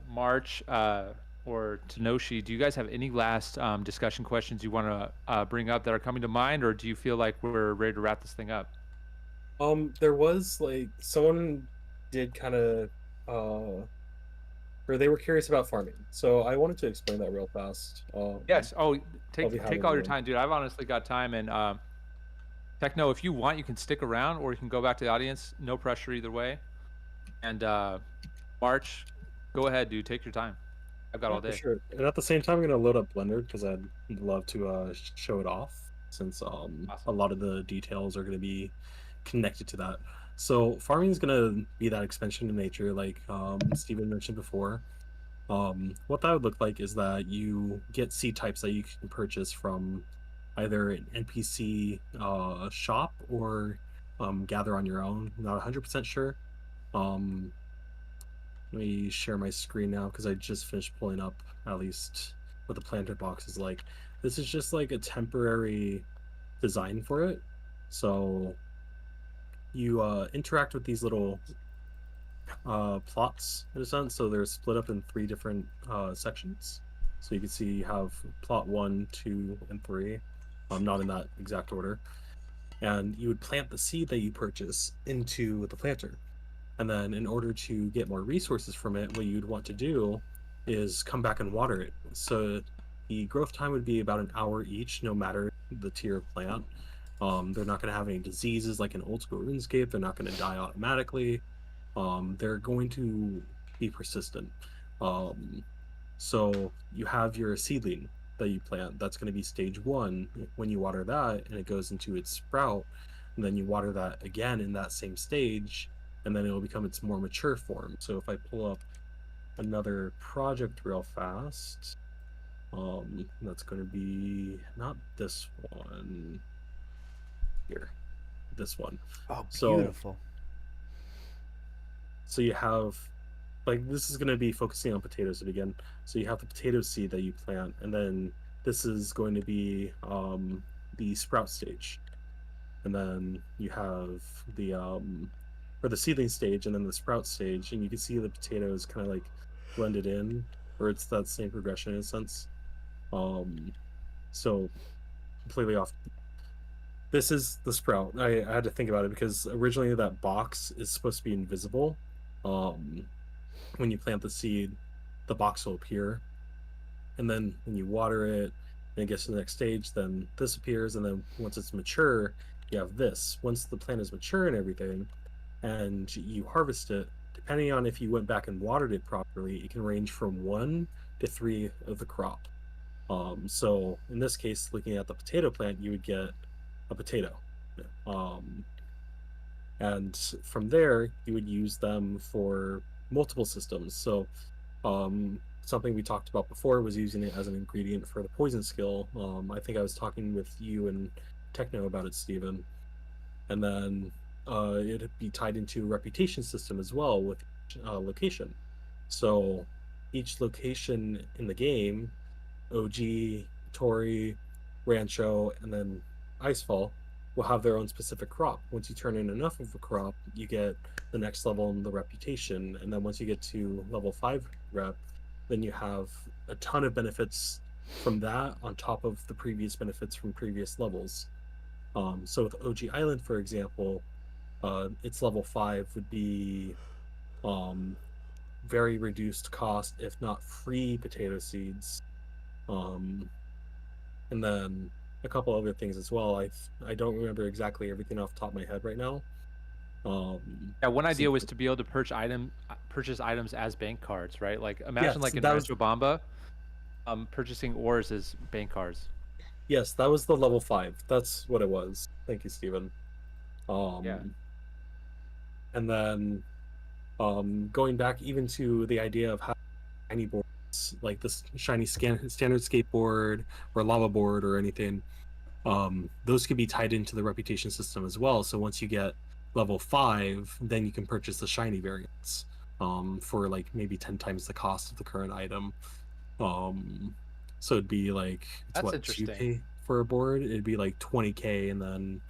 C: March or Tenoshi, do you guys have any last discussion questions you want to bring up that are coming to mind, or do you feel like we're ready to wrap this thing up?
H: There was like someone did kind of or they were curious about farming, so I wanted to explain that real fast.
C: Yes. Oh, take
H: having
C: all your
H: one.
C: time, dude. I've honestly got time, and Techno, if you want, you can stick around, or you can go back to the audience. No pressure either way. And March, go ahead, dude. Take your time. I've got all
H: For
C: day.
H: sure. And at the same time, I'm gonna load up Blender because I'd love to show it off, since a lot of the details are gonna be connected to that. So farming is gonna be that expansion in nature, like Steven mentioned before. What that would look like is that you get seed types that you can purchase from either an NPC shop or gather on your own. Not 100% sure. Let me share my screen now because I just finished pulling up at least what the planter box is like. This is just like a temporary design for it. So you interact with these little plots in a sense. So they're split up in 3 different sections. So you can see you have plot 1, 2, and 3. Not in that exact order. And you would plant the seed that you purchase into the planter. And then in order to get more resources from it, what you'd want to do is come back and water it. So the growth time would be about an hour each, no matter the tier of plant. They're not going to have any diseases like in old school RuneScape. They're not going to die automatically. They're going to be persistent. So you have your seedling that you plant. That's going to be stage 1. When you water that and it goes into its sprout, and then you water that again in that same stage, and then it will become its more mature form. So if I pull up another project real fast, that's going to be not this one here, this one.
A: Oh,
H: So-
A: beautiful.
H: So you have, like, this is going to be focusing on potatoes to begin. So you have the potato seed that you plant, and then this is going to be the sprout stage. And then you have the or the seedling stage and then the sprout stage, and you can see the potatoes kind of like blended in, or it's that same progression in a sense. So completely off. This is the sprout. I had to think about it because originally that box is supposed to be invisible. When you plant the seed, the box will appear, and then when you water it,
B: and it gets to the next stage, then this appears, and then once it's mature, you have this. Once the plant is mature and everything, and you harvest it, depending on if you went back and watered it properly, it can range from 1 to 3 of the crop. So in this case, looking at the potato plant, you would get a potato. And from there, you would use them for multiple systems. So something we talked about before was using it as an ingredient for the poison skill. I think I was talking with you and Techno about it, Steven. And then it'd be tied into a reputation system as well with each location. So each location in the game, OG, Tori, Rancho, and then Icefall, will have their own specific crop. Once you turn in enough of a crop, you get the next level in the reputation. And then once you get to level 5 rep, then you have a ton of benefits from that on top of the previous benefits from previous levels. So with OG Island, for example, its level 5 would be very reduced cost, if not free potato seeds. And then a couple other things as well. I don't remember exactly everything off the top of my head right now.
C: Yeah, one idea was to be able to purchase items as bank cards, right? Like imagine like in Rancho Bamba, purchasing ores as bank cards.
B: Yes, that was the level 5. That's what it was. Thank you, Steven.
C: Yeah.
B: And then going back even to the idea of how shiny boards, like this shiny standard skateboard or lava board or anything, those could be tied into the reputation system as well. So once you get level 5, then you can purchase the shiny variants for like maybe 10 times the cost of the current item. So it'd be like, it's what, 2K for a board? It'd be like 20K and then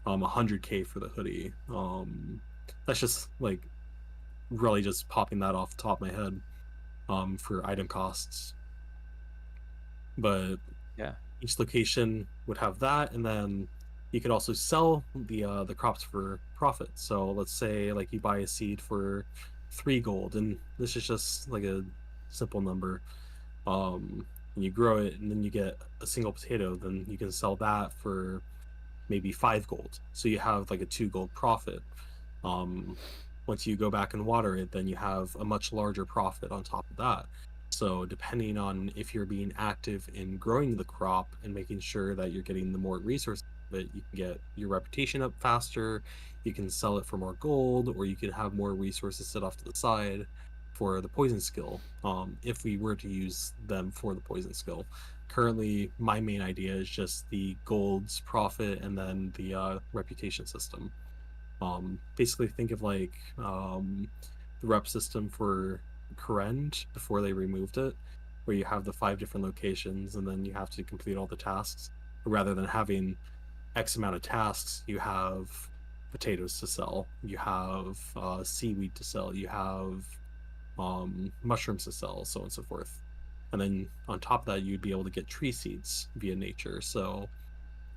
B: 100K for the hoodie. That's just like really just popping that off the top of my head for item costs. But
C: yeah,
B: each location would have that, and then you could also sell the crops for profit. So let's say like you buy a seed for 3 gold, and this is just like a simple number. And you grow it, and then you get a single potato, then you can sell that for maybe 5 gold. So you have like a 2 gold profit. Once you go back and water it, then you have a much larger profit on top of that. So depending on if you're being active in growing the crop and making sure that you're getting the more resources of it, you can get your reputation up faster, you can sell it for more gold, or you can have more resources set off to the side for the poison skill, if we were to use them for the poison skill. Currently, my main idea is just the gold's profit and then the reputation system. Basically think of like the rep system for Korend before they removed it, where you have the 5 different locations and then you have to complete all the tasks. Rather than having X amount of tasks, you have potatoes to sell, you have seaweed to sell, you have mushrooms to sell, so on and so forth. And then on top of that, you'd be able to get tree seeds via nature. So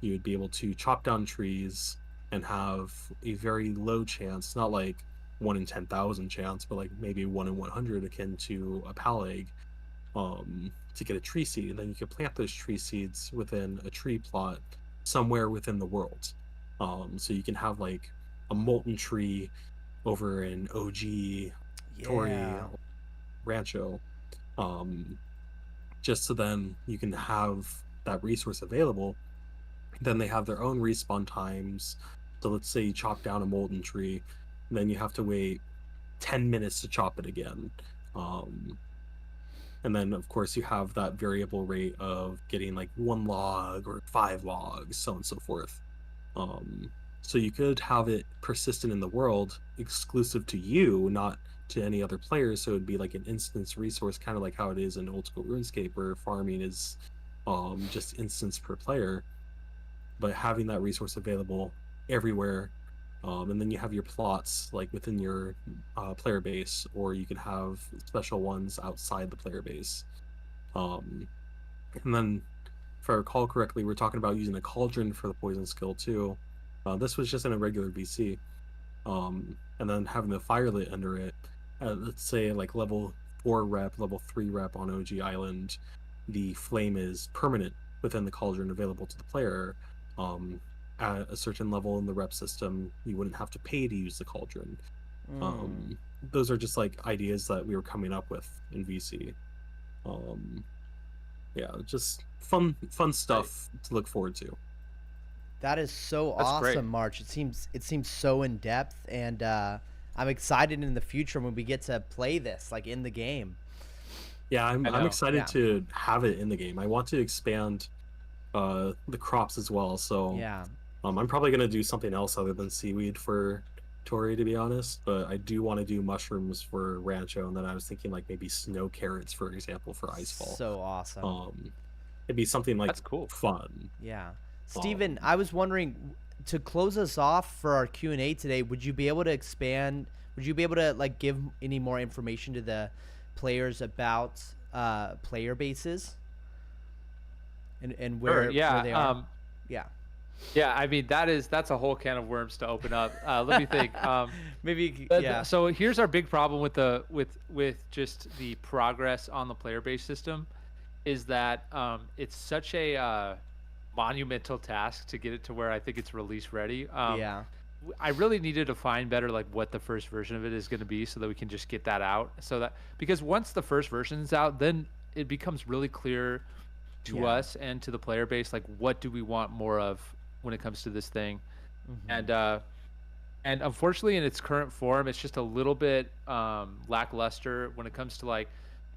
B: you would be able to chop down trees and have a very low chance, not like 1 in 10,000 chance, but like maybe 1 in 100, akin to a pal egg, to get a tree seed. And then you can plant those tree seeds within a tree plot somewhere within the world. So you can have like a molten tree over in OG, Tori, Rancho, just so then you can have that resource available. Then they have their own respawn times. So let's say you chop down a molten tree, and then you have to wait 10 minutes to chop it again. And then of course you have that variable rate of getting like 1 log or 5 logs, so on and so forth. So you could have it persistent in the world, exclusive to you, not to any other players. So it'd be like an instance resource, kind of like how it is in old school RuneScape, where farming is just instance per player, but having that resource available everywhere. And then you have your plots like within your player base, or you can have special ones outside the player base. And then if I recall correctly, we're talking about using a cauldron for the poison skill too. This was just in a regular BC. And then having the fire lit under it, let's say like level 4 rep, level 3 rep on OG Island, the flame is permanent within the cauldron available to the player. At a certain level in the rep system, you wouldn't have to pay to use the cauldron. Those are just like ideas that we were coming up with in VC. Yeah, just fun stuff to look forward to.
A: That is so
C: That's
A: awesome,
C: great.
A: March. It seems so in depth, and I'm excited in the future when we get to play this like in the game.
B: Yeah, I'm excited
A: Yeah.
B: to have it in the game. I want to expand the crops as well. So
A: Yeah.
B: I'm probably gonna do something else other than seaweed for Tori, to be honest. But I do want to do mushrooms for Rancho, and then I was thinking like maybe snow carrots, for example, for Icefall.
A: So awesome.
B: It'd be something like
C: That's cool.
B: fun.
A: Yeah. Steven, I was wondering, to close us off for our Q&A today, would you be able to expand, would you be able to like give any more information to the players about player bases and where,
C: Sure, yeah,
A: where they are? Yeah.
C: Yeah, I mean that's a whole can of worms to open up. Let me think.
A: Maybe yeah.
C: So here's our big problem with just the progress on the player base system, is that it's such a monumental task to get it to where I think it's release ready.
A: Yeah.
C: I really need to define better like what the first version of it is going to be, so that we can just get that out. So that, because once the first version is out, then it becomes really clear to
A: Yeah.
C: us and to the player base like what do we want more of when it comes to this thing. And unfortunately in its current form it's just a little bit lackluster when it comes to like,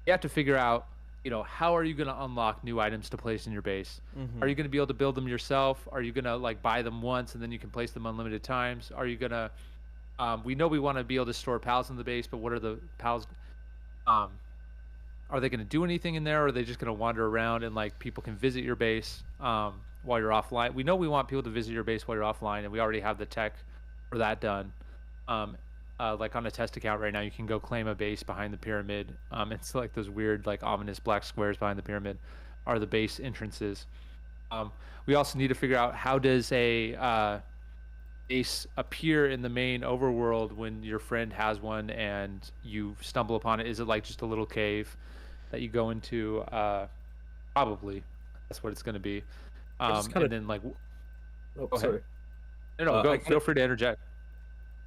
C: you have to figure out, you know, how are you going to unlock new items to place in your base? Are you going to be able to build them yourself? Are you going to like buy them once and then you can place them unlimited times? Are you going to we know we want to be able to store pals in the base, but what are the pals are they going to do anything in there, or are they just going to wander around and like people can visit your base while you're offline? We know we want people to visit your base while you're offline, and we already have the tech for that done. Like on a test account right now, you can go claim a base behind the pyramid. It's like those weird, like ominous black squares behind the pyramid are the base entrances. We also need to figure out, how does a base appear in the main overworld when your friend has one and you stumble upon it? Is it like just a little cave that you go into? Probably that's what it's going to be.
B: just kinda-
C: And then like,
B: Oh,
C: Go ahead.
B: sorry.
C: no, go.
B: I
C: Feel free to interject.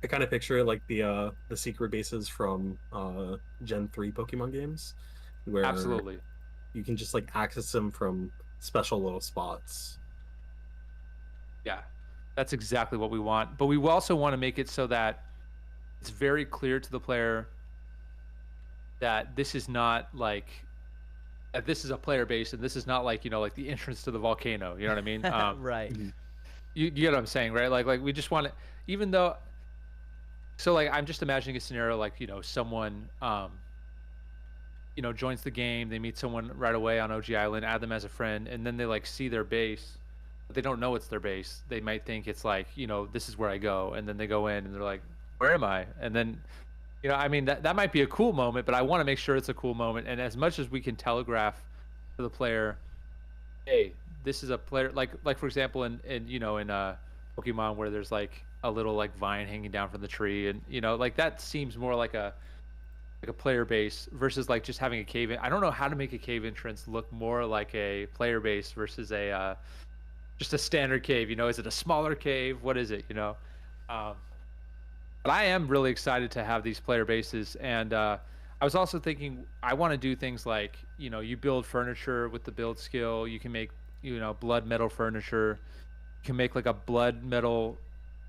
B: I kind of picture it like the secret bases from Gen 3 Pokemon games, where
C: Absolutely.
B: you can just like access them from special little spots.
C: Yeah, that's exactly what we want. But we also want to make it so that it's very clear to the player that this is not like, that this is a player base, and this is not like, you know, like the entrance to the volcano. You know what I mean?
A: Right.
C: You get what I'm saying, right? Like we just want it, even though. So like, I'm just imagining a scenario like, you know, someone you know, joins the game, they meet someone right away on OG Island, add them as a friend, and then they like see their base, but they don't know it's their base. They might think it's like, you know, this is where I go, and then they go in and they're like, where am I? And then, you know, I mean, that might be a cool moment, but I want to make sure it's a cool moment. And as much as we can telegraph to the player, hey, this is a player, like for example, in you know, in Pokemon, where there's like a little like vine hanging down from the tree, and you know, like that seems more like a player base versus like just having a cave in. I don't know how to make a cave entrance look more like a player base versus a just a standard cave. You know, is it a smaller cave? What is it? You know, but I am really excited to have these player bases, and I was also thinking I want to do things like, you know, you build furniture with the build skill. You can make, you know, blood metal furniture. You can make like a blood metal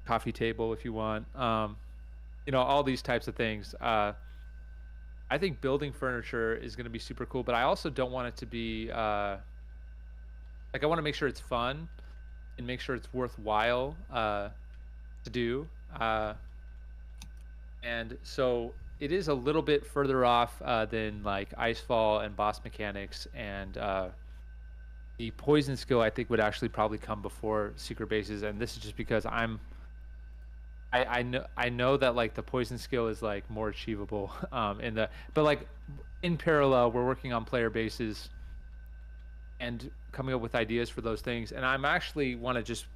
C: coffee table if you want. You know, all these types of things. I think building furniture is going to be super cool, but I also don't want it to be like, I want to make sure it's fun and make sure it's worthwhile to do. And so it is a little bit further off than like Icefall and boss mechanics, and the poison skill I think would actually probably come before secret bases. And this is just because I know that like the poison skill is like more achievable but like in parallel we're working on player bases and coming up with ideas for those things. And I'm actually want to just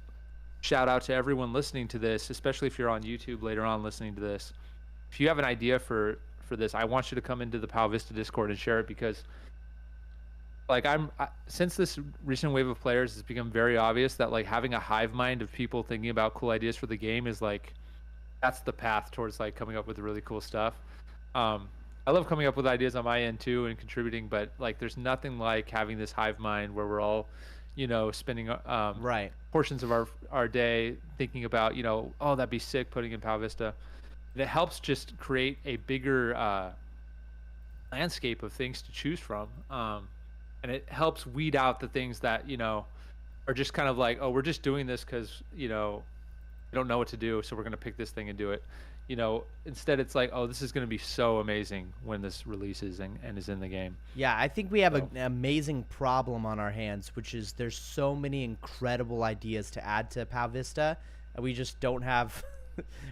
C: shout out to everyone listening to this, especially if you're on YouTube later on listening to this. If you have an idea for this, I want you to come into the Pow Vista Discord and share it, because like since this recent wave of players, it's become very obvious that like having a hive mind of people thinking about cool ideas for the game is like, that's the path towards like coming up with really cool stuff. I love coming up with ideas on my end too and contributing, but like there's nothing like having this hive mind where we're all, you know, spending
A: Right.
C: portions of our day thinking about, you know, oh, that'd be sick putting in Pow Vista. And it helps just create a bigger landscape of things to choose from. And it helps weed out the things that, you know, are just kind of like, oh, we're just doing this because, you know, we don't know what to do, so we're going to pick this thing and do it. You know, instead it's like, oh, this is going to be so amazing when this releases and is in the game.
A: Yeah, I think we have an amazing problem on our hands, which is there's so many incredible ideas to add to Pow Vista, and we just don't have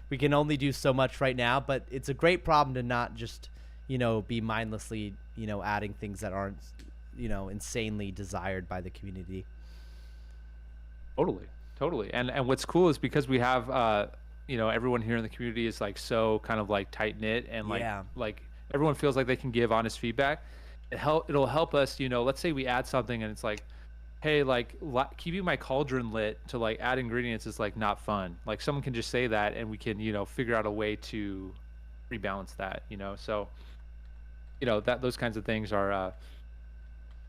A: we can only do so much right now, but it's a great problem to not just, you know, be mindlessly, you know, adding things that aren't, you know, insanely desired by the community.
C: Totally. And what's cool is because we have you know, everyone here in the community is like so kind of like tight knit and like like everyone feels like they can give honest feedback. It'll help us, you know, let's say we add something and it's like, hey, like keeping my cauldron lit to like add ingredients is like not fun. Like someone can just say that and we can, you know, figure out a way to rebalance that, you know. So, you know, that those kinds of things are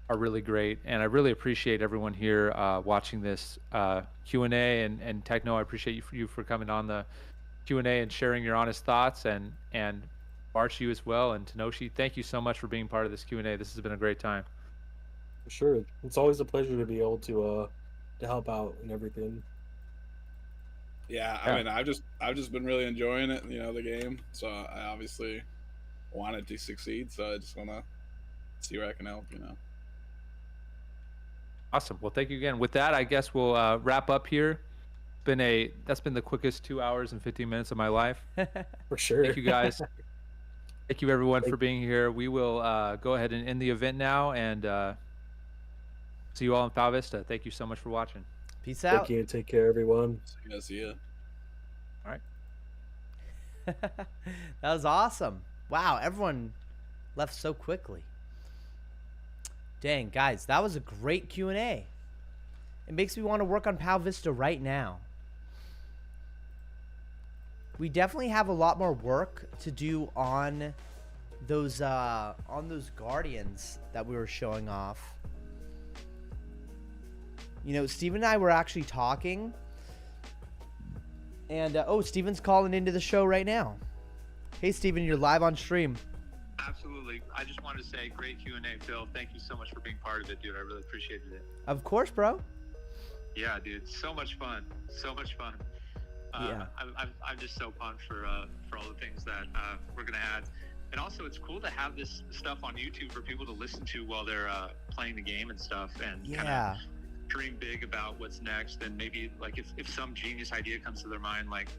C: really great, and I really appreciate everyone here watching this Q&A, and Techno, I appreciate you for coming on the Q&A and sharing your honest thoughts, and Barch, you as well, and Tenoshi, thank you so much for being part of this Q&A. This has been a great time.
H: For sure, it's always a pleasure to be able to help out and everything.
G: Yeah, I mean, I've just been really enjoying it, you know, the game. So I obviously want it to succeed. So I just want to see where I can help, you know.
C: Awesome. Well, thank you again. With that, I guess we'll wrap up here. That's been the quickest 2 hours and 15 minutes of my life.
H: For sure.
C: Thank you guys. Thank you everyone for being here. We will go ahead and end the event now, and see you all in Pow Vista. Thank you so much for watching.
A: Peace out.
H: Thank you. Take care, everyone.
G: See ya.
C: All right.
A: That was awesome. Wow, everyone left so quickly. Dang, guys, that was a great Q&A. It makes me want to work on Pow Vista right now. We definitely have a lot more work to do on those guardians that we were showing off. You know, Steven and I were actually talking, and oh, Steven's calling into the show right now. Hey, Steven, you're live on stream.
I: Absolutely. I just wanted to say great Q&A, Phil. Thank you so much for being part of it, dude. I really appreciated it.
A: Of course, bro.
I: Yeah, dude. So much fun. So much fun.
A: Yeah.
I: I'm just so pumped for all the things that we're going to add. And also, it's cool to have this stuff on YouTube for people to listen to while they're playing the game and stuff, and kind of dream big about what's next. And maybe, like, if some genius idea comes to their mind, like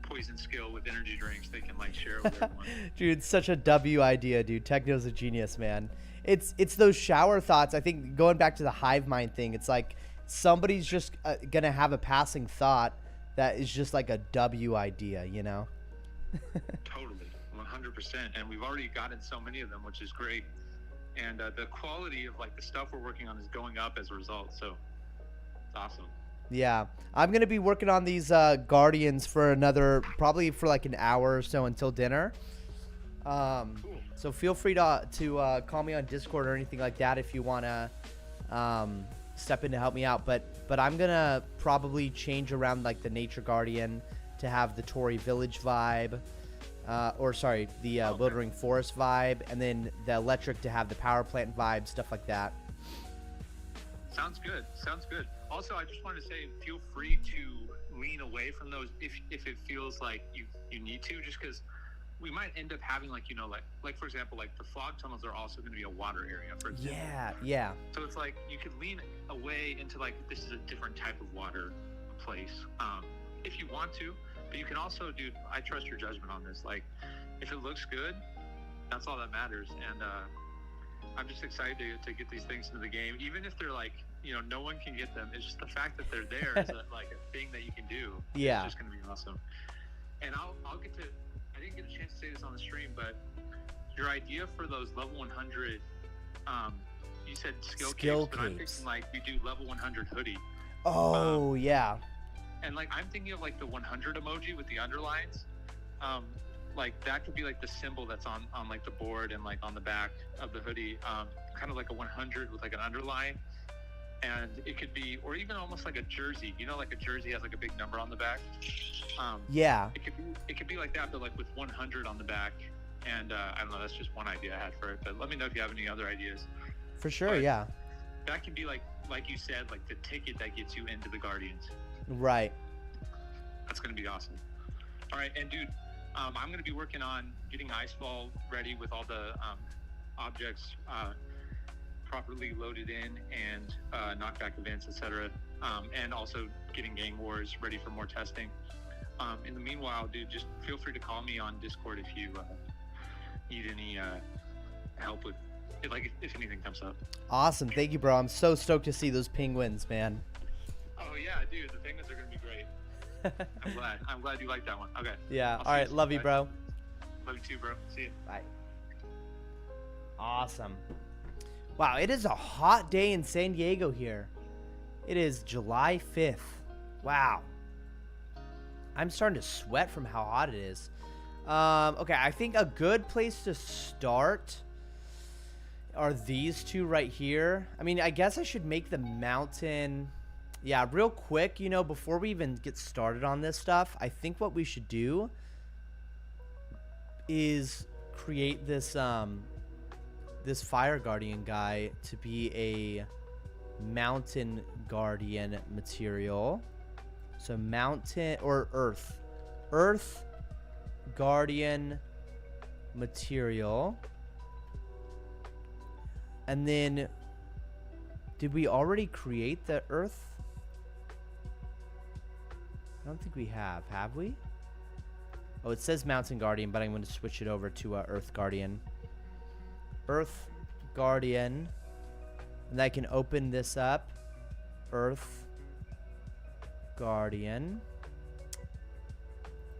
I: poison skill with energy drinks, they can like share it with everyone.
A: Dude, it's such a W idea, dude. Techno's a genius, man. It's those shower thoughts. I think going back to the hive mind thing, it's like somebody's just gonna have a passing thought that is just like a W idea, you know?
I: Totally, 100%. And we've already gotten so many of them, which is great. And the quality of like the stuff we're working on is going up as a result. So it's awesome.
A: Yeah, I'm gonna be working on these guardians for probably for like an hour or so until dinner.
I: Cool.
A: So feel free to call me on Discord or anything like that if you wanna step in to help me out. But I'm gonna probably change around like the nature guardian to have the Torii village vibe, the Wildering forest vibe, and then the electric to have the power plant vibe, stuff like that.
I: Sounds good. Sounds good. Also, I just wanted to say, feel free to lean away from those if it feels like you need to, just because we might end up having like, you know, like for example, like the fog tunnels are also going to be a water area, for example.
A: Yeah.
I: So it's like you could lean away into like this is a different type of water place, if you want to. But you can also, dude, I trust your judgment on this. Like, if it looks good, that's all that matters. And I'm just excited to get these things into the game, even if they're like, you know, no one can get them. It's just the fact that they're there is like a thing that you can do.
A: Yeah.
I: It's just going to be awesome. And I'll get to, I didn't get a chance to say this on the stream, but your idea for those level 100, you said skill
A: Skill
I: capes, but I'm
A: capes.
I: thinking like you do level 100 hoodie.
A: Oh yeah.
I: And like I'm thinking of like the 100 emoji with the underlines. Like that could be like the symbol that's on like the board and like on the back of the hoodie. Kind of like a 100 with like an underline. And it could be, or even almost like a jersey. You know, like a jersey has like a big number on the back.
A: Yeah.
I: It could be like that, but like with 100 on the back. And I don't know. That's just one idea I had for it. But let me know if you have any other ideas.
A: For sure.
I: But
A: Yeah.
I: that can be like you said, like the ticket that gets you into the Guardians.
A: Right.
I: That's gonna be awesome. All right, and dude, I'm gonna be working on getting Iceball ready with all the objects properly loaded in and knockback events, etc. And also getting Gang Wars ready for more testing. In the meanwhile, dude, just feel free to call me on Discord if you need any help with it, like if anything comes up.
A: Awesome. Thank you, bro. I'm so stoked to see those penguins, man.
I: Oh yeah, dude, the penguins are gonna be great. I'm glad you like that one. Okay.
A: Yeah.
I: I'll
A: All right.
I: see you
A: Love you,
I: soon,
A: bro.
I: Love you too, bro. See you.
A: Bye. Awesome. Wow, it is a hot day in San Diego here. It is July 5th. Wow. I'm starting to sweat from how hot it is. Okay, I think a good place to start are these two right here. I mean, I guess I should make the mountain. Yeah, real quick, you know, before we even get started on this stuff, I think what we should do is create this this fire guardian guy to be a mountain guardian material. So mountain or earth guardian material. And then did we already create the earth? I don't think we have we? Oh, it says mountain guardian, but I'm going to switch it over to earth guardian. Earth guardian. And I can open this up. Earth guardian.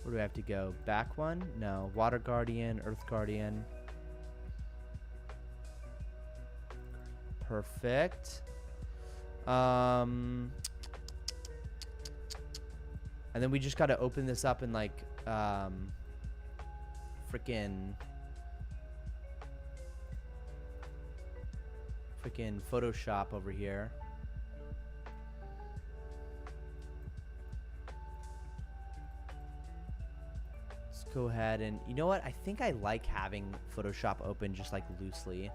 A: Where do I have to go? Back one? No. Water guardian, earth guardian. Perfect. And then we just got to open this up in like freaking Photoshop over here. Let's go ahead and, you know what? I think I like having Photoshop open just like loosely.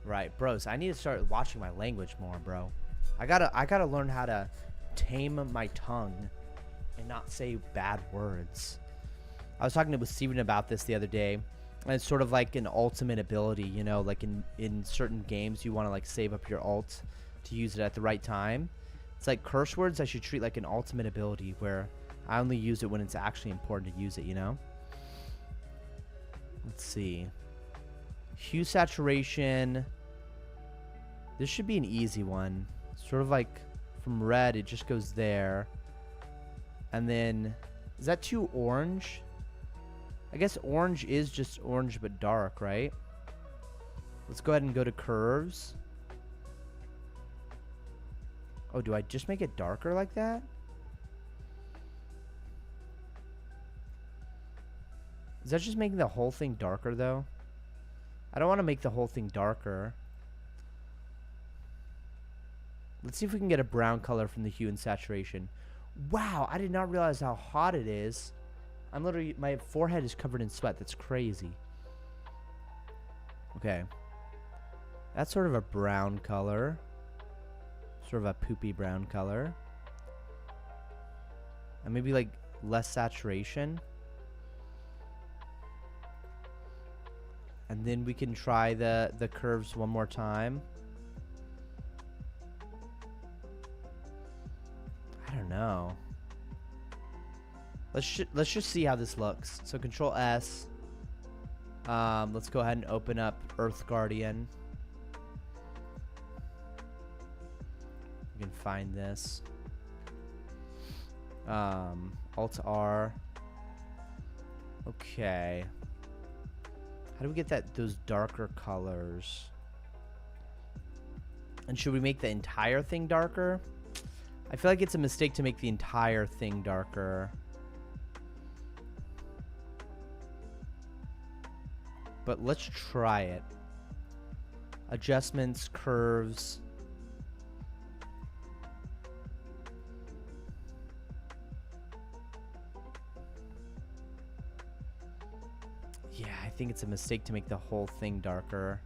A: Right, bros. I need to start watching my language more, bro. I gotta learn how to tame my tongue and not say bad words. I was talking with Steven about this the other day, and it's sort of like an ultimate ability, you know, like in certain games you want to like save up your ult to use it at the right time. It's like curse words I should treat like an ultimate ability where I only use it when it's actually important to use it, you know? Let's see. Hue saturation. This should be an easy one. Sort of like from red, it just goes there. And then, is that too orange? I guess orange is just orange but dark, right? Let's go ahead and go to curves. Oh, do I just make it darker like that? Is that just making the whole thing darker, though? I don't want to make the whole thing darker. Let's see if we can get a brown color from the hue and saturation. Wow, I did not realize how hot it is. I'm literally, my forehead is covered in sweat. That's crazy. Okay. That's sort of a brown color. Sort of a poopy brown color. And maybe like less saturation. And then we can try the curves one more time. I don't know. Let's just see how this looks. So Control S. Let's go ahead and open up Earth Guardian. We can find this. Alt R. Okay. How do we get those darker colors? And should we make the entire thing darker? I feel like it's a mistake to make the entire thing darker. But let's try it. Adjustments, curves. Yeah, I think it's a mistake to make the whole thing darker.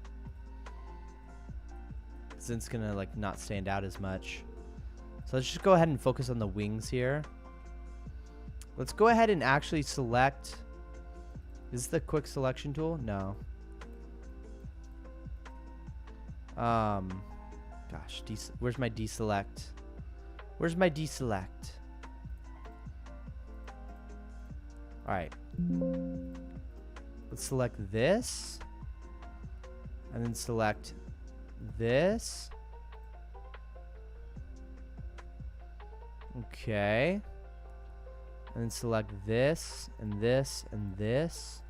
A: Because then it's gonna like not stand out as much. So let's just go ahead and focus on the wings here. Let's go ahead and actually select. Is this the quick selection tool? No. Gosh, where's my deselect? Where's my deselect? All right. Let's select this. And then select this. Okay. And then select this and this and this.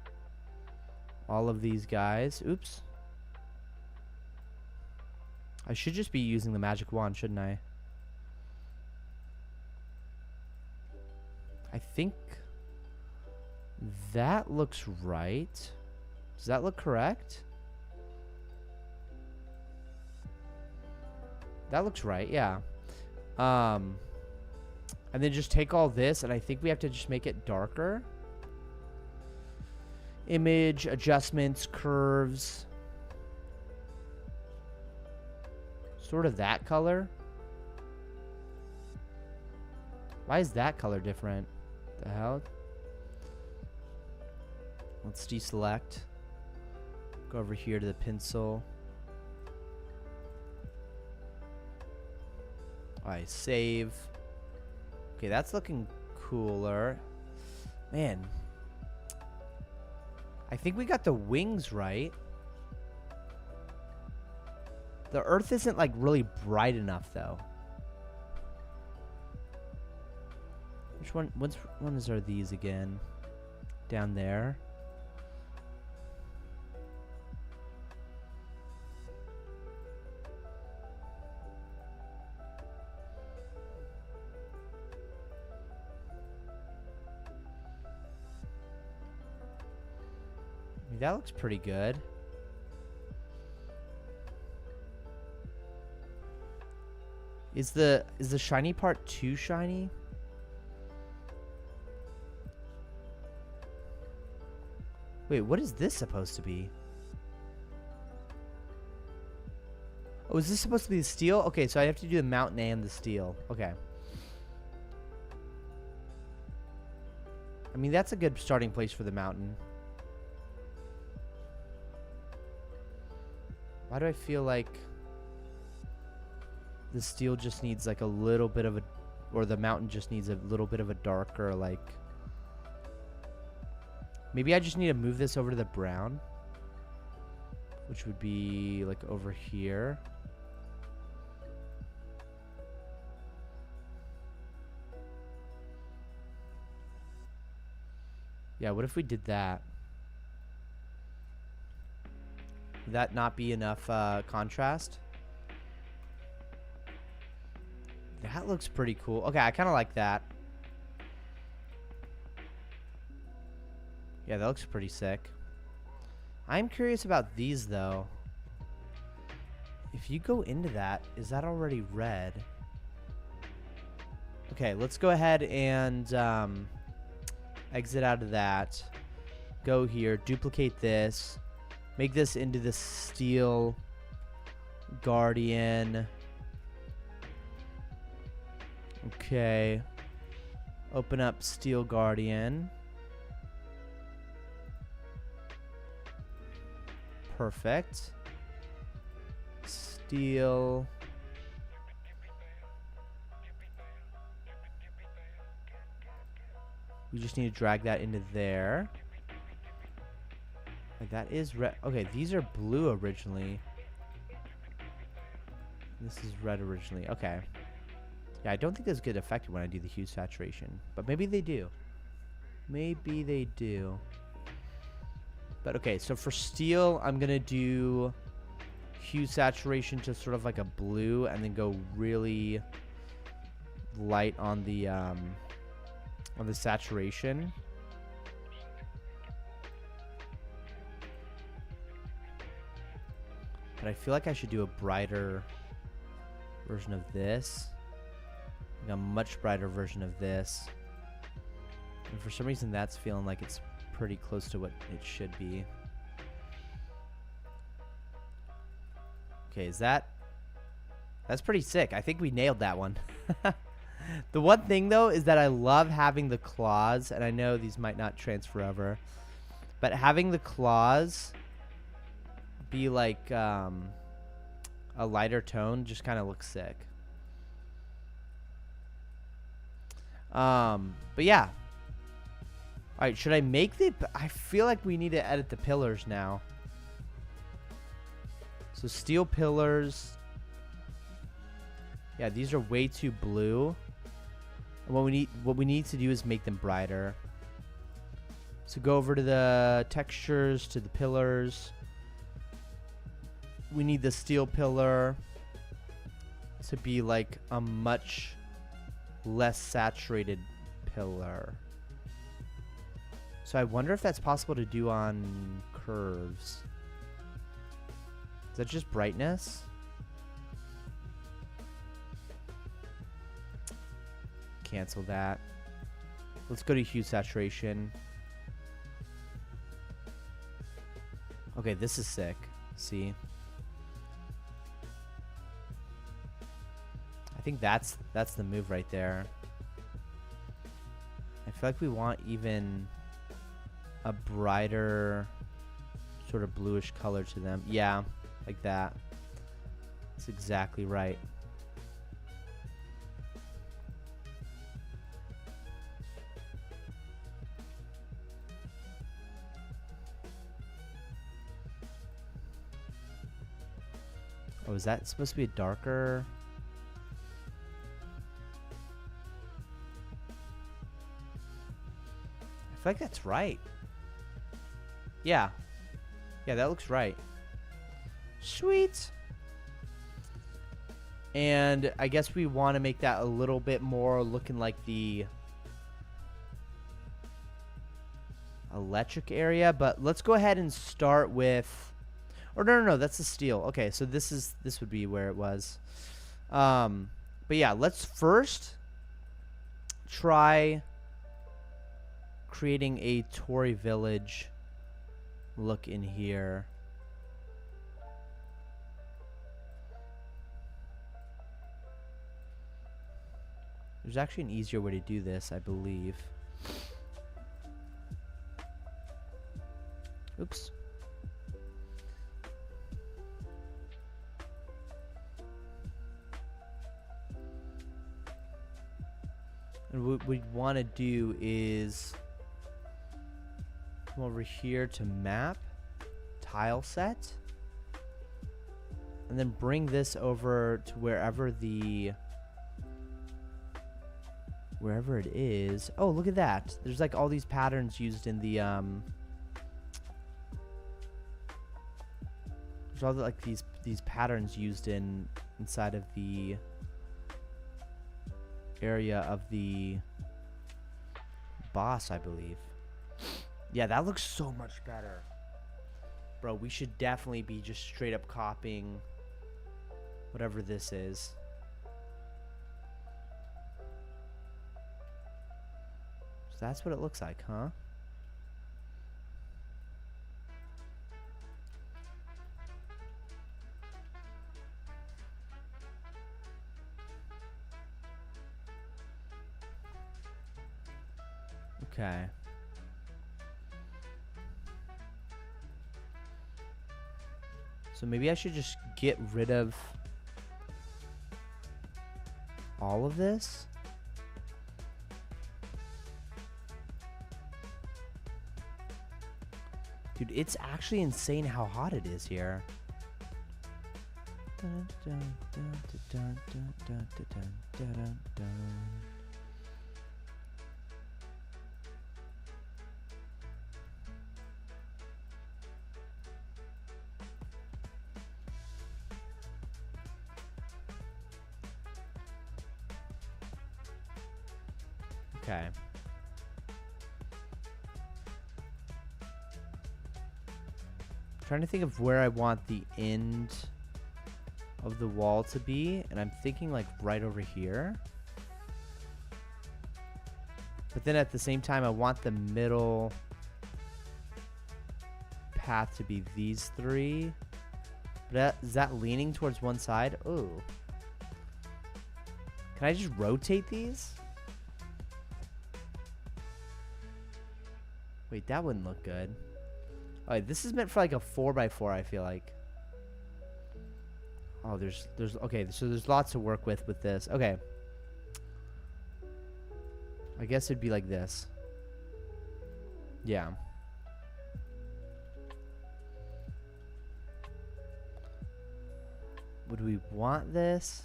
A: All of these guys. Oops. I should just be using the magic wand, shouldn't I? I think that looks right. Does that look correct? That looks right, yeah. And then just take all this, and I think we have to just make it darker. Image, adjustments, curves. Sort of that color. Why is that color different? The hell? Let's deselect. Go over here to the pencil. Alright, save. Okay, that's looking cooler. Man. I think we got the wings right. The earth isn't like really bright enough though. Which ones are these again? Down there. I mean, that looks pretty good. Is the shiny part too shiny? Wait, what is this supposed to be? Oh, is this supposed to be the steel? Okay, so I have to do the mountain and the steel. Okay. I mean, that's a good starting place for the mountain. Why do I feel like the steel just needs like a little bit of a, or the mountain just needs a little bit of a darker, like, maybe I just need to move this over to the brown, which would be like over here. Yeah, what if we did that? Would that not be enough contrast? That looks pretty cool. Okay, I kind of like that. Yeah, that looks pretty sick. I'm curious about these, though. If you go into that, is that already red? Okay, let's go ahead and exit out of that. Go here, duplicate this. Make this into the steel guardian. Okay. Open up steel guardian. Perfect. Steel. We just need to drag that into there. Like that is red. Okay, these are blue originally. This is red originally. Okay. Yeah, I don't think those get affected when I do the hue saturation. But maybe they do. Maybe they do. But okay, so for steel, I'm gonna do hue saturation to sort of like a blue, and then go really light on the saturation. But I feel like I should do a brighter version of this. Like a much brighter version of this. And for some reason that's feeling like it's pretty close to what it should be. Okay, that's pretty sick. I think we nailed that one. The one thing though is that I love having the claws, and I know these might not transfer over, but having the claws be like a lighter tone just kind of looks sick. But yeah. All right, should I make the... I feel like we need to edit the pillars now. So steel pillars. Yeah, these are way too blue. And what we need to do is make them brighter. So go over to the textures, to the pillars. We need the steel pillar to be like a much less saturated pillar. So I wonder if that's possible to do on curves. Is that just brightness? Cancel that. Let's go to hue saturation. Okay, this is sick. See? I think that's the move right there. I feel like we want even a brighter sort of bluish color to them. Yeah, like that. That's exactly right. Oh, is that supposed to be a darker? I feel like that's right. Yeah. Yeah, that looks right. Sweet. And I guess we want to make that a little bit more looking like the electric area, but let's go ahead and start with... Or no, that's the steel. Okay, so this would be where it was. But yeah, let's first try creating a Tory Village look in here. There's actually an easier way to do this, I believe. Oops. And what we want to do is come over here to map, tile set, and then bring this over to wherever it is. Oh, look at that. There's like all these patterns used in the there's all like these patterns used inside of the area of the boss, I believe. Yeah, that looks so much better. Bro, we should definitely be just straight up copying whatever this is. So that's what it looks like, huh? Okay. So maybe I should just get rid of all of this. Dude, it's actually insane how hot it is here. Okay. Trying to think of where I want the end of the wall to be, and I'm thinking like right over here. But then at the same time, I want the middle path to be these three. But is that leaning towards one side? Oh. Can I just rotate these? Wait, that wouldn't look good. Alright, this is meant for like a 4x4, I feel like. Oh, there's okay, so there's lots to work with this. Okay. I guess it'd be like this. Yeah. Would we want this?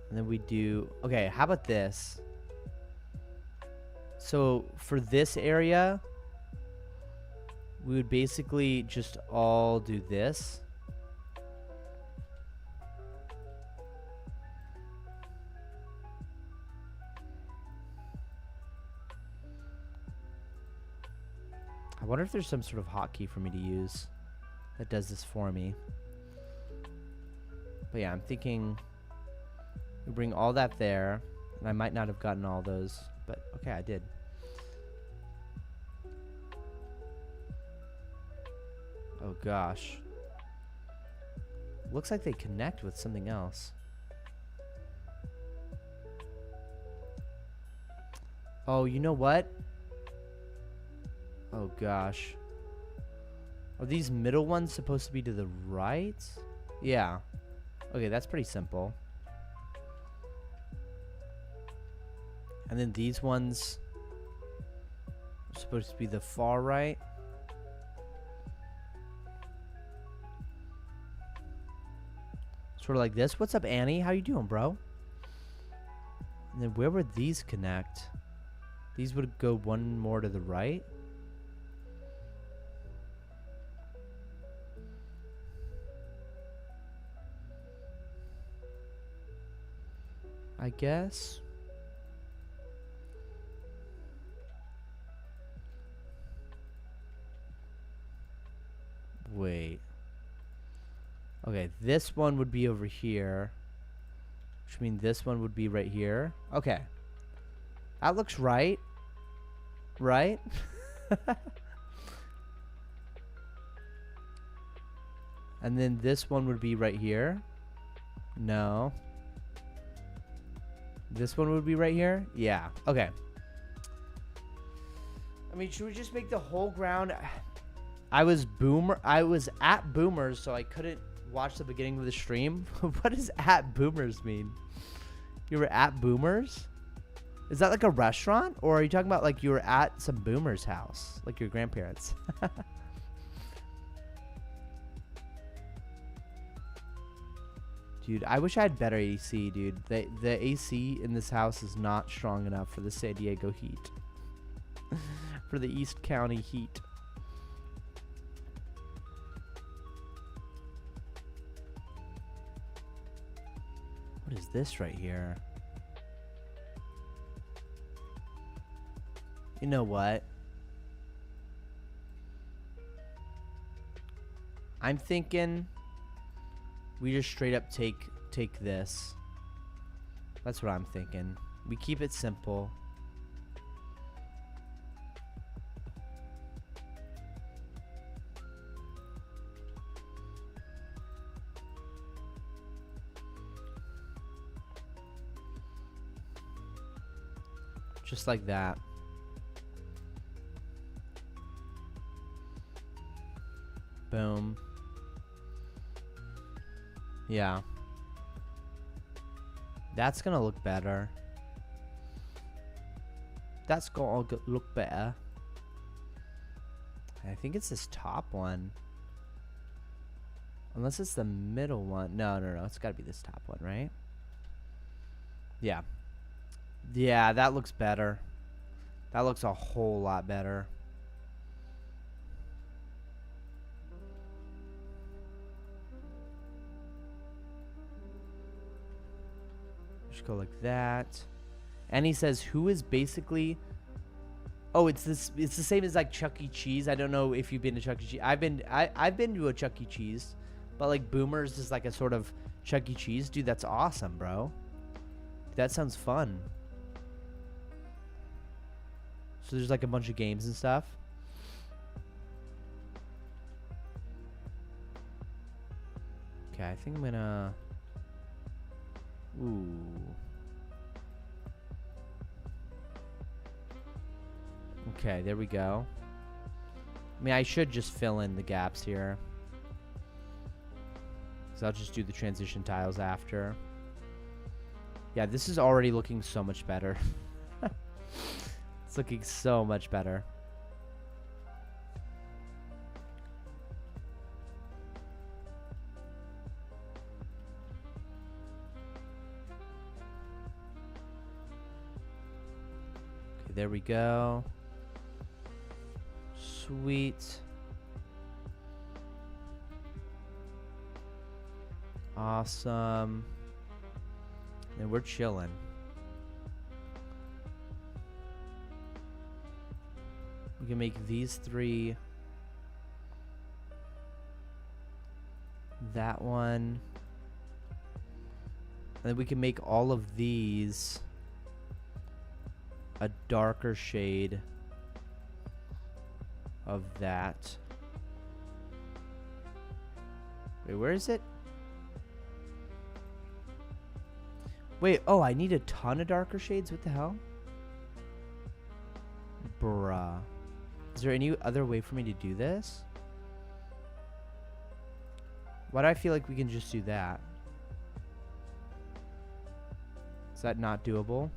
A: And then we do, okay, how about this? So for this area, we would basically just all do this. I wonder if there's some sort of hotkey for me to use that does this for me. But yeah, I'm thinking we bring all that there, and I might not have gotten all those, but okay, I did. Oh gosh. Looks like they connect with something else. Oh, you know what? Oh gosh. Are these middle ones supposed to be to the right? Yeah. Okay, that's pretty simple. And then these ones are supposed to be the far right. Sort of like this. What's up, Annie? How you doing, bro? And then where would these connect? These would go one more to the right. I guess. Wait. Okay, this one would be over here. Which means this one would be right here. Okay. That looks right. Right? And then this one would be right here. No. This one would be right here? Yeah. Okay. I mean, should we just make the whole ground... I was at Boomers, so I couldn't watch the beginning of the stream. What does at Boomers mean? You were at Boomers? Is that like a restaurant? Or are you talking about like you were at some Boomers' house? Like your grandparents? Dude, I wish I had better AC, dude. The AC in this house is not strong enough for the San Diego heat. For the East County heat. What is this right here? You know what? I'm thinking we just straight up take this. That's what I'm thinking. We keep it simple. Just like that. Boom. Yeah. That's gonna look better. That's gonna look better. I think it's this top one. Unless it's the middle one. No. It's gotta be this top one, right? Yeah. Yeah, that looks better. That looks a whole lot better. Go like that. And he says, who is basically... Oh, it's the same as like Chuck E. Cheese. I don't know if you've been to Chuck E. Cheese. I've been to a Chuck E. Cheese, but like Boomers is like a sort of Chuck E. Cheese. Dude, that's awesome, bro. That sounds fun. So there's like a bunch of games and stuff. Okay, I think I'm gonna... Ooh. Okay, there we go. I mean, I should just fill in the gaps here. So I'll just do the transition tiles after. Yeah, this is already looking so much better. It's looking so much better. Okay, there we go. Sweet. Awesome. And we're chilling. We can make these three. That one. And then we can make all of these a darker shade of that. Wait, where is it? Wait, oh, I need a ton of darker shades? What the hell? Bruh. Is there any other way for me to do this? Why do I feel like we can just do that? Is that not doable?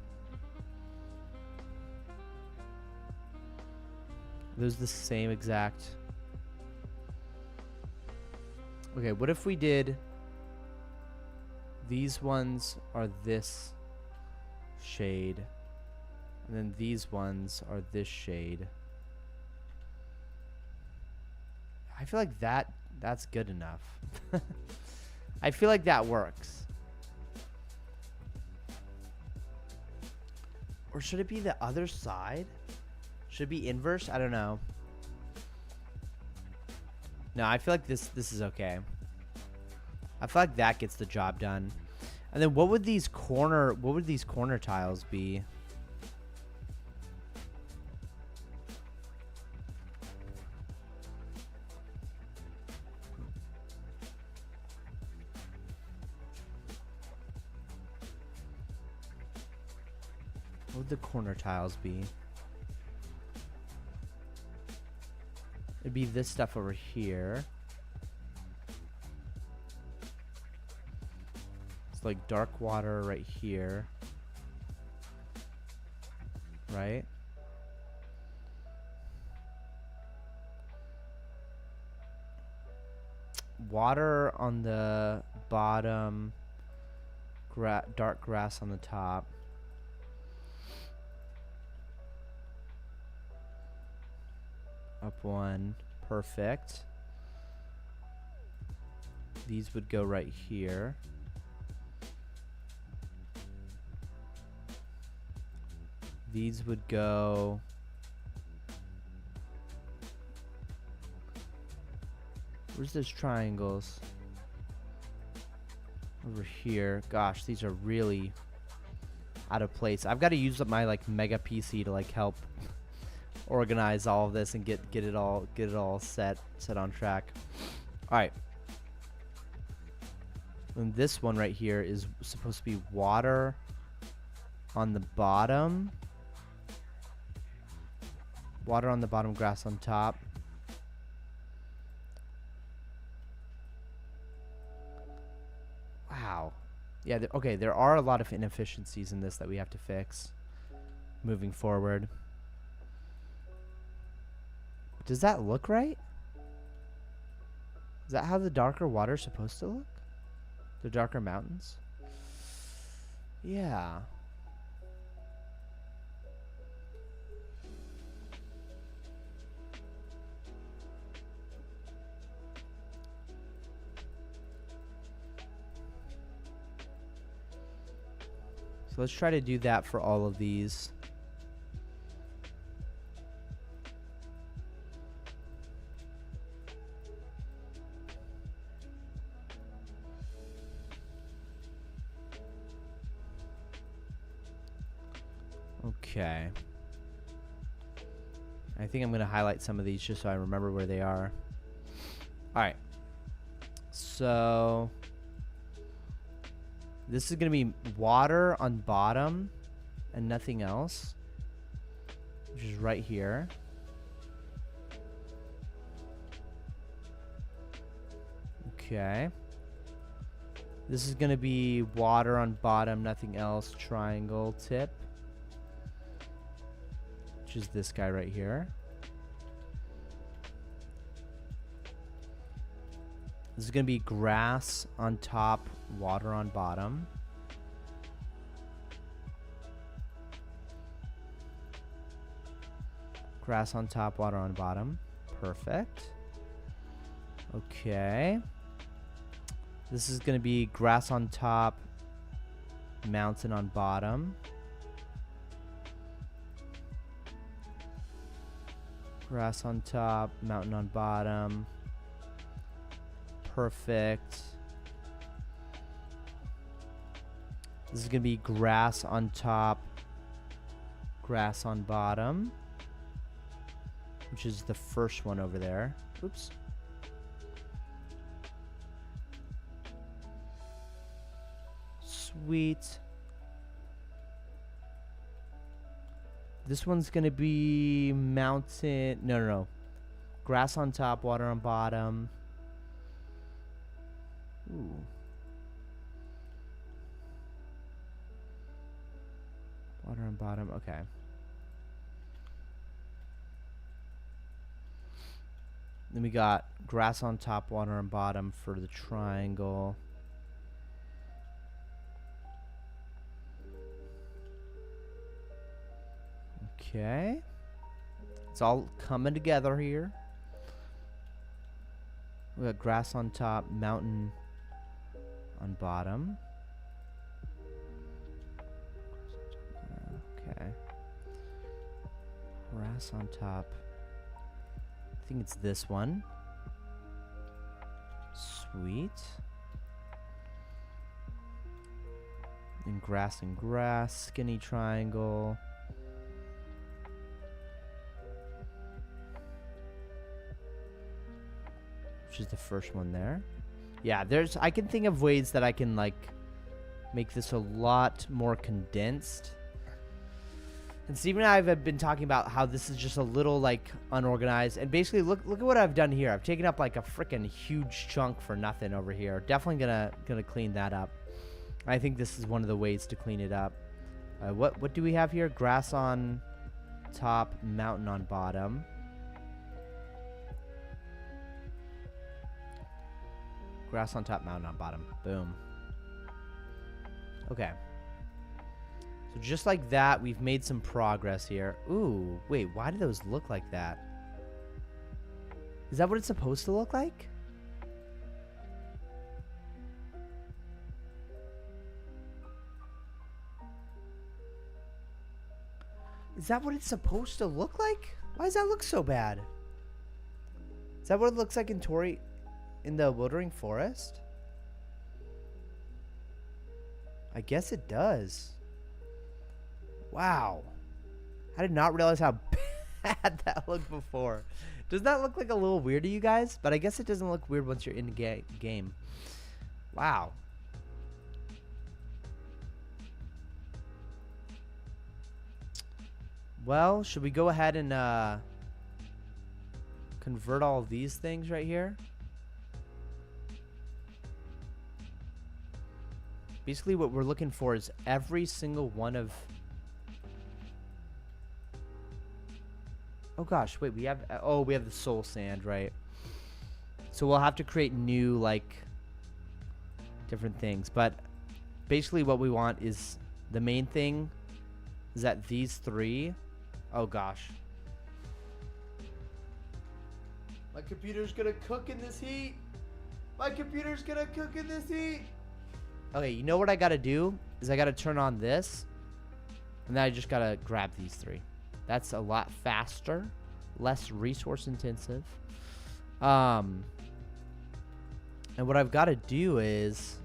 A: Are those the same exact... Okay, what if we did... These ones are this shade. And then these ones are this shade. I feel like that's good enough. I feel like that works. Or should it be the other side? Should it be inverse? I don't know. No, I feel like this is okay. I feel like that gets the job done. And then what would these corner tiles be? What would the corner tiles be? It'd be this stuff over here. It's like dark water right here. Right? Water on the bottom. Dark grass on the top. Up one. Perfect. These would go right here. These would go... Where's those triangles? Over here. Gosh, these are really out of place. I've got to use up my like mega PC to like help organize all of this and get it all set on track. All right. And this one right here is supposed to be water on the bottom. Water on the bottom, grass on top. Wow. Yeah, okay, there are a lot of inefficiencies in this that we have to fix moving forward. Does that look right? Is that how the darker water is supposed to look? The darker mountains? Yeah. So let's try to do that for all of these. Okay. I think I'm going to highlight some of these just so I remember where they are. All right. So this is going to be water on bottom and nothing else, which is right here. Okay. This is going to be water on bottom, nothing else, triangle tip, which is this guy right here. This is going to be grass on top, water on bottom. Grass on top, water on bottom. Perfect. Okay. This is going to be grass on top, mountain on bottom. Grass on top, mountain on bottom. Perfect. This is going to be grass on top, grass on bottom, which is the first one over there. Oops. Sweet. This one's going to be mountain. No. Grass on top, water on bottom. Ooh. Water on bottom. Okay. Then we got grass on top, water on bottom for the triangle. Okay. It's all coming together here. We got grass on top, mountain on bottom. Okay. Grass on top. I think it's this one. Sweet. Then grass and grass, skinny triangle. Which is the first one there. Yeah, I can think of ways that I can like make this a lot more condensed. And Steve and I have been talking about how this is just a little like unorganized. And basically look at what I've done here. I've taken up like a freaking huge chunk for nothing over here. Definitely gonna clean that up. I think this is one of the ways to clean it up. What do we have here? Grass on top, mountain on bottom. Grass on top, mountain on bottom. Boom. Okay. So just like that, we've made some progress here. Ooh, wait, why do those look like that? Is that what it's supposed to look like? Is that what it's supposed to look like? Why does that look so bad? Is that what it looks like in the Wildering Forest? I guess it does. Wow. I did not realize how bad that looked before. Does that look like a little weird to you guys? But I guess it doesn't look weird once you're in the game. Wow. Well, should we go ahead and convert all of these things right here? Basically what we're looking for is every single one of... Oh gosh, wait, we have the soul sand, right? So we'll have to create new, like, different things. But basically what we want is, the main thing is that these three... Oh gosh. My computer's gonna cook in this heat. My computer's gonna cook in this heat. Okay, you know what I gotta do? is I got to turn on this, and then I just got to grab these 3. That's a lot faster, less resource intensive. And what I've got to do is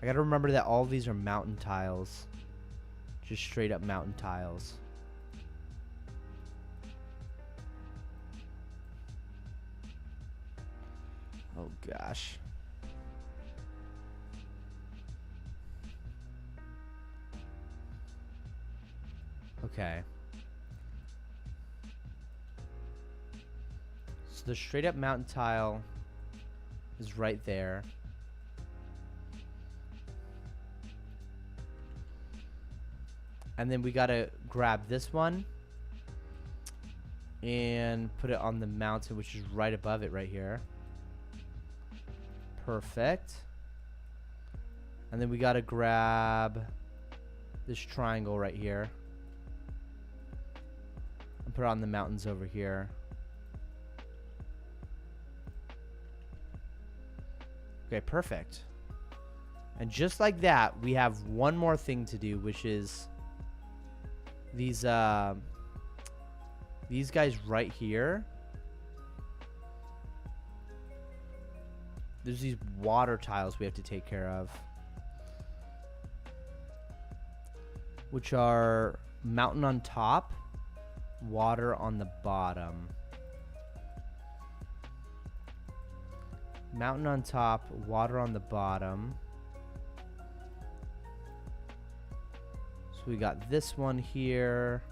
A: I got to remember that all of these are mountain tiles. Just straight up mountain tiles. Oh gosh. Okay. So the straight up mountain tile is right there. And then we gotta grab this one and put it on the mountain, which is right above it right here. Perfect. And then we gotta grab this triangle right here and put it on the mountains over here. Okay, perfect. And just like that, we have one more thing to do, which is these guys right here. There's these water tiles we have to take care of, which are mountain on top, water on the bottom. Mountain on top, water on the bottom. So we got this one here.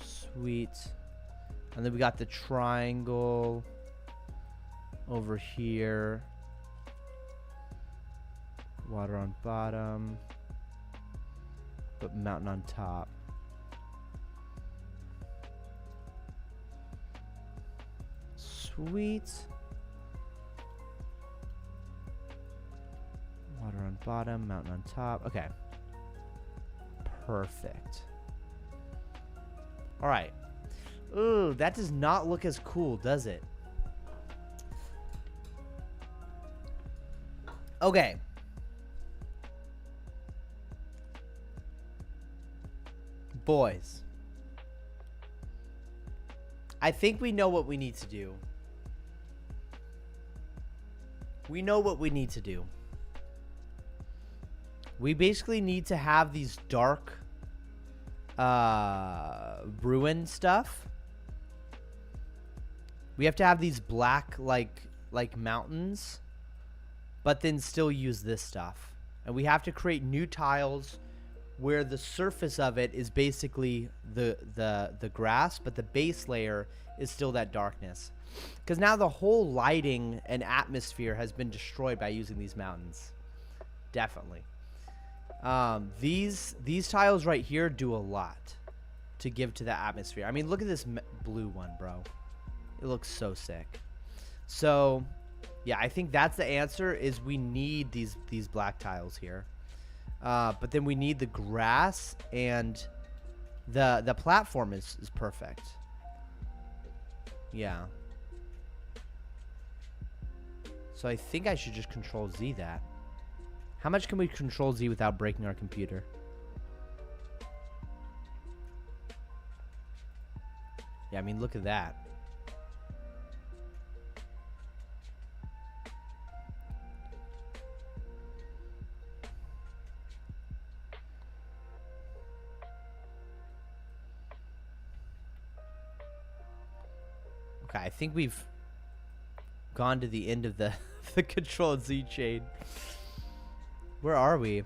A: Sweet. And then we got the triangle over here. Water on bottom, but mountain on top. Sweet. Water on bottom, mountain on top. Okay. Perfect. All right. Ooh, that does not look as cool, does it? Okay. Boys. I think we know what we need to do. We know what we need to do. We basically need to have these dark ruin stuff. We have to have these black like mountains, but then still use this stuff. And we have to create new tiles where the surface of it is basically the grass, but the base layer is still that darkness. Because now the whole lighting and atmosphere has been destroyed by using these mountains. Definitely. These tiles right here do a lot to give to the atmosphere. I mean, look at this blue one, bro. It looks so sick. So, yeah, I think that's the answer, is we need these black tiles here. But then we need the grass, and the platform is perfect. Yeah. So I think I should just Control Z that. How much can we Control Z without breaking our computer? Yeah, I mean, look at that. Okay, I think we've gone to the end of the Control Z chain. Where are we?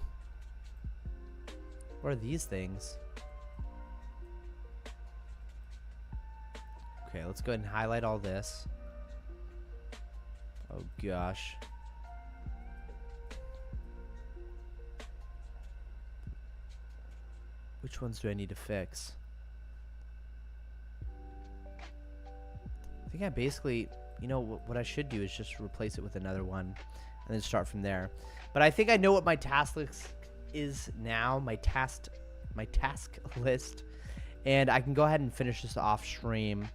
A: What are these things? Okay, let's go ahead and highlight all this. Oh gosh. Which ones do I need to fix? I think I basically, you know, what I should do is just replace it with another one and then start from there. But I think I know what my task list is now, my task list, and I can go ahead and finish this off stream.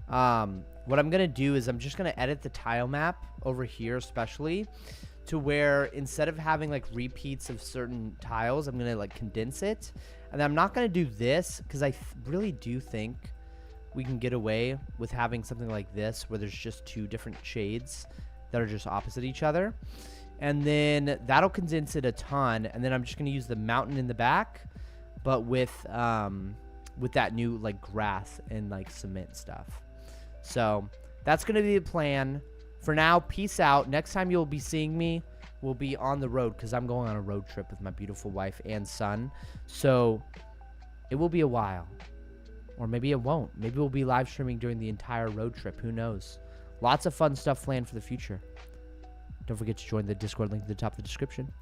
A: what I'm going to do is I'm just going to edit the tile map over here, especially to where instead of having like repeats of certain tiles, I'm going to like condense it. And I'm not going to do this because I really do think we can get away with having something like this where there's just two different shades that are just opposite each other. And then that'll condense it a ton. And then I'm just going to use the mountain in the back, but with that new like grass and like cement stuff. So that's going to be the plan. For now, peace out. Next time you'll be seeing me, we'll be on the road because I'm going on a road trip with my beautiful wife and son. So it will be a while. Or maybe it won't. Maybe we'll be live streaming during the entire road trip. Who knows? Lots of fun stuff planned for the future. Don't forget to join the Discord link at the top of the description.